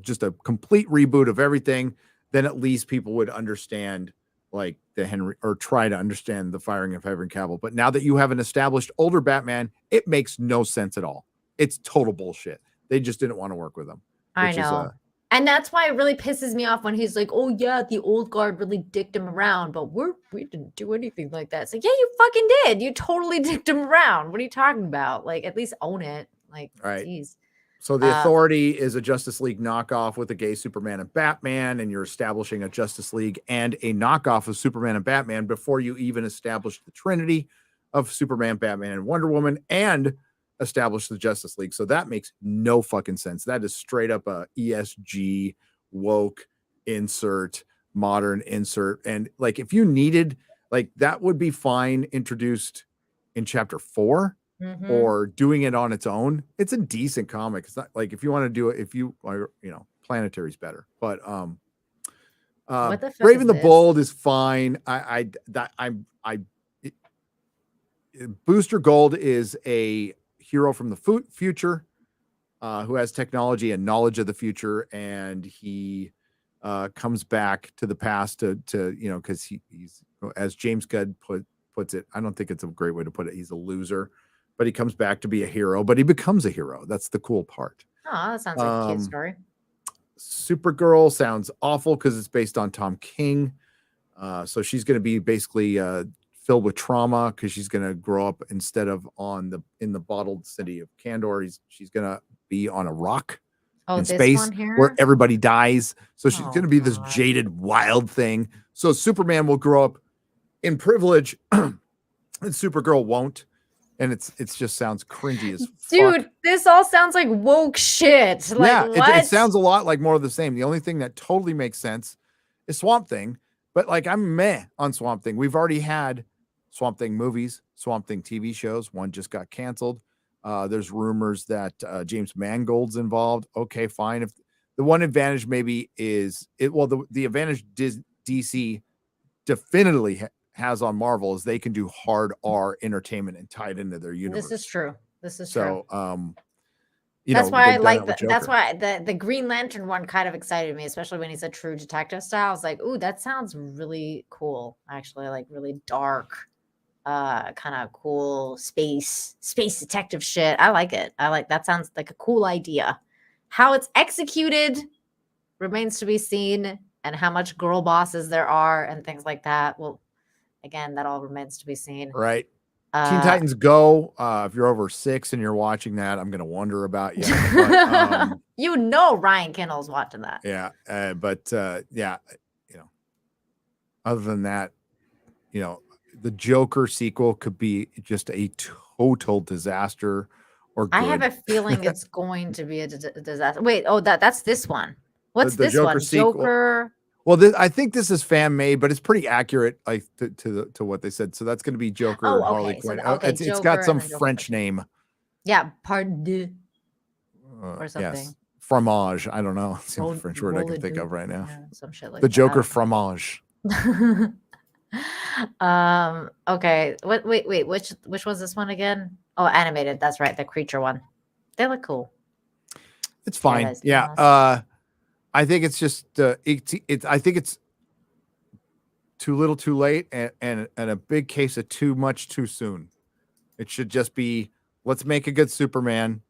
just a complete reboot of everything. Then at least people would understand like the Henry, or try to understand the firing of Henry Cavill. But now that you have an established older Batman, it makes no sense at all. It's total bullshit. They just didn't want to work with him. I know. And that's why it really pisses me off when he's like, oh yeah, the old guard really dicked him around, but we didn't do anything like that. It's like, yeah, you fucking did. You totally dicked him around. What are you talking about? Like, at least own it. Like, right. Geez. So the Authority is a Justice League knockoff with a gay Superman and Batman, and you're establishing a Justice League and a knockoff of Superman and Batman before you even establish the Trinity of Superman, Batman, and Wonder Woman, and establish the Justice League. So that makes no fucking sense. That is straight up a ESG woke insert, modern insert. And like, if you needed, like, that would be fine introduced in chapter 4 or doing it on its own. It's a decent comic. It's not like, if you want to do it, if you are, Planetary's better, but Brave and the Bold is fine. Booster Gold is a hero from the future who has technology and knowledge of the future, and he comes back to the past to because he's, as James Gunn puts it, I don't think it's a great way to put it, he's a loser, but he comes back to be a hero, but he becomes a hero. That's the cool part. Oh, that sounds like a cute story. Supergirl sounds awful because it's based on Tom King, so she's going to be basically filled with trauma because she's going to grow up, instead of in the bottled city of Kandor, she's going to be on a rock in space where everybody dies. So she's going to be this jaded, wild thing. So Superman will grow up in privilege and Supergirl won't. And it's just sounds cringy as dude, fuck. This all sounds like woke shit. Like, yeah, what? It sounds a lot like more of the same. The only thing that totally makes sense is Swamp Thing. But like, I'm meh on Swamp Thing. We've already had Swamp Thing movies, Swamp Thing TV shows. One just got canceled. There's rumors that James Mangold's involved. Okay, fine. If the one advantage maybe is the advantage DC definitively has on Marvel is they can do hard R entertainment and tie it into their universe. This is true. This is so, true. That's why I like that's why the Green Lantern one kind of excited me, especially when he's a true detective style. I was like, ooh, that sounds really cool. Actually, like really dark, kind of cool space detective shit. I like it. That sounds like a cool idea. How it's executed remains to be seen, and how much girl bosses there are and things like that. Well, again, that all remains to be seen. Right. Teen Titans Go. If you're over 6 and you're watching that, I'm gonna wonder about you. But, you know, Ryan Kindle's watching that. Yeah, yeah, other than that, the Joker sequel could be just a total disaster. Or good. I have a feeling it's going to be a disaster. Wait, that's this one. What's the this Joker one? sequel. Joker. Well, I think this is fan made, but it's pretty accurate, like to what they said. So that's going to be Joker and Harley Quinn. It's got some French name. Yeah, Parody or something. Yes. Fromage. I don't know. It's the only French word I can think of right now. Yeah, some shit like the that. Joker fromage. Okay. Wait. Which was this one again? Oh, animated. That's right. The creature one. They look cool. It's fine. Yeah. I think it's just I think it's too little, too late, and a big case of too much, too soon. It should just be, let's make a good Superman,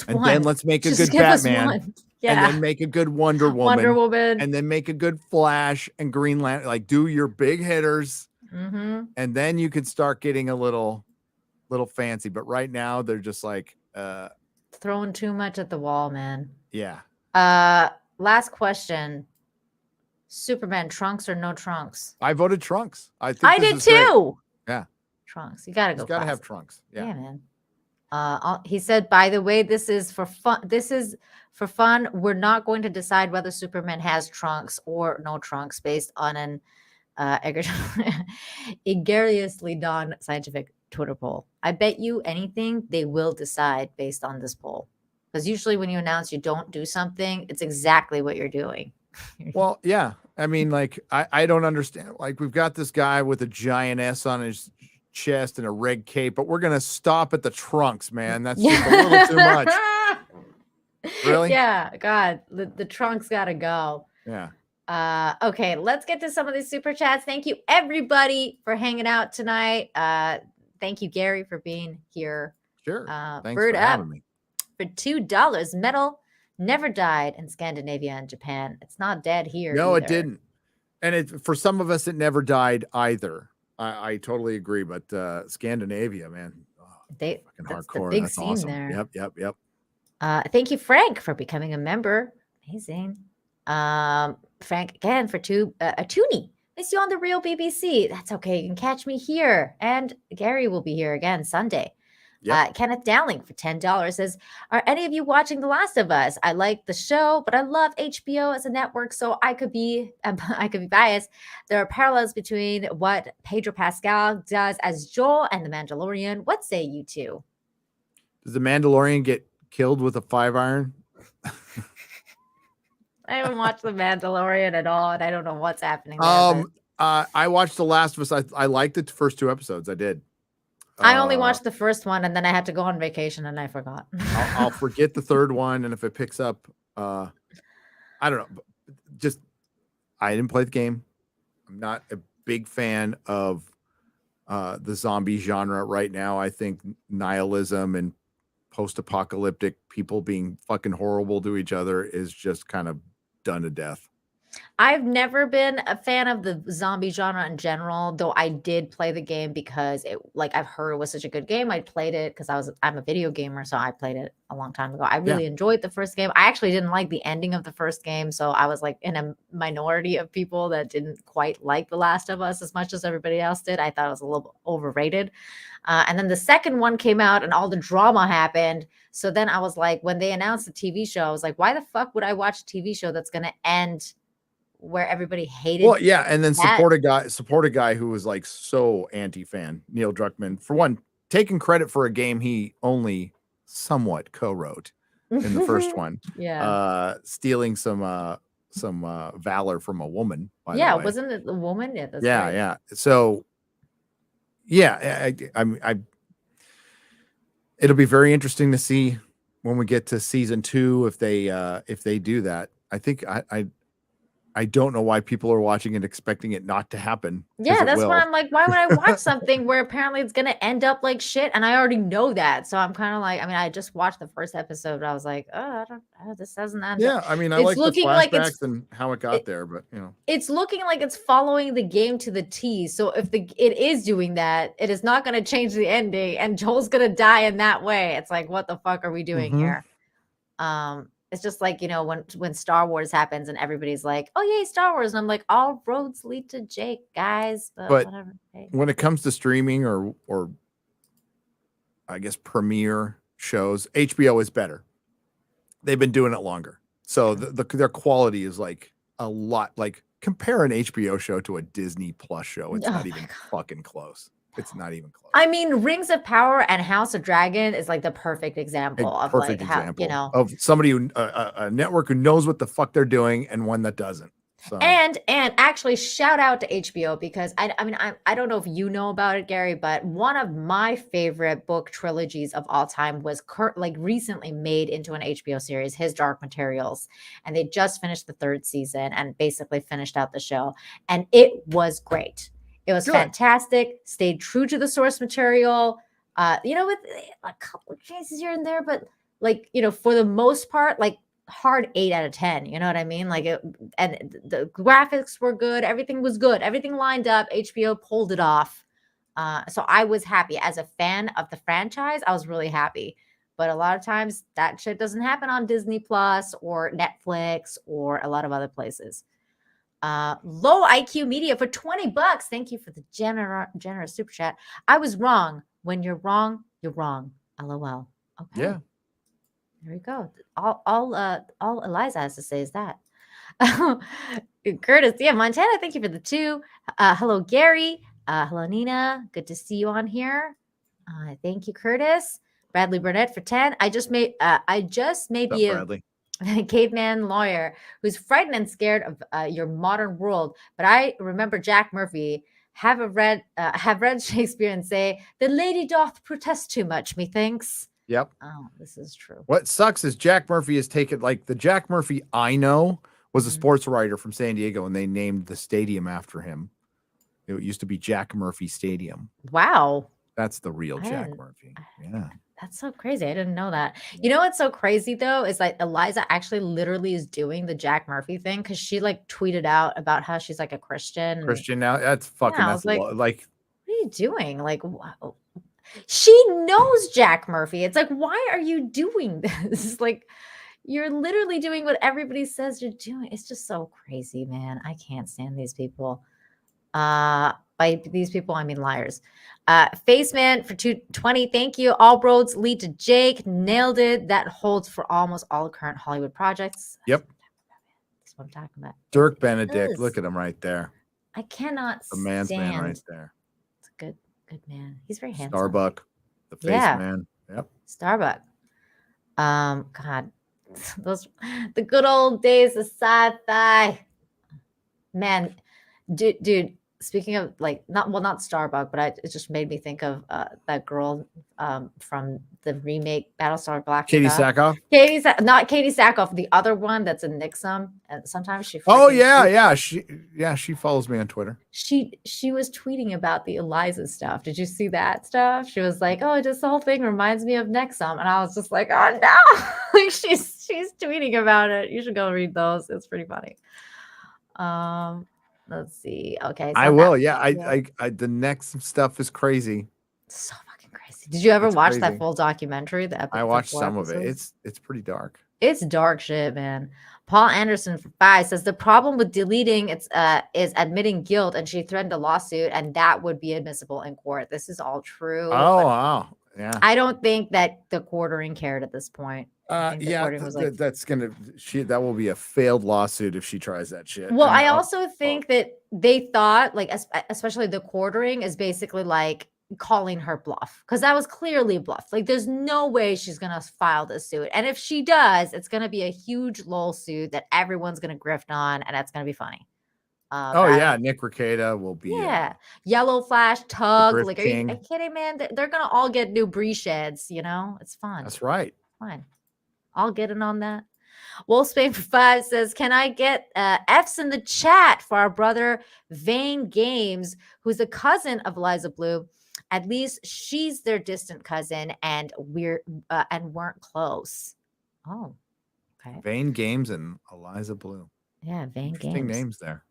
and then let's make a good Batman, and then make a good Wonder Woman, and then make a good Flash and Green Lantern. Like, do your big hitters, and then you can start getting a little fancy. But right now they're just like throwing too much at the wall, man. Yeah. Last question. Superman, trunks or no trunks? I voted trunks. I did too. Great. Yeah. Trunks. You gotta go. Got to have trunks. Yeah, man. He said, by the way, this is for fun. We're not going to decide whether Superman has trunks or no trunks based on an egregiously non-scientific Twitter poll. I bet you anything they will decide based on this poll. Because usually when you announce you don't do something, it's exactly what you're doing. Well, yeah. I mean, like, I don't understand. Like, we've got this guy with a giant S on his chest and a red cape, but we're going to stop at the trunks, man. That's just a little too much. Really? Yeah. God, the trunks got to go. Yeah. Okay, let's get to some of these super chats. Thank you, everybody, for hanging out tonight. Thank you, Gary, for being here. Sure. Thanks Bird for up having me. for $2. Metal never died in Scandinavia and Japan. It's not dead here. No, either. it didn't. And for some of us, it never died either. I totally agree. But Scandinavia, man, they fucking that's hardcore. The big that's scene awesome. there. Yep. Thank you, Frank, for becoming a member. Amazing. Frank again for a toonie. Miss you on the real BBC. That's okay. You can catch me here, and Gary will be here again Sunday. Yep. Kenneth Dowling for $10 says, are any of you watching The Last of Us? I like the show, but I love HBO as a network, so I could be biased. There are parallels between what Pedro Pascal does as Joel and The Mandalorian. What say you two? Does The Mandalorian get killed with a 5-iron? I haven't watched The Mandalorian at all, and I don't know what's happening there. I watched The Last of Us. I liked the first 2 episodes. I did. I only watched the first one, and then I had to go on vacation, and I forgot. I'll forget the third one, and if it picks up, I don't know. Just I didn't play the game. I'm not a big fan of the zombie genre right now. I think nihilism and post-apocalyptic people being fucking horrible to each other is just kind of done to death. I've never been a fan of the zombie genre in general, though I did play the game because I've heard it was such a good game. I played it because I'm a video gamer, so I played it a long time ago. I really enjoyed the first game. I actually didn't like the ending of the first game, so I was like in a minority of people that didn't quite like The Last of Us as much as everybody else did. I thought it was a little overrated. And then the second one came out and all the drama happened. So then I was like, when they announced the TV show, I was like, why the fuck would I watch a TV show that's going to end where everybody hated? Well, yeah, and then support a guy who was like so anti-fan, Neil Druckmann, for one, taking credit for a game he only somewhat co-wrote in the first one. Yeah. Stealing some valor from a woman. Yeah, wasn't it the woman? Yeah, that's right. Yeah. So yeah, it'll be very interesting to see when we get to season 2 if they do that. I think I don't know why people are watching and expecting it not to happen. Yeah, that's will. why I'm like, why would I watch something where apparently it's gonna end up like shit, and I already know that. So I'm kind of like, I mean, I just watched the first episode, but I was like, this doesn't end. Yeah, I mean, I It's like the looking like flashbacks it's and how it got there, but you know, it's looking like it's following the game to the T. So if it is doing that, it is not gonna change the ending, and Joel's gonna die in that way. It's like, what the fuck are we doing here? It's just like, you know, when Star Wars happens and everybody's like, oh yay, Star Wars, and I'm like, all roads lead to Jake, guys, but whatever. Hey. When it comes to streaming or I guess premiere shows, HBO is better. They've been doing it longer, so their quality is like a lot. Like, compare an HBO show to a Disney Plus show, it's not even fucking close. It's not even close. I mean, Rings of Power and House of Dragon is like the perfect example of like how, you know, of somebody who a network who knows what the fuck they're doing and one that doesn't. So. And actually shout out to HBO, because I mean, I don't know if you know about it, Gary, but one of my favorite book trilogies of all time was recently made into an HBO series, His Dark Materials, and they just finished the 3rd season and basically finished out the show, and it was great. It was fantastic, stayed true to the source material, you know, with a couple of changes here and there, but like, you know, for the most part, like hard 8 out of 10, you know what I mean? Like, and the graphics were good, everything was good, everything lined up, HBO pulled it off. So I was happy. As a fan of the franchise, I was really happy. But a lot of times that shit doesn't happen on Disney Plus or Netflix or a lot of other places. Low IQ Media for $20. Thank you for the generous super chat. I was wrong. When you're wrong, you're wrong. LOL. Okay. Yeah. There we go. All Eliza has to say is that. Curtis, yeah, Montana, thank you for the 2. Hello, Gary. Hello, Nina. Good to see you on here. Thank you, Curtis. Bradley Burnett for 10. I just may be a caveman lawyer who's frightened and scared of your modern world. But I remember Jack Murphy have read Shakespeare and say, the lady doth protest too much, methinks. Yep. Oh, this is true. What sucks is Jack Murphy has taken, like, the Jack Murphy I know was a sports writer from San Diego, and they named the stadium after him. It used to be Jack Murphy Stadium. Wow. That's the real Jack Murphy. Yeah. That's so crazy. I didn't know that. You know what's so crazy though is like Eliza actually literally is doing the Jack Murphy thing, because she like tweeted out about how she's like a Christian. Now. That's fucking. Yeah, that's like, what are you doing? Like, wow. She knows Jack Murphy. It's like, why are you doing this? Like, you're literally doing what everybody says you're doing. It's just so crazy, man. I can't stand these people. By these people, I mean liars. Faceman for 220. Thank you. All roads lead to Jake. Nailed it. That holds for almost all current Hollywood projects. Yep. That's what I'm talking about. Dirk Benedict. Look at him right there. I cannot the man's stand. Man right there. It's a good man. He's very handsome. Starbuck. The face man. Yep. Starbuck. God. The good old days of sci-fi. Man, dude. Speaking of like not Starbuck, but it just made me think of that girl from the remake Battlestar Galactica. Katie Sackhoff. Not Katie Sackhoff, the other one that's in Nixon. And sometimes she. She follows me on Twitter. She was tweeting about the Eliza stuff. Did you see that stuff? She was like, "Oh, just the whole thing reminds me of Nexum," and I was just like, "Oh no!" Like she's tweeting about it. You should go read those. It's pretty funny. Let's see. Okay. So I will. Yeah. I the next stuff is crazy. So fucking crazy. Did you ever watch that full documentary? I watched some of it. It's pretty dark. It's dark shit, man. Paul Anderson for 5 says the problem with deleting is admitting guilt, and she threatened a lawsuit, and that would be admissible in court. This is all true. Oh wow. Yeah. I don't think that the quartering cared at this point. That will be a failed lawsuit if she tries that shit. Well, I also think that they thought, like, especially the quartering is basically like calling her bluff, because that was clearly a bluff. Like, there's no way she's gonna file this suit, and if she does, it's gonna be a huge lol suit that everyone's gonna grift on, and that's gonna be funny. Oh yeah, Nick Rekieta will be. Yeah, Yellow Flash, Tug. Grift Like, are King. you kidding, man? They're gonna all get new Bree sheds. You know, it's fun. That's right. Fine. I'll get in on that. Wolfsbane for 5 says, can I get F's in the chat for our brother Vane Games, who's a cousin of Eliza Blue? At least she's their distant cousin, and weren't close. Oh, okay. Vane Games and Eliza Blue. Yeah, Vane Interesting Games. names there.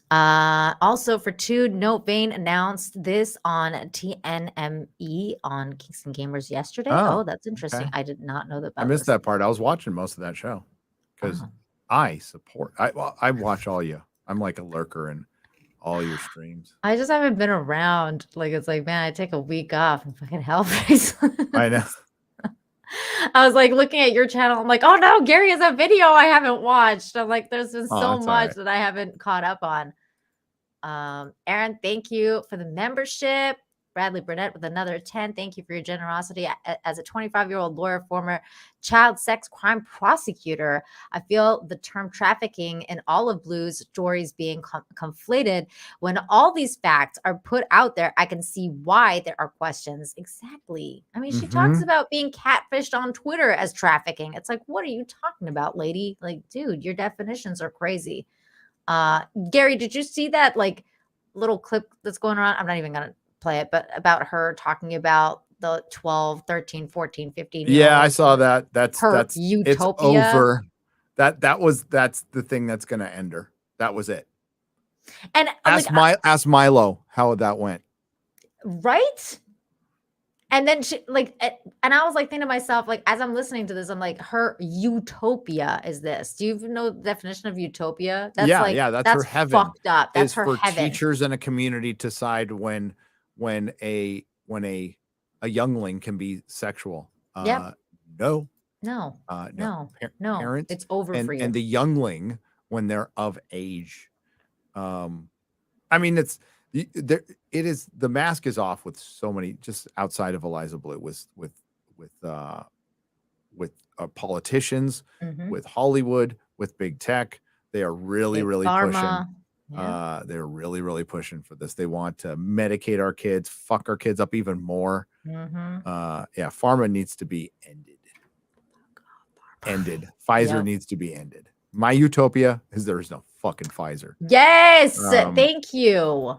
Also for 2, Note Vane announced this on TNME on Kingston Gamers yesterday. Oh, that's interesting. Okay. I did not know that. I missed that part. I was watching most of that show because I watch all you. I'm like a lurker in all your streams. I just haven't been around. Like, it's like, man, I take a week off and fucking Hellface. I know. I was like looking at your channel. I'm like, oh no, Gary has a video I haven't watched. I'm like, there's been so much that I haven't caught up on. Aaron, thank you for the membership. Bradley Burnett with another 10. Thank you for your generosity. As a 25-year-old lawyer, former child sex crime prosecutor, I feel the term trafficking in all of Blue's stories being conflated. When all these facts are put out there, I can see why there are questions. Exactly. I mean, she talks about being catfished on Twitter as trafficking. It's like, what are you talking about, lady? Like, dude, your definitions are crazy. Gary, did you see that like little clip that's going around? I'm not even going to play it, but about her talking about the 12, 13, 14, 15. Yeah, I saw that. That's utopia. It's over. That's the thing that's going to end her. That was it. And ask Milo how that went. Right? And then she and I was like thinking to myself, like, as I'm listening to this, I'm like, her utopia is this. Do you even know the definition of utopia? That's that's her heaven. Fucked up. That's her for heaven. Teachers in a community to decide when a youngling can be sexual. No. Parents, it's over for you. And the youngling when they're of age. I mean, it is, the mask is off with so many, just outside of Eliza Blue, with politicians, with Hollywood, with big tech. They are really pushing. Yeah. They're really pushing for this. They want to medicate our kids, fuck our kids up even more. Pharma needs to be ended. Pfizer needs to be ended. My utopia is there is no fucking Pfizer. Yes, thank you.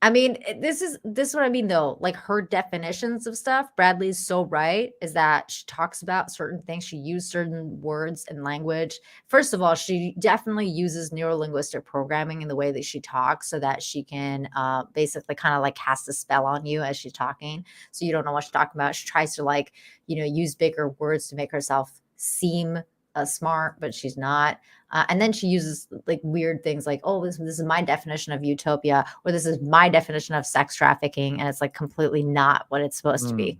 I mean, this is what I mean, though. Like, her definitions of stuff, Bradley's so right, is that she talks about certain things. She used certain words and language. First of all, she definitely uses neurolinguistic programming in the way that she talks so that she can basically kind of like cast a spell on you as she's talking. So you don't know what she's talking about. She tries to like, use bigger words to make herself seem smart, but she's not. And then she uses like weird things like, oh, this is my definition of utopia, or this is my definition of sex trafficking. And it's like completely not what it's supposed to be.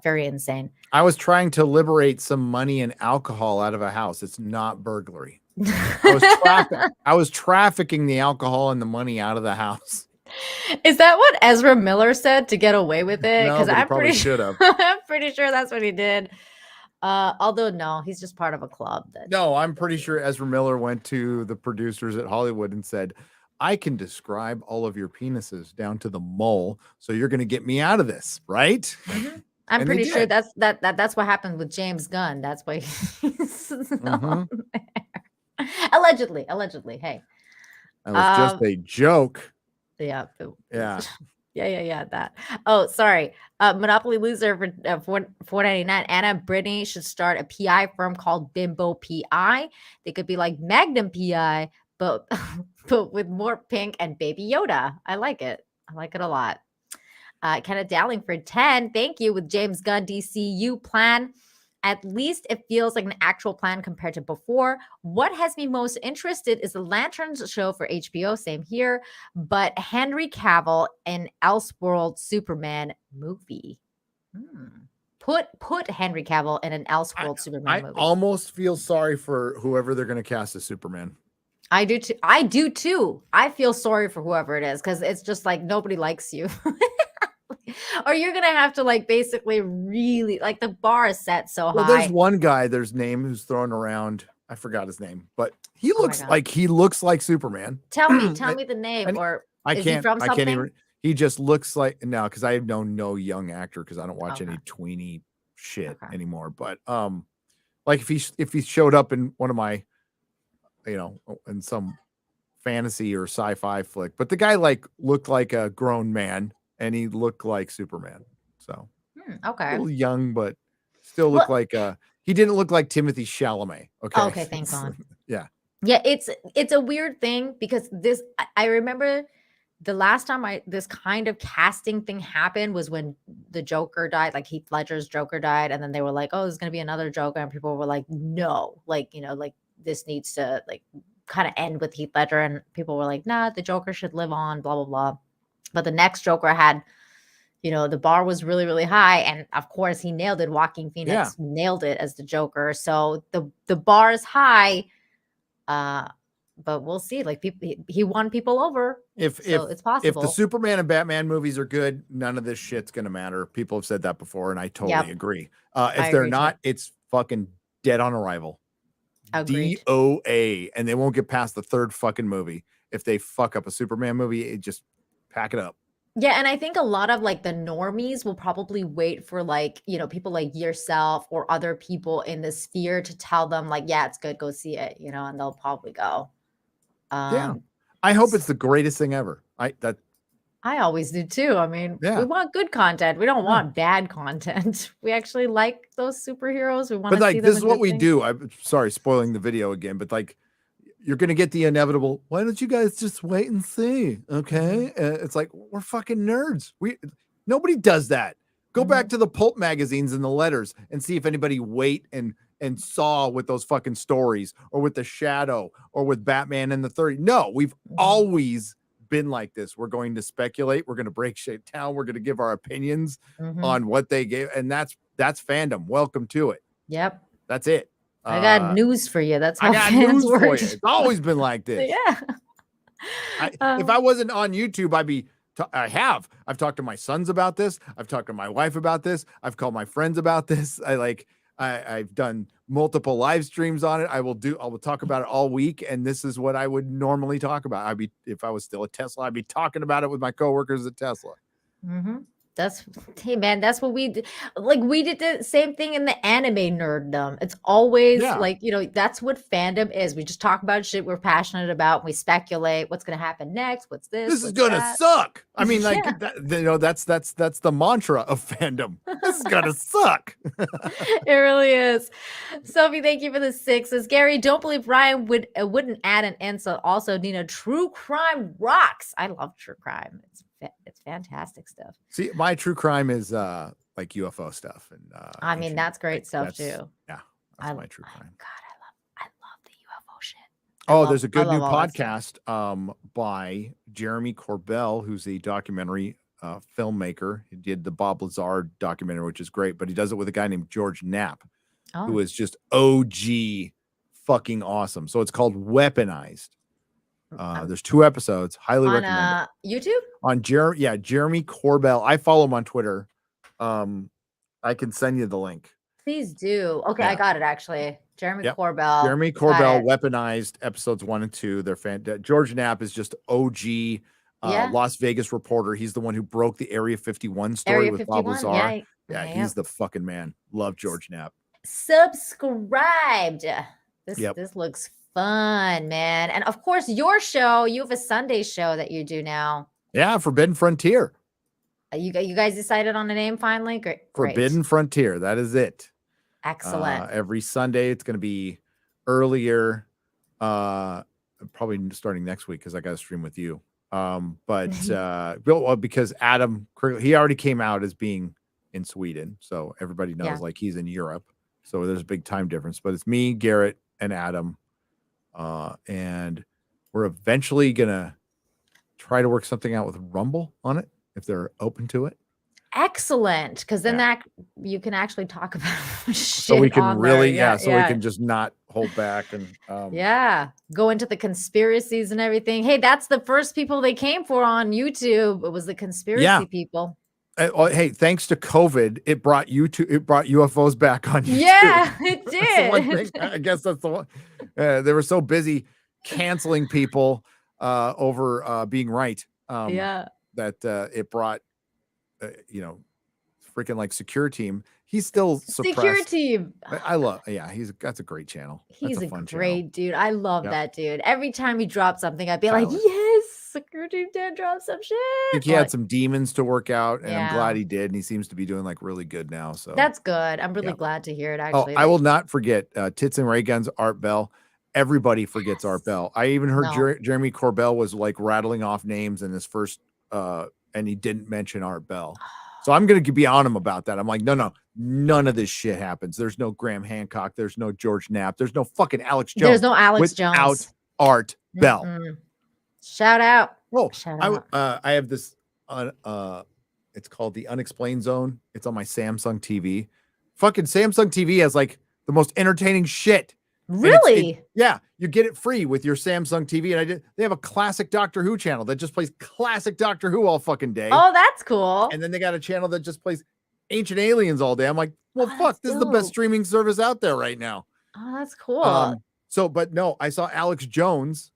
Very insane. I was trying to liberate some money and alcohol out of a house. It's not burglary. I was trafficking the alcohol and the money out of the house. Is that what Ezra Miller said to get away with it? Because I'm pretty sure I'm pretty sure that's what he did. Although no, he's just part of a club. No, I'm pretty sure Ezra Miller went to the producers at Hollywood and said, I can describe all of your penises down to the mole, so you're going to get me out of this, right? I'm pretty sure that's what happened with James Gunn. That's why he's on there. Allegedly. Hey, that was just a joke. Yeah. Yeah, that. Oh, sorry. Monopoly loser for $4.99. Anna Brittany should start a PI firm called Bimbo PI. They could be like Magnum PI, but with more pink and Baby Yoda. I like it. I like it a lot. Kenneth Dowling for 10. Thank you. With James Gunn DCU plan. At least it feels like an actual plan compared to before. What has me most interested is the Lanterns show for HBO. Same here. But Henry Cavill in Elseworlds Superman movie. Put Henry Cavill in an Elseworlds Superman movie. I almost feel sorry for whoever they're going to cast as Superman. I do too. I feel sorry for whoever it is because it's just like nobody likes you. Or you're gonna have to like basically really like the bar is set so high. Well, there's one guy, there's name who's thrown around. I forgot his name, but he looks God. like Superman. Tell me the name, or I is can't. he from I something? can't even. He just looks like because I know no young actor because I don't watch any tweeny shit anymore. But like if he showed up in one of my, in some fantasy or sci-fi flick, but the guy looked like a grown man and he looked like Superman. So a little young, but still looked like he didn't look like Timothy Chalamet. Okay, thank God. Yeah. Yeah, it's a weird thing because I remember the last time this kind of casting thing happened was when the Joker died, like Heath Ledger's Joker died, and then they were like, "Oh, there's gonna be another Joker," and people were like, "No, like this needs to kind of end with Heath Ledger," and people were like, "Nah, the Joker should live on," blah blah blah. But the next Joker had, the bar was really really high, and of course he nailed it. Joaquin Phoenix nailed it as the Joker, so the bar is high. But we'll see. Like he won people over. If it's possible. If the Superman and Batman movies are good, none of this shit's gonna matter. People have said that before, and I totally agree. If they're not, it's fucking dead on arrival. Agreed. DOA, and they won't get past the third fucking movie. If they fuck up a Superman movie, it just pack it up. Yeah, and I think a lot of the normies will probably wait for people like yourself or other people in the sphere to tell them yeah, it's good, go see it, and they'll probably go. Yeah, I hope it's the greatest thing ever. I always do too. I mean, we want good content. We don't want bad content. We actually like those superheroes. We want to see them. This is what we do. I'm sorry, spoiling the video again, but you're going to get the inevitable. Why don't you guys just wait and see? Okay. It's like, we're fucking nerds. Nobody does that. Go back to the pulp magazines and the letters and see if anybody wait and saw with those fucking stories or with the Shadow or with Batman and the 30. No, we've always been like this. We're going to speculate. We're going to break shit down. We're going to give our opinions on what they gave. And that's fandom. Welcome to it. Yep. That's it. I got news for you. That's how I got fans news work. for you. It's always been like this. Yeah. If I wasn't on YouTube, I've talked to my sons about this. I've talked to my wife about this. I've called my friends about this. I've done multiple live streams on it. I will talk about it all week. And this is what I would normally talk about. If I was still at Tesla, I'd be talking about it with my coworkers at Tesla. Mm-hmm. Hey man, that's what we did. We did the same thing in the anime nerddom. It's always that's what fandom is. We just talk about shit we're passionate about. We speculate what's going to happen next. What's this? This is going to suck. I mean, that's the mantra of fandom. This is going to suck. It really is. Sophie, thank you for the 6s. Gary, don't believe Ryan wouldn't add an insult. Also, Nina, true crime rocks. I love true crime. It's fantastic stuff. See, my true crime is UFO stuff, and I mean that's great stuff too. Yeah, that's my true crime. God, I love the UFO shit. There's a good new podcast by Jeremy Corbell, who's a documentary filmmaker. He did the Bob Lazar documentary, which is great, but he does it with a guy named George Knapp, who is just OG fucking awesome. So it's called Weaponized. There's 2 episodes. Highly recommend it. YouTube? On Jeremy Corbell. I follow him on Twitter. I can send you the link. Please do. Okay, I got it actually. Jeremy Corbell. Jeremy Corbell, Weaponized, episodes 1 and 2. They're fantastic. George Knapp is just OG Las Vegas reporter. He's the one who broke the Area 51 story with Bob Lazar. He's the fucking man. Love George Knapp. Subscribed. This looks fun, man. And of course, your show, you have a Sunday show that you do now. Yeah, Forbidden Frontier. You guys decided on a name finally? Great. Forbidden Frontier. That is it. Excellent. Every Sunday, it's going to be earlier. Probably starting next week because I got to stream with you. Because Adam, he already came out as being in Sweden, so everybody knows he's in Europe. So there's a big time difference. But it's me, Garrett, and Adam. And we're eventually gonna try to work something out with Rumble on it if they're open to it. Excellent, because then that you can actually talk about shit. So we can really, we can just not hold back and go into the conspiracies and everything. Hey, that's the first people they came for on YouTube. It was the conspiracy people. Hey, thanks to COVID, it brought UFOs back on YouTube. Yeah, it did. I guess that's the one. They were so busy canceling people over being right. Yeah. That it brought, freaking like Secure Team. He's still Secure suppressed. Team. I love, that's a great channel. He's That's a fun great channel. dude. I love Yep. that dude. Every time he drops something, I'd be like, Silent. yes, Secure Team did drop some shit. I think he had some demons to work out, and I'm Yeah. glad he did. And he seems to be doing like really good now. So That's good. I'm really Yeah. glad to hear it. Oh, Actually, I will not forget Tits and Ray Guns, Art Bell. Everybody forgets Yes. Art Bell. I even heard No. Jeremy Corbell was like rattling off names in his first, and he didn't mention Art Bell. So I'm going to be on him about that. I'm like, no, none of this shit happens. There's no Graham Hancock. There's no George Knapp. There's no fucking Alex Jones. There's no Alex without Jones. Art Bell. Mm-mm. Shout out. Oh, Shout out. I have this, it's called the Unexplained Zone. It's on my Samsung TV. Fucking Samsung TV has like the most entertaining shit. Really? Yeah, you get it free with your Samsung TV. And they have a classic Doctor Who channel that just plays classic Doctor Who all fucking day. Oh, that's cool. And then they got a channel that just plays Ancient Aliens all day. I'm like, well, Oh, fuck, that's this is the best dope. streaming service out there right now. Oh, that's cool. But no, I saw Alex Jones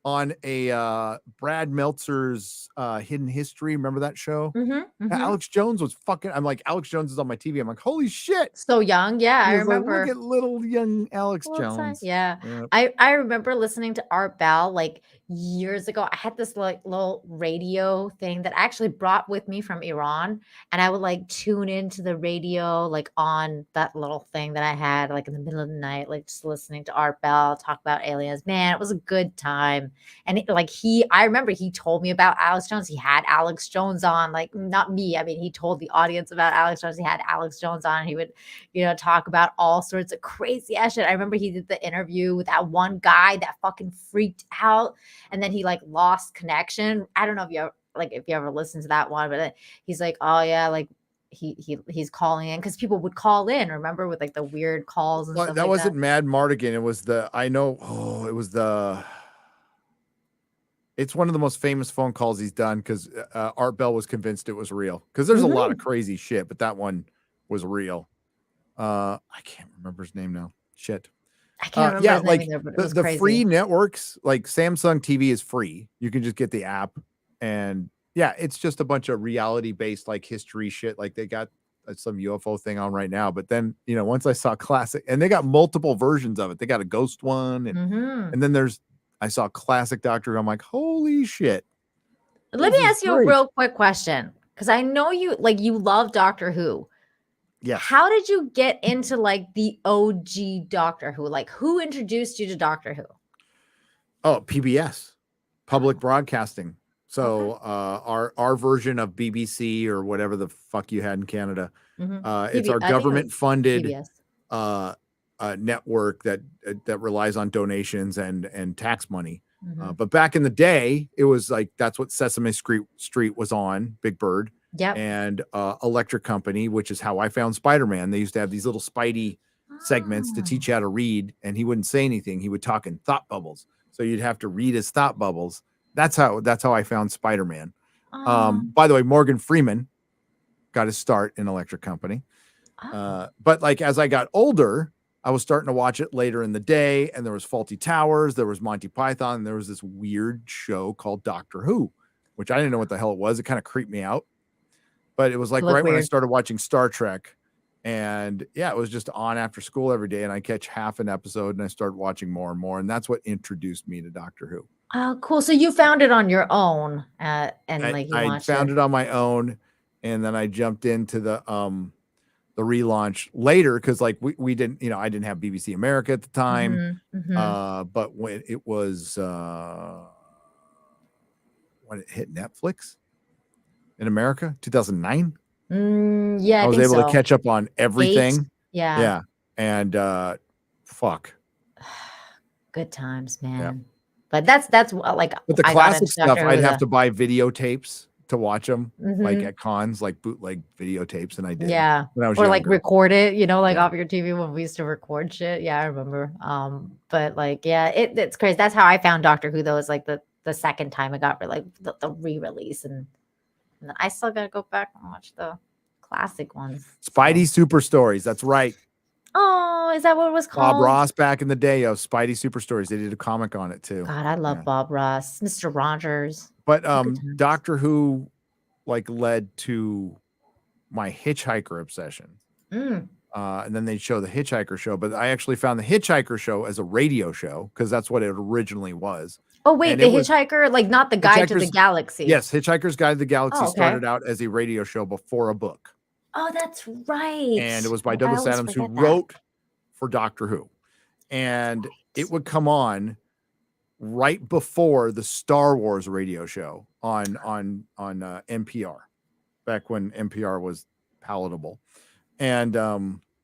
on a Brad Meltzer's Hidden History. Remember that show? Mm-hmm. Alex Jones was fucking. I'm like, Alex Jones is on my TV. I'm like, holy shit. So young. Yeah, I He was like, remember. look at little young Alex Little Jones. Yeah. Yep. I remember listening to Art Bell like years ago. I had this like little radio thing that I actually brought with me from Iran, and I would like tune into the radio like on that little thing that I had like in the middle of the night, like just listening to Art Bell talk about aliens. Man, it was a good time. And I remember he told me about Alex Jones. He had Alex Jones on, like not me. I mean, he told the audience about Alex Jones. He had Alex Jones on. And he would, talk about all sorts of crazy ass shit. I remember he did the interview with that one guy that fucking freaked out, and then he like lost connection. I don't know if you ever listened to that one, but he's like, oh yeah, like he's calling in because people would call in. Remember with like the weird calls and stuff that like wasn't that. Mad Mardigan. It was it's one of the most famous phone calls he's done because Art Bell was convinced it was real because there's a lot of crazy shit, but that one was real. I can't remember his name now. Shit. I can't remember his name either, but it was the crazy. free networks, like Samsung TV is free. You can just get the app, and yeah, it's just a bunch of reality based like history shit. Like they got some UFO thing on right now, but then once I saw classic, and they got multiple versions of it. They got a ghost one, and then I saw classic Doctor Who. I'm like, holy shit. Let me ask you a real quick question, because I know you love Doctor Who. Yeah. How did you get into like the OG Doctor Who? Like who introduced you to Doctor Who? Oh, PBS, public broadcasting. So our version of BBC or whatever the fuck you had in Canada. It's our government funded network that relies on donations and tax money. But back in the day, it was like that's what Sesame Street was on, Big Bird. Yep. And Electric Company, which is how I found Spider-Man. They used to have these little Spidey segments to teach you how to read, and he wouldn't say anything. He would talk in thought bubbles. So you'd have to read his thought bubbles. That's how I found Spider-Man. By the way, Morgan Freeman got his start in Electric Company. But like as I got older, I was starting to watch it later in the day, and there was Faulty Towers, there was Monty Python, and there was this weird show called Doctor Who, which I didn't know what the hell it was. It kind of creeped me out. But it was like right when I started watching Star Trek, and yeah, it was just on after school every day, and I catch half an episode, and I started watching more and more, and that's what introduced me to Doctor Who. Oh, cool! So you found it on your own, and I found it on my own, and then I jumped into the relaunch later because like we didn't, I didn't have BBC America at the time, but when it was when it hit Netflix in America, 2009. Yeah, I was able to catch up on everything. Yeah. And fuck. Good times, man. Yeah. But that's like. But the classic stuff, I'd have to buy videotapes to watch them, like at cons, like bootleg videotapes, and I did. Yeah. When I was or younger. like record it, off your TV when we used to record shit. Yeah, I remember. But like, yeah, it's crazy. That's how I found Doctor Who though. Is like the second time it got the re-release, and I still gotta go back and watch the classic ones. Spidey Super Stories. That's right. Oh, is that what it was Bob called? Ross back in the day of Spidey Super Stories. They did a comic on it too. God, I love Bob Ross, Mr. Rogers. But Doctor Who like led to my Hitchhiker obsession. And then they show the Hitchhiker show, but I actually found the Hitchhiker show as a radio show because that's what it originally was. Oh wait, and the Hitchhiker, like not the Guide to the Galaxy. Yes, Hitchhiker's Guide to the Galaxy started out as a radio show before a book. Oh, that's right. And it was by Douglas Adams, who wrote for Doctor Who. And it would come on right before the Star Wars radio show on NPR, back when NPR was palatable. And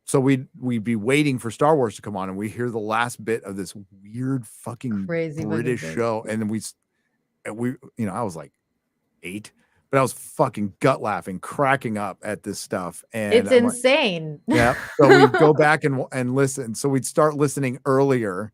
so we'd be waiting for Star Wars to come on, and we hear the last bit of this weird fucking crazy British show, and then we I was like 8, but I was fucking gut laughing, cracking up at this stuff, and it's insane. Yeah, so we'd go back and listen. So we'd start listening earlier,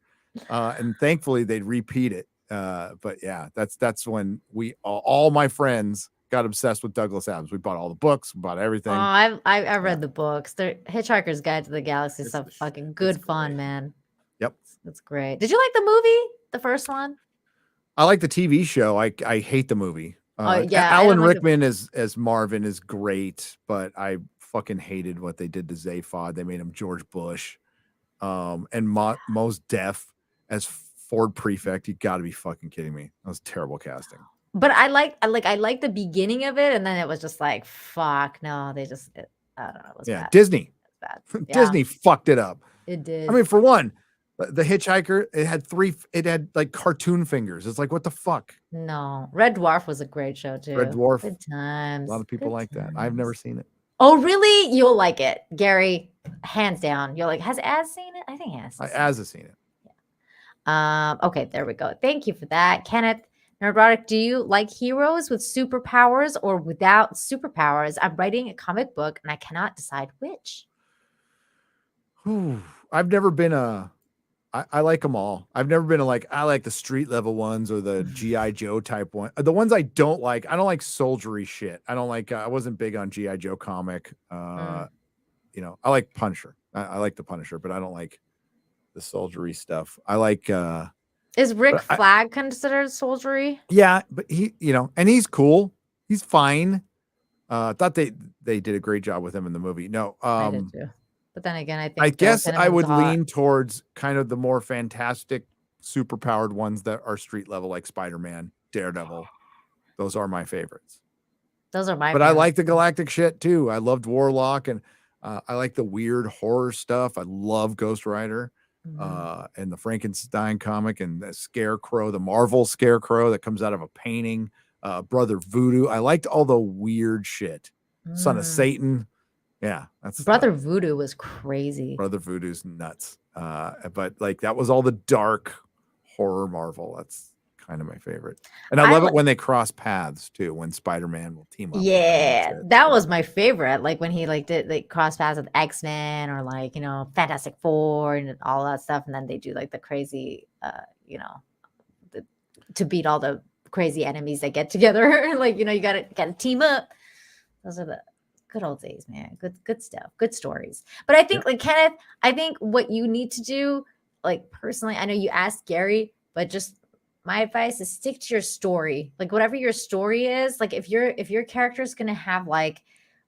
and thankfully they'd repeat it. But yeah, that's when all my friends got obsessed with Douglas Adams. We bought all the books, we bought everything. Oh, I read the books. The Hitchhiker's Guide to the Galaxy is so fucking good fun, man. Yep. That's great. Did you like the movie? The first one? I like the TV show. I hate the movie. Yeah. Alan Rickman as Marvin is great, but I fucking hated what they did to Zaphod. They made him George Bush. And Mos Def as Ford Prefect. You got to be fucking kidding me. That was terrible casting. But I like the beginning of it, and then it was just like, fuck, no, they just, I don't know. It was bad. Disney. Bad. Yeah. Disney fucked it up. It did. I mean, for one, the Hitchhiker, it had like cartoon fingers. It's like, what the fuck? No, Red Dwarf was a great show too. Red Dwarf. Good times. A lot of people like that. I've never seen it. Oh, really? You'll like it, Gary. Hands down. You're like, has Az seen it? I think he has. Az has seen it. Yeah. Okay, there we go. Thank you for that, Kenneth. Nerdrotic, do you like heroes with superpowers or without superpowers? I'm writing a comic book and I cannot decide which. I've never been I like them all. I've never been I like the street level ones or the G.I. Joe type one. The ones I don't like soldiery shit. I don't like, I wasn't big on G.I. Joe comic. I like Punisher. I like the Punisher, but I don't like the soldiery stuff. I like, is Rick Flag considered soldiery? Yeah, but he, and he's cool. He's fine. Thought they did a great job with him in the movie. No, I did too. But then again, I guess I would lean towards kind of the more fantastic, superpowered ones that are street level, like Spider-Man, Daredevil. Those are my favorites. Those are my. But favorites. I like the galactic shit too. I loved Warlock, and I like the weird horror stuff. I love Ghost Rider. And the Frankenstein comic and the Scarecrow, the Marvel Scarecrow that comes out of a painting, Brother Voodoo. I liked all the weird shit. Son of Satan. Yeah. That's Brother Voodoo was crazy. Brother Voodoo's nuts. But like that was all the dark horror Marvel. That's kind of my favorite. And I love it when they cross paths too, when Spider-Man will team up. Yeah, that was my favorite. Like when he did cross paths with X-Men or Fantastic Four and all that stuff. And then they do like the crazy, to beat all the crazy enemies that get together. You gotta team up. Those are the good old days, man. Good stuff. Good stories. But I think Kenneth, I think what you need to do, personally, I know you asked Gary, but just my advice is stick to your story. Whatever your story is, if your character is going to have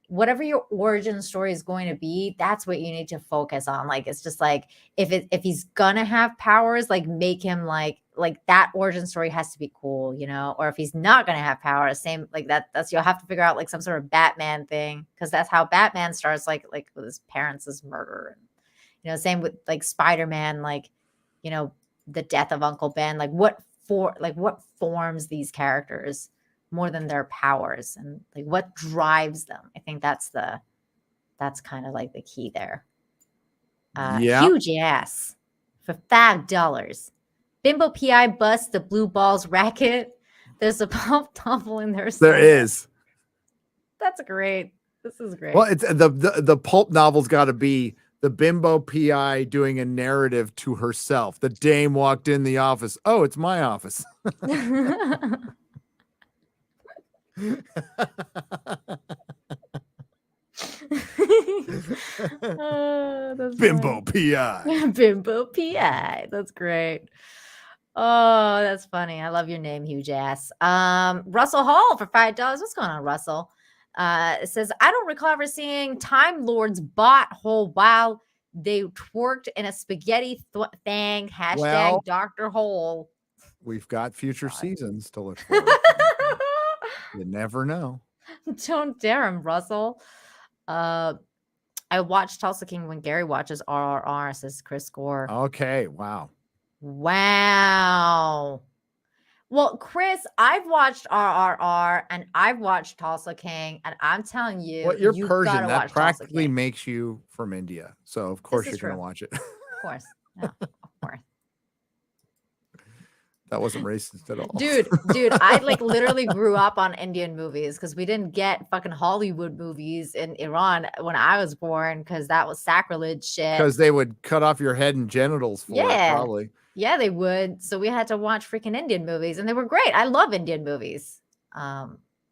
whatever your origin story is going to be, that's what you need to focus on. It's just if he's gonna have powers, make him that origin story has to be cool, or if he's not gonna have powers, same that's you'll have to figure out some sort of Batman thing, because that's how Batman starts, with his parents' murder, and same with Spider-Man, the death of Uncle Ben, what forms these characters more than their powers, and what drives them. I think that's kind of the key there. Huge ass for $5. Bimbo PI busts the blue balls racket. There's a pump tumble in there. There is. That's great. This is great. Well, it's the pulp novel's got to be the Bimbo PI doing a narrative to herself. The dame walked in the office. Oh, it's my office. Oh, that's Bimbo funny. PI. Bimbo PI. That's great. Oh, that's funny. I love your name, huge ass. Russell Hall for $5. What's going on, Russell? It says, I don't recall ever seeing Time Lord's bot hole while they twerked in a spaghetti thing. Hashtag Well, Dr. Hole. We've got future seasons to look forward to. You never know. Don't dare him, Russell. I watched Tulsa King when Gary watches RRR, says Chris Gore. Okay. Wow. Wow. Well, Chris, I've watched RRR and I've watched Tulsa King, and I'm telling you, Well, you're you Persian. gotta That watch practically Tulsa King. makes you from India. So, of course, This you're is going to watch it. Of course. Yeah, of course. That wasn't racist at all. Dude, I like literally grew up on Indian movies because we didn't get fucking Hollywood movies in Iran when I was born because that was sacrilege shit. Because they would cut off your head and genitals for it, probably. Yeah, they would. So we had to watch freaking Indian movies, and they were great. I love Indian movies.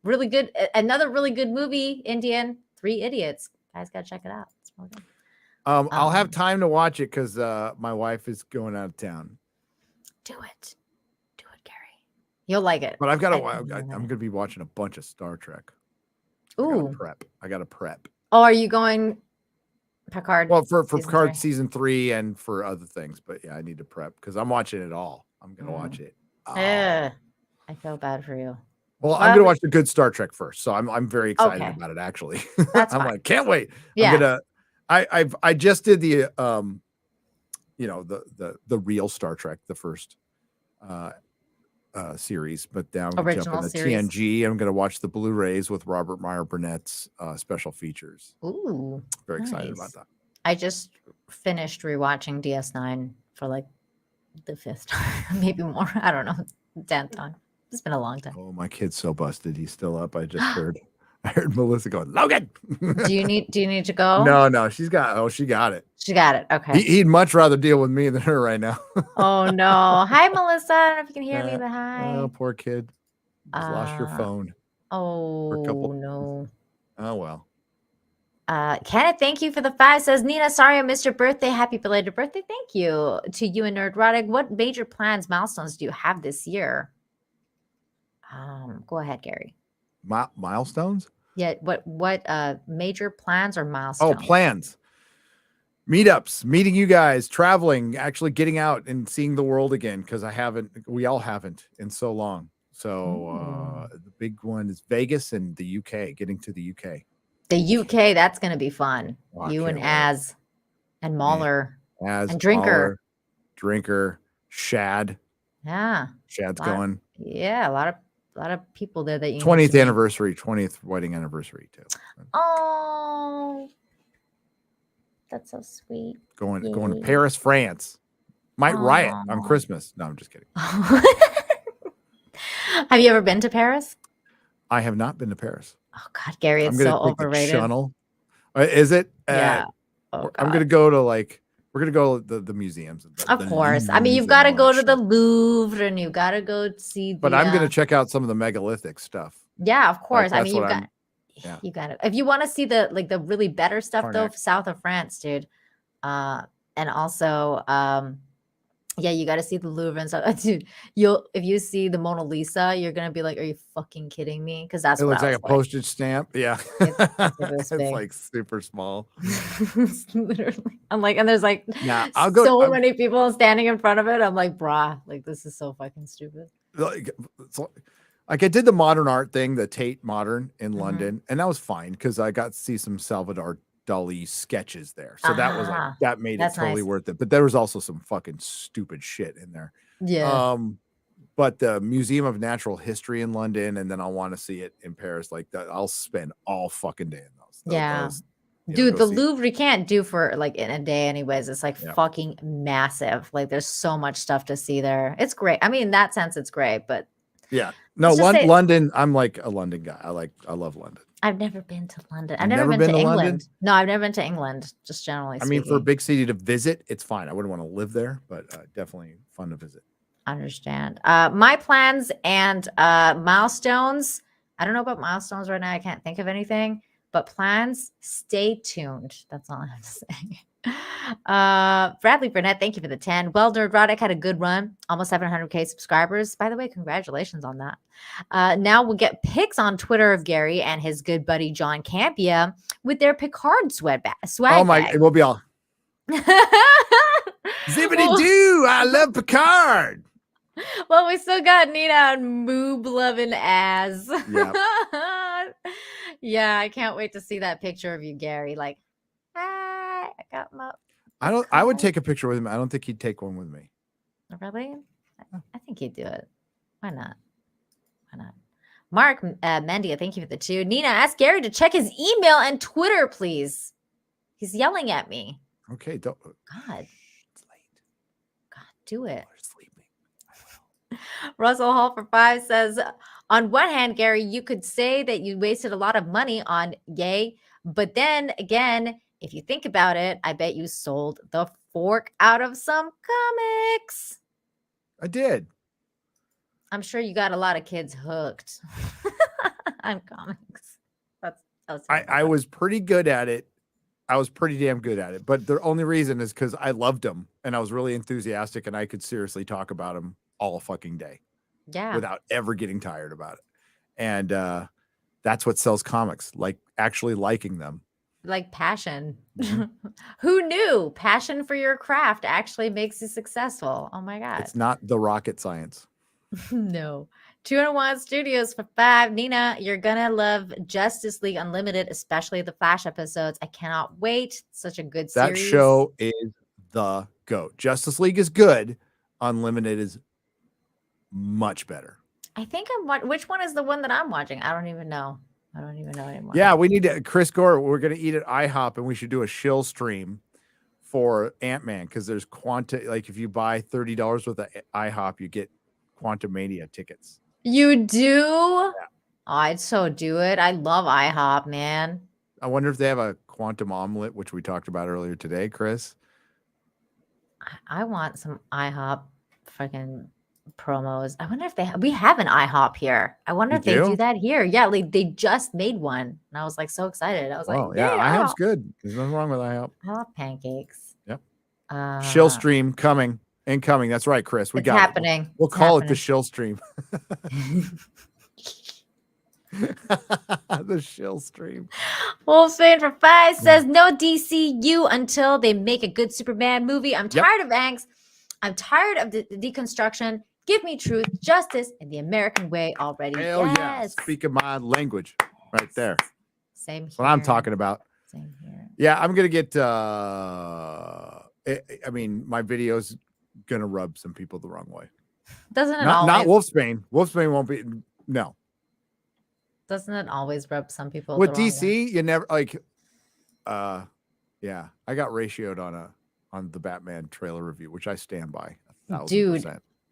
Really good. Another really good movie, Indian, 3 Idiots. Guys, gotta check it out. It's really good. I'll have time to watch it because my wife is going out of town. Do it, Gary. You'll like it. But I've got to. I'm going to be watching a bunch of Star Trek. Ooh. I got to prep. Oh, are you going Picard? Well, for Picard season 3 and for other things, but yeah, I need to prep because I'm watching it all. I'm going to watch it. I feel bad for you. Well, I'm going to watch the good Star Trek first, so I'm very excited about it. Actually, that's I'm fine. like, can't wait. Yeah. I just did the the real Star Trek, the first series, but now I'm going to jump into TNG. I'm going to watch the Blu-rays with Robert Meyer Burnett's special features. Ooh, very excited about that. I just finished rewatching DS9 for like the 5th time, maybe more. I don't know, 10th time. It's been a long time. Oh, my kid's so busted. He's still up. I just heard. I heard Melissa going, Logan. Do you need to go? No, she got it. She got it. Okay. He'd much rather deal with me than her right now. Oh no. Hi, Melissa. I don't know if you can hear me, but hi. Oh, poor kid. Just lost your phone. Oh no. Oh well. Kenneth, thank you for the 5. Says Nina, sorry I missed your birthday. Happy belated birthday. Thank you to you and Nerdrotic. What major plans, milestones do you have this year? Go ahead, Gary. Milestones? Yeah, what major plans or milestones? Oh, plans. Meetups, meeting you guys, traveling, actually getting out and seeing the world again because we all haven't in so long. So the big one is Vegas and the UK, getting to the UK. The UK, that's going to be fun. You and Az and Mahler and Drinker. Drinker, Shad. Yeah. Shad's going. Yeah, a lot of people there that you 20th anniversary, 20th wedding anniversary too. Oh, that's so sweet. Going to Paris, France. Might riot on Christmas. No, I'm just kidding. Have you ever been to Paris? I have not been to Paris. Oh God, Gary, it's so overrated. Shuttle. Is it? Yeah. I'm gonna go to we're gonna go to the museums. Of course. I mean, you've got to go to the Louvre and you've got to go see. But I'm gonna check out some of the megalithic stuff. Yeah, of course. I mean, you got it. If you want to see the really better stuff though, south of France, dude. And also, yeah, you got to see the Louvre and stuff. Dude, if you see the Mona Lisa, you're gonna be like, "Are you fucking kidding me?" Because that's what looks like a postage stamp. Yeah, it's like super small. Literally, I'm like, and there's like, I'll go. So many people standing in front of it. I'm like, brah, like this is so fucking stupid. Like I did the modern art thing, the Tate Modern in London, and that was fine because I got to see some Salvador Dali sketches there. So that was that made it totally worth it. But there was also some fucking stupid shit in there. Yeah. But the Museum of Natural History in London, and then I'll want to see it in Paris. Like that, I'll spend all fucking day in those. Dude, the Louvre you can't do for like in a day anyways. It's like fucking massive. Like there's so much stuff to see there. It's great. I mean, in that sense, it's great, but yeah. No, London, I'm like a London guy. I love London. I've never been to London. I've never been to England. London? No, I've never been to England, just generally speaking. I mean, for a big city to visit, it's fine. I wouldn't want to live there, but definitely fun to visit. Understand. My plans and milestones. I don't know about milestones right now. I can't think of anything. but plans, stay tuned. That's all I have to say. Bradley Burnett, thank you for the 10. Well, Nerdrotic had a good run, almost 700K subscribers. By the way, congratulations on that. Now we'll get pics on Twitter of Gary and his good buddy John Campia with their Picard swag bag. Oh my, it will be all zippity doo. I love Picard. Well, we still got Nina and Moob loving ass. Yep. Yeah, I can't wait to see that picture of you, Gary. Like, hi, I got my. I would take a picture with him. I don't think he'd take one with me. Really? I think he'd do it. Why not? Why not? Mark Mendia, thank you for the 2. Nina, ask Gary to check his email and Twitter, please. He's yelling at me. Okay, don't. God. It's late. God, do it. Sleeping. Russell Hall for 5 says, on one hand, Gary, you could say that you wasted a lot of money on Yay, but then again, if you think about it, I bet you sold the fork out of some comics. I did. I'm sure you got a lot of kids hooked on comics. I was pretty good at it. I was pretty damn good at it. But the only reason is because I loved them and I was really enthusiastic and I could seriously talk about them all fucking day. Yeah. Without ever getting tired about it. And that's what sells comics, like actually liking them. Like passion. Mm-hmm. Who knew passion for your craft actually makes you successful? Oh my God. It's not the rocket science. No. 201 Studios for 5. Nina, you're gonna love Justice League Unlimited, especially the Flash episodes. I cannot wait. Such a good series. That show is the GOAT. Justice League is good. Unlimited is much better. I think which one is the one that I'm watching? I don't even know. I don't even know anymore. Yeah, we need to, Chris Gore, we're going to eat at IHOP and we should do a shill stream for Ant-Man because there's like if you buy $30 worth of IHOP, you get Quantumania tickets. You do? Yeah. Oh, I'd so do it. I love IHOP, man. I wonder if they have a quantum omelet, which we talked about earlier today, Chris. I want some IHOP freaking promos. I wonder if we have an IHOP here. I wonder if they do that here. Yeah, like they just made one. And I was like so excited. I was like, yeah, IHOP's good. There's nothing wrong with IHOP. I love pancakes. Yep. Shill stream incoming. That's right, Chris. We got happening. It. We'll call it the shill stream. The shill stream. Wolfsbane for 5 says no DCU until they make a good Superman movie. I'm tired of angst. I'm tired of the deconstruction. Give me truth, justice, and the American way already. Hell yes. Speaking my language right there. Same here. That's what I'm talking about. Same here. Yeah, I'm going to get, I mean, my video's going to rub some people the wrong way. Doesn't it not Wolfsbane. Wolfsbane won't be, no. Doesn't it always rub some people with the wrong DC, way? You never, like, yeah, I got ratioed on the Batman trailer review, which I stand by 1,000%. Dude,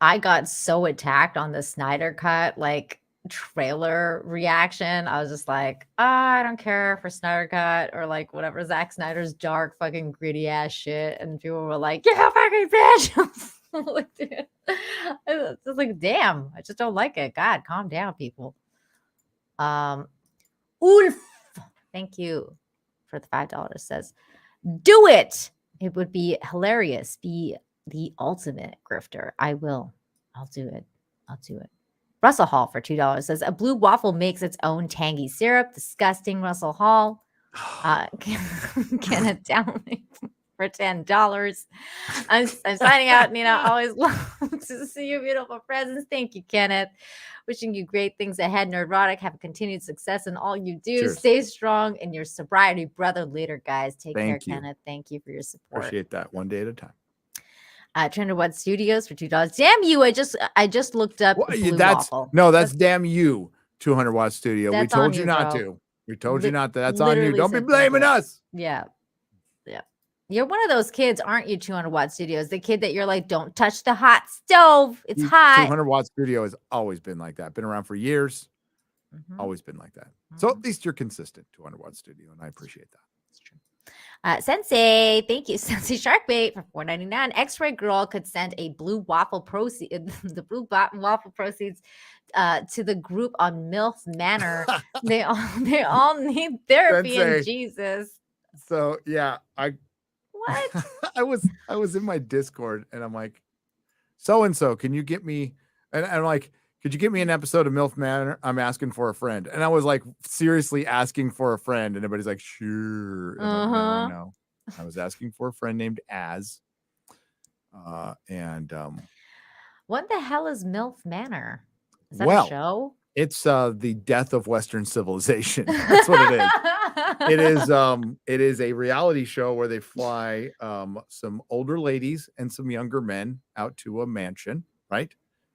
I got so attacked on the Snyder Cut like trailer reaction. I was just like, I don't care for Snyder Cut or like whatever Zack Snyder's dark fucking gritty ass shit. And people were like, yeah, fucking bitch. Like, dude. It's just like, damn, I just don't like it. God, calm down, people. Ulf, thank you for the $5. Says, do it. It would be hilarious. Be the ultimate grifter. I'll do it. I'll do it. Russell Hall for $2 says, a blue waffle makes its own tangy syrup. Disgusting, Russell Hall. Kenneth Downey for $10. I'm signing out. Nina, always love to see your beautiful presence. Thank you, Kenneth. Wishing you great things ahead, Nerdrotic. Have continued success in all you do. Cheers. Stay strong in your sobriety, brother. Later, guys. Take care, you. Kenneth. Thank you for your support. Appreciate that. One day at a time. Trenderwood Studios for $2. Damn you! I just looked up. That's damn you. 200 Watt Studio. We told you not to. We told you not to. That's on you. Don't be blaming us. Yeah. You're one of those kids, aren't you? 200 Watt Studios, the kid that you're like, don't touch the hot stove. It's hot. 200 Watt Studio has always been like that. Been around for years. Always been like that. So at least you're consistent. 200 Watt Studio, and I appreciate that. That's true. Sensei, thank you. Sensei Sharkbait for $4.99. X-Ray Girl could send a blue waffle proceed waffle proceeds to the group on MILF Manor. they all need therapy and Sensei. Jesus. So yeah, What? I was in my Discord and I'm like, so and so, can you get me? And I'm like, could you get me an episode of MILF Manor? I'm asking for a friend. And I was like, seriously asking for a friend. And everybody's like, sure. And I'm like, no. I was asking for a friend named Az. What the hell is MILF Manor? Is that well, a show? It's the death of Western civilization. That's what it is. It is a reality show where they fly some older ladies and some younger men out to a mansion, right?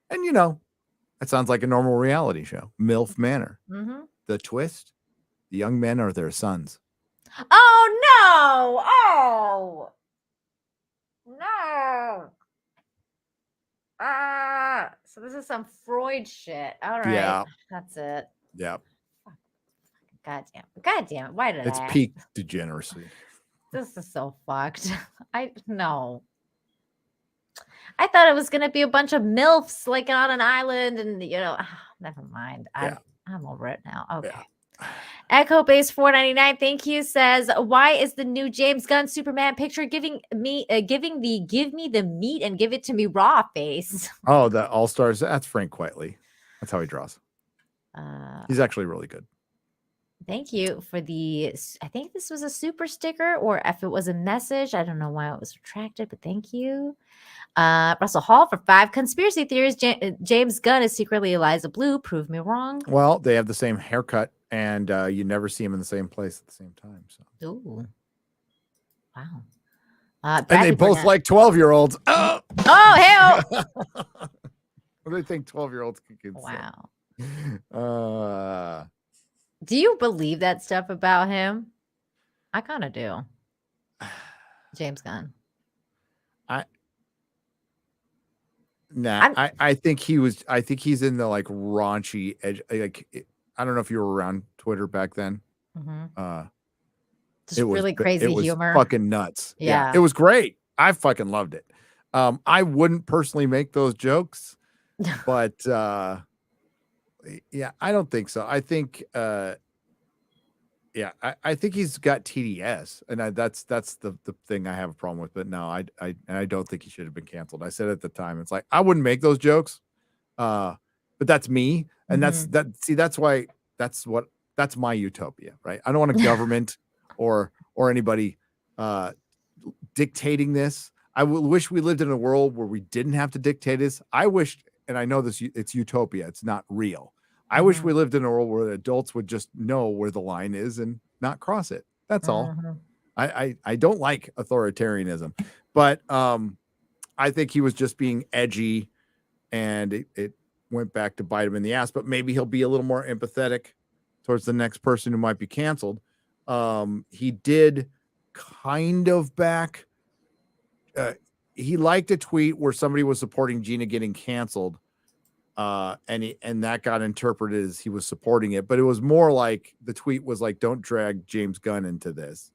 And you know, that sounds like a normal reality show. MILF Manor. Mm-hmm. The twist: the young men are their sons. Oh no! Oh no! So this is some Freud shit. All right. Yeah. That's it. Yeah. God damn it. Why did It's I? peak degeneracy. This is so fucked. No. I thought it was gonna be a bunch of MILFs like on an island, and never mind. I'm over it now. Okay. Yeah. Echo Base 499, thank you, says, why is the new James Gunn Superman picture giving me the give me the meat and give it to me raw face? Oh, the All Stars. That's Frank Quitely. That's how he draws. He's actually really good. Thank you for I think this was a super sticker, or if it was a message, I don't know why it was retracted, but thank you. Russell Hall for 5 conspiracy theories. James Gunn is secretly Eliza Blue. Prove me wrong. Well, they have the same haircut, and you never see him in the same place at the same time. So, ooh, wow. And they both like 12-year-olds. Oh, hell! What do they think 12-year-olds can consider? Wow. Do you believe that stuff about him? I kind of do. James Gunn. I think he's in the like raunchy edge. Like, I don't know if you were around Twitter back then. Mm-hmm. Just it really was, crazy it was humor. Fucking nuts. Yeah. It was great. I fucking loved it. I wouldn't personally make those jokes, but yeah, I don't think so. I think I think he's got TDS, and that's the thing I have a problem with. But no, I don't think he should have been canceled. I said at the time, it's like I wouldn't make those jokes, but that's me, and that's why that's my utopia, right? I don't want a government or anybody dictating this. I wish we lived in a world where we didn't have to dictate this. I wish, and I know this, it's utopia. It's not real. I wish we lived in a world where adults would just know where the line is and not cross it. That's all. I don't like authoritarianism, but I think he was just being edgy, and it went back to bite him in the ass. But maybe he'll be a little more empathetic towards the next person who might be canceled. He did kind of back. He liked a tweet where somebody was supporting Gina getting canceled. And that got interpreted as he was supporting it, but it was more like the tweet was like, don't drag James Gunn into this.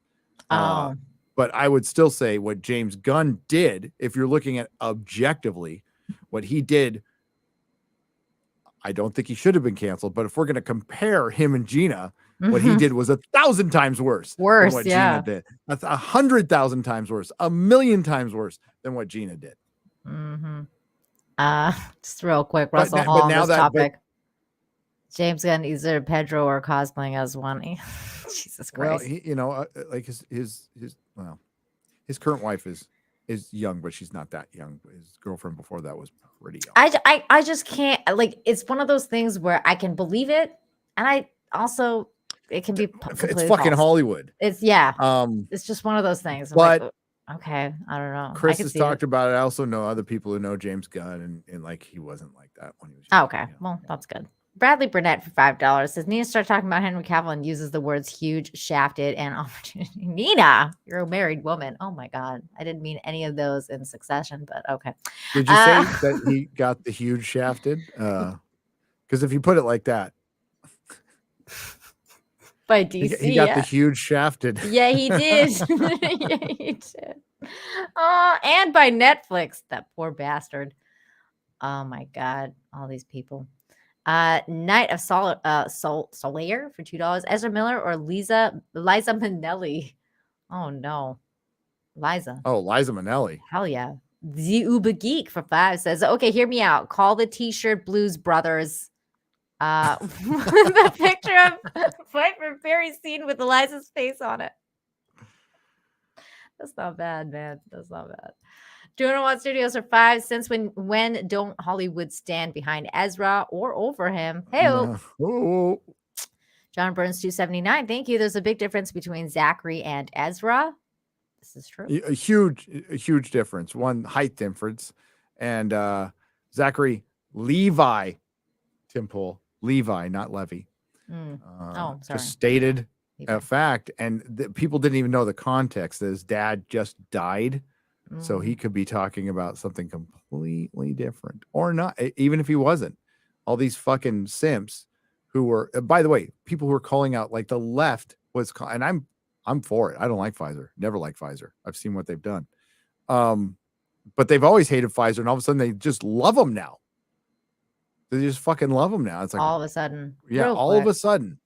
But I would still say what James Gunn did, if you're looking at objectively, what he did, I don't think he should have been canceled. But if we're going to compare him and Gina, what he did was 1,000 times worse than what Gina did. That's 100,000 times worse, 1,000,000 times worse than what Gina did. Just real quick, Russell Hall on this topic. James Gunn either Pedro or cosplaying as one. Jesus Christ. Well, like his current wife is young, but she's not that young. His girlfriend before that was pretty young. I just can't, like, it's one of those things where I can believe it, and I also it can be it's fucking false. Hollywood. It's it's just one of those things. But like, okay, I don't know. Chris has talked about it. I also know other people who know James Gunn, and like he wasn't like that when he was young. Okay, well, that's good. Bradley Burnett for $5 says Nina started talking about Henry Cavill and uses the words huge, shafted, and opportunity. Nina, you're a married woman. Oh my God, I didn't mean any of those in succession, but okay. Did you say that he got the huge shafted? Because if you put it like that, by DC. He got the huge shafted. Yeah, he did. Yeah, he did. Oh, and by Netflix. That poor bastard. Oh my God. All these people. Night of Solaire for $2. Ezra Miller or Eliza Minnelli. Oh no. Liza. Oh, Liza Minnelli. Hell yeah. The Uber Geek for $5 says, okay, hear me out. Call the T-shirt Blues Brothers. The picture of Piper Perry scene with Eliza's face on it. That's not bad, man. That's not bad. 201 Studios for $5. Since when don't Hollywood stand behind Ezra or over him? Hey, Oh. John Burns 279. Thank you. There's a big difference between Zachary and Ezra. This is true. A huge difference. One height difference, and Zachary Levi, Tim Pool Levi, not Levy. Sorry. Just stated a fact, and people didn't even know the context that his dad just died. So he could be talking about something completely different or not, even if he wasn't. All these fucking simps who were, by the way, people who were calling out, like the left was, and I'm for it. I don't like Pfizer. Never liked Pfizer. I've seen what they've done. But they've always hated Pfizer, and all of a sudden they just love them now. They just fucking love them now. It's like all of a sudden. Yeah, all of a sudden.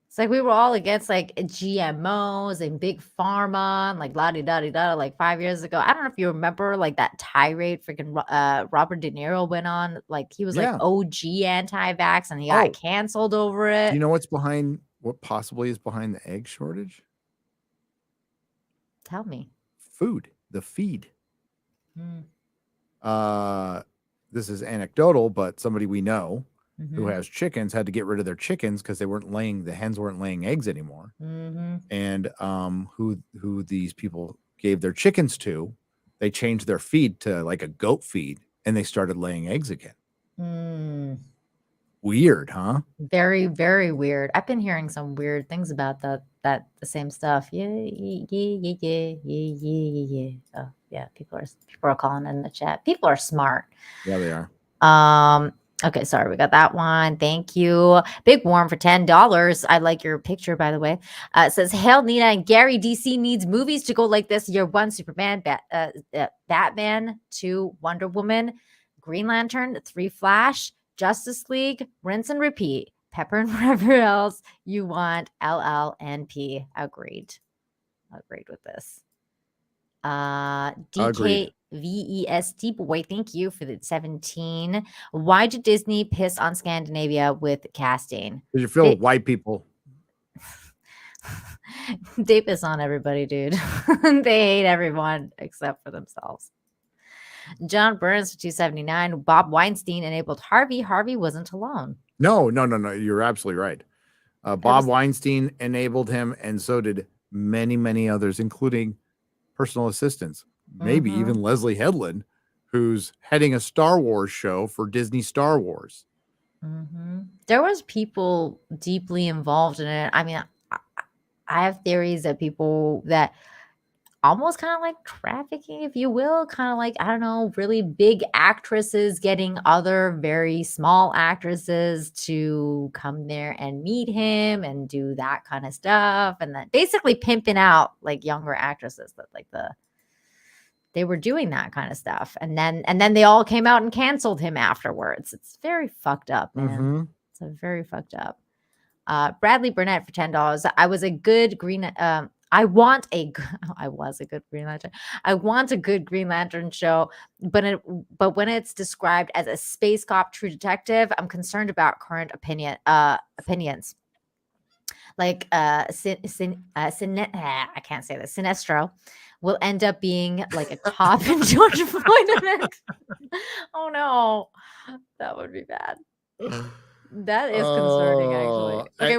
It's like we were all against like GMOs and big pharma and like la-di-da-di-da like 5 years ago. I don't know if you remember like that tirade freaking Robert De Niro went on. Like he was like OG anti-vax and he got canceled over it. Do you know what possibly is behind the egg shortage? Tell me. The feed. This is anecdotal, but somebody we know who has chickens had to get rid of their chickens because the hens weren't laying eggs anymore. And who these people gave their chickens to, they changed their feed to like a goat feed and they started laying eggs again. Weird, huh? Very, very weird. I've been hearing some weird things about the same stuff. Yeah. Oh yeah, people are calling in the chat. People are smart. Yeah, they are. Okay, sorry, we got that one. Thank you. Big Warm for $10. I like your picture, by the way. It says, Hail Nina and Gary, DC needs movies to go like this. Year 1, Superman, Batman, 2, Wonder Woman, Green Lantern, 3, Flash, Justice League, rinse and repeat. Pepper and whatever else you want. LLNP. Agreed with this. DKVEST boy, thank you for the 17. Why did Disney piss on Scandinavia with casting? Because you feel white people. They piss on everybody, dude. They hate everyone except for themselves. John Burns for 279. Bob Weinstein enabled Harvey. Harvey wasn't alone. No. You're absolutely right. Bob Weinstein enabled him, and so did many, many others, including personal assistants. Maybe even Leslie Headland, who's heading a Star Wars show for Disney Star Wars. There was people deeply involved in it. I mean, I have theories that people that almost kind of like trafficking, if you will, kind of like, I don't know, really big actresses getting other very small actresses to come there and meet him and do that kind of stuff. And then basically pimping out like younger actresses that like they were doing that kind of stuff. And then they all came out and canceled him afterwards. It's very fucked up, man. It's a very fucked up. Bradley Burnett for $10. I was a good Green Lantern show, but when it's described as a space cop true detective, I'm concerned about current opinions. Like I can't say this. Sinestro will end up being like a cop in George Floyd. Oh no, that would be bad. That is concerning, actually. Okay,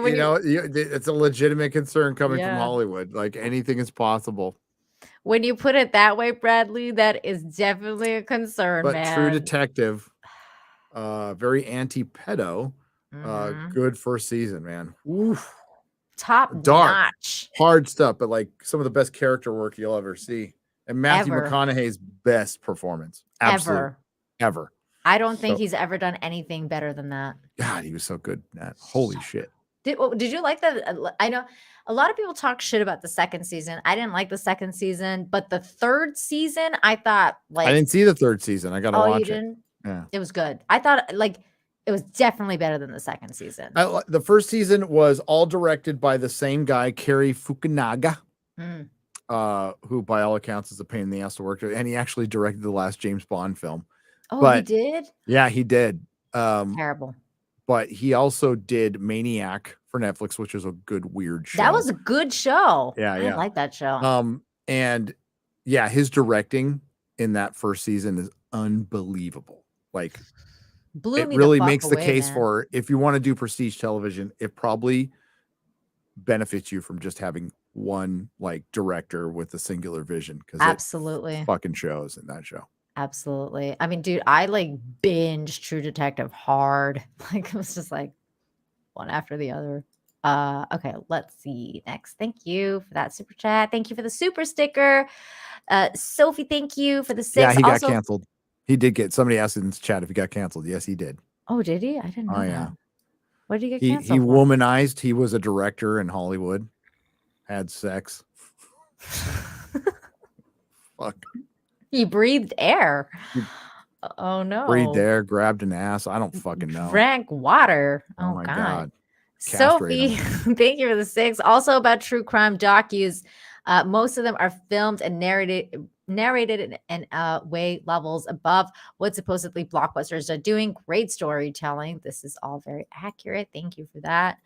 it's a legitimate concern coming from Hollywood. Like anything is possible. When you put it that way, Bradley, that is definitely a concern, but man. True Detective, very anti-pedo, good first season, man. Oof. Top dark, notch, hard stuff, but like some of the best character work you'll ever see. And Matthew McConaughey's best performance, ever. I don't think he's ever done anything better than that. God, he was so good. Holy shit. Did you like that? I know a lot of people talk shit about the second season. I didn't like the second season, but the third season, I thought I didn't see the third season. I got to watch you it. didn't? Yeah. It was good. I thought it was definitely better than the second season. The first season was all directed by the same guy, Cary Fukunaga, who by all accounts is a pain in the ass to work with. And he actually directed the last James Bond film. Oh, he did? Yeah, he did. Terrible. But he also did Maniac for Netflix, which is a good, weird show. That was a good show. Yeah, I like that show. And yeah, his directing in that first season is unbelievable. Like, it really makes the case for, if you want to do prestige television, it probably benefits you from just having one like director with a singular vision, because absolutely fucking shows in that show. Absolutely. I mean, dude, I like binge True Detective hard. Like, it was just like one after the other. Okay, let's see next. Thank you for that super chat. Thank you for the super sticker. Sophie, thank you for the 6. Yeah, he got canceled. He did get, somebody asked in the chat if he got canceled. Yes, he did. Oh, did he? I didn't know that. What did he get He canceled for? womanized. He was a director in Hollywood. Had sex. Fuck. He breathed air. Oh no. Breathed air, grabbed an ass. I don't fucking know. Drank water. Oh my God. Sophie, thank you for the 6. Also about true crime docus. Most of them are filmed and narrated in way levels above what supposedly blockbusters are doing. Great storytelling. This is all very accurate. Thank you for that.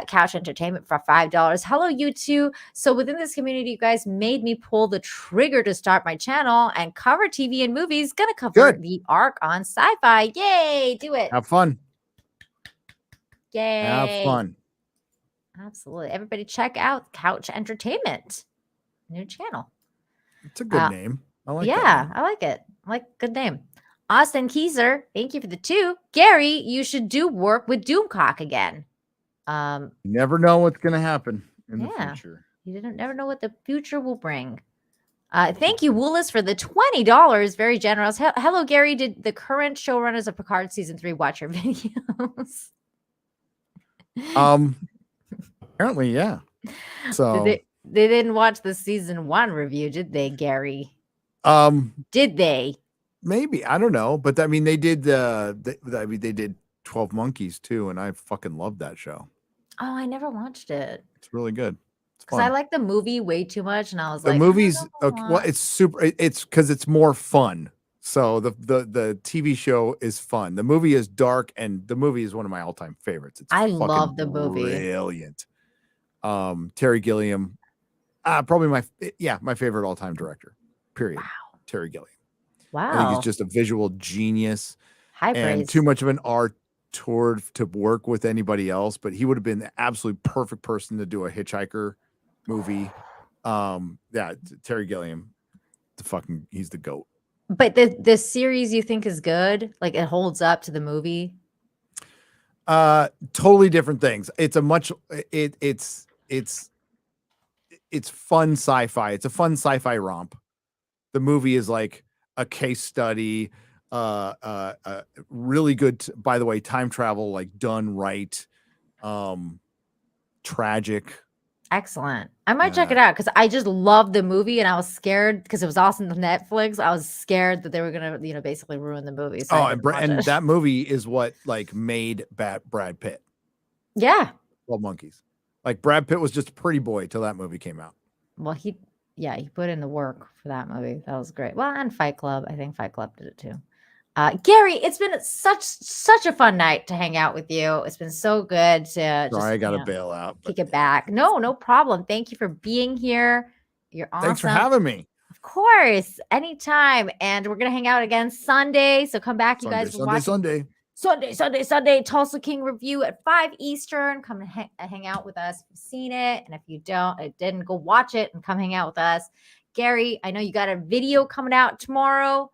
Couch Entertainment for $5. Hello, you two. So within this community, you guys made me pull the trigger to start my channel and cover TV and movies. Gonna cover the arc on sci-fi. Yay! Do it. Have fun. Yay! Have fun. Absolutely. Everybody, check out Couch Entertainment. New channel. It's a good name. I like that. I like it. I like good name. Austin Keyser, thank you for the 2. Gary, you should do work with Doomcock again. You never know what's gonna happen in the future. You never know what the future will bring. Thank you, Woolis, for the $20. Very generous. Hello, Gary. Did the current showrunners of Picard season 3 watch your videos? Apparently, yeah. So they didn't watch the season 1 review, did they, Gary? Did they? Maybe, I don't know, but I mean, they did. They did 12 Monkeys too, and I fucking loved that show. Oh, I never watched it. It's really good. Because I like the movie way too much, and I was like, the movie's okay, well, it's super. It's because it's more fun. So the TV show is fun. The movie is dark, and the movie is one of my all-time favorites. I love the movie. Brilliant. Terry Gilliam, probably my favorite all-time director. Period. Wow. Terry Gilliam. Wow. I think he's just a visual genius. High and praise. Too much of an art to work with anybody else, but he would have been the absolute perfect person to do a Hitchhiker movie. Terry Gilliam, he's the GOAT. But the series you think is good? Like, it holds up to the movie? Totally different things. It's fun sci-fi. It's a fun sci-fi romp. The movie is like a case study, really good, by the way, time travel, like done right, tragic. Excellent. I might check it out because I just love the movie, and I was scared because it was also on Netflix. I was scared that they were gonna, basically ruin the movie. So and that movie is what like made Brad Pitt. Yeah. 12 Monkeys. Like, Brad Pitt was just a pretty boy till that movie came out. Well, he put in the work for that movie. That was great. Well, and Fight Club. I think Fight Club did it too. Gary, it's been such a fun night to hang out with you. It's been so good to I gotta bail out. Kick it back. No problem. Thank you for being here. You're awesome. Thanks for having me. Of course, anytime. And we're gonna hang out again Sunday. So come back, you guys. Sunday. Tulsa King review at 5 Eastern. Come and hang out with us if you've seen it, and if you didn't, go watch it and come hang out with us. Gary, I know you got a video coming out tomorrow.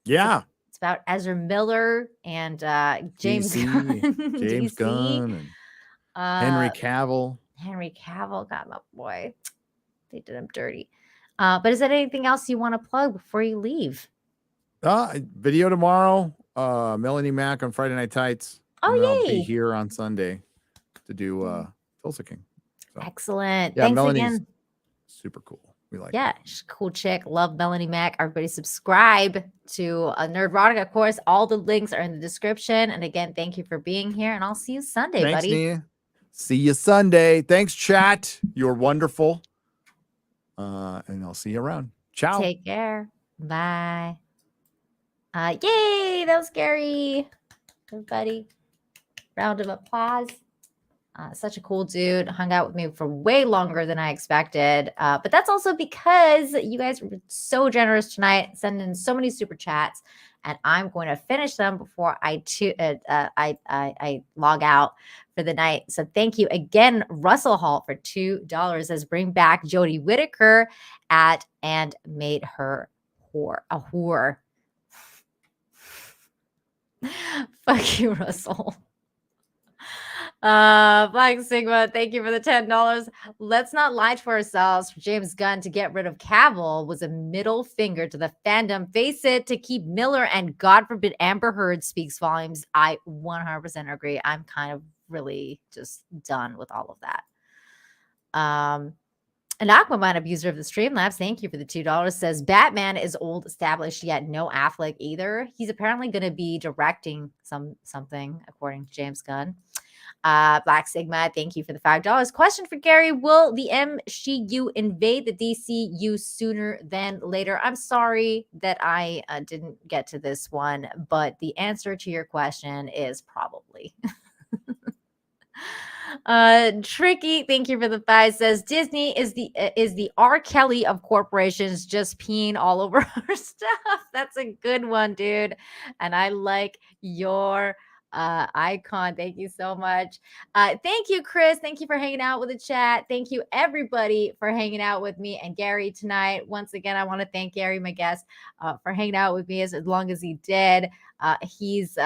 Yeah. It's about Ezra Miller and James Gunn. James Gunn and Henry Cavill. God, my boy. They did him dirty. But is there anything else you want to plug before you leave? Video tomorrow. Melanie Mack on Friday Night Tights. Oh, and yay. I'll be here on Sunday to do Tulsa King. So, Excellent. yeah, Thanks Melanie's again. super cool. We like Yeah, her. she's a cool chick. Love Melanie Mac. Everybody subscribe to Nerdrotic. Of course, all the links are in the description. And again, thank you for being here. And I'll see you Sunday, Thanks, buddy. Nia. See you Sunday. Thanks, chat. You're wonderful. And I'll see you around. Ciao. Take care. Bye. Yay, that was scary. Everybody, round of applause. Such a cool dude. Hung out with me for way longer than I expected. But that's also because you guys were so generous tonight, sending in so many super chats, and I'm going to finish them before I log out for the night. So thank you again, Russell Hall, for $2. Says bring back Jodie Whittaker and made her a whore. Fuck you, Russell. Black Sigma, thank you for the $10. Let's not lie to ourselves. For James Gunn to get rid of Cavill was a middle finger to the fandom. Face it, to keep Miller and God forbid Amber Heard speaks volumes. I 100% agree. I'm kind of really just done with all of that. An Aquaman abuser of the Streamlabs, thank you for the $2. Says Batman is old, established, yet no Affleck either. He's apparently going to be directing something, according to James Gunn. Black Sigma, thank you for the $5. Question for Gary: will the MCU invade the DCU sooner than later? I'm sorry that I didn't get to this one, but the answer to your question is probably. Tricky, thank you for the 5. Says Disney is the R. Kelly of corporations, just peeing all over our stuff. That's a good one, dude. And I like your icon. Thank you so much. Thank you, Chris. Thank you for hanging out with the chat. Thank you, everybody, for hanging out with me and Gary tonight. Once again, I want to thank Gary, my guest, for hanging out with me as long as he did. He's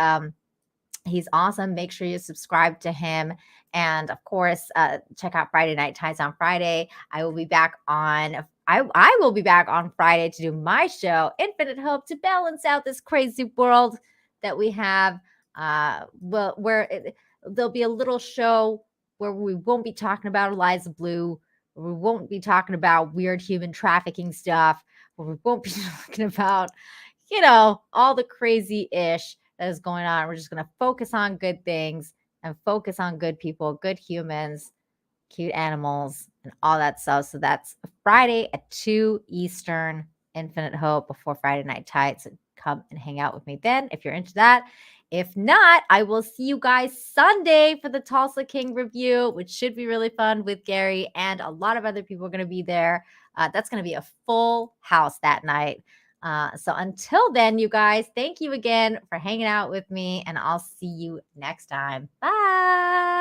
awesome. Make sure you subscribe to him. And of course, check out Friday Night Tights on Friday. I will be back on Friday to do my show, Infinite Hope, to balance out this crazy world that we have. There'll be a little show where we won't be talking about Eliza Blue, where we won't be talking about weird human trafficking stuff, where we won't be talking about, all the crazy ish that is going on. We're just going to focus on good things and focus on good people, good humans, cute animals, and all that stuff. So that's Friday at 2 Eastern, Infinite Hope, before Friday Night Tights. Come and hang out with me then if you're into that. If not, I will see you guys Sunday for the Tulsa King review, which should be really fun with Gary, and a lot of other people are going to be there. That's going to be a full house that night. So until then, you guys, thank you again for hanging out with me, and I'll see you next time. Bye.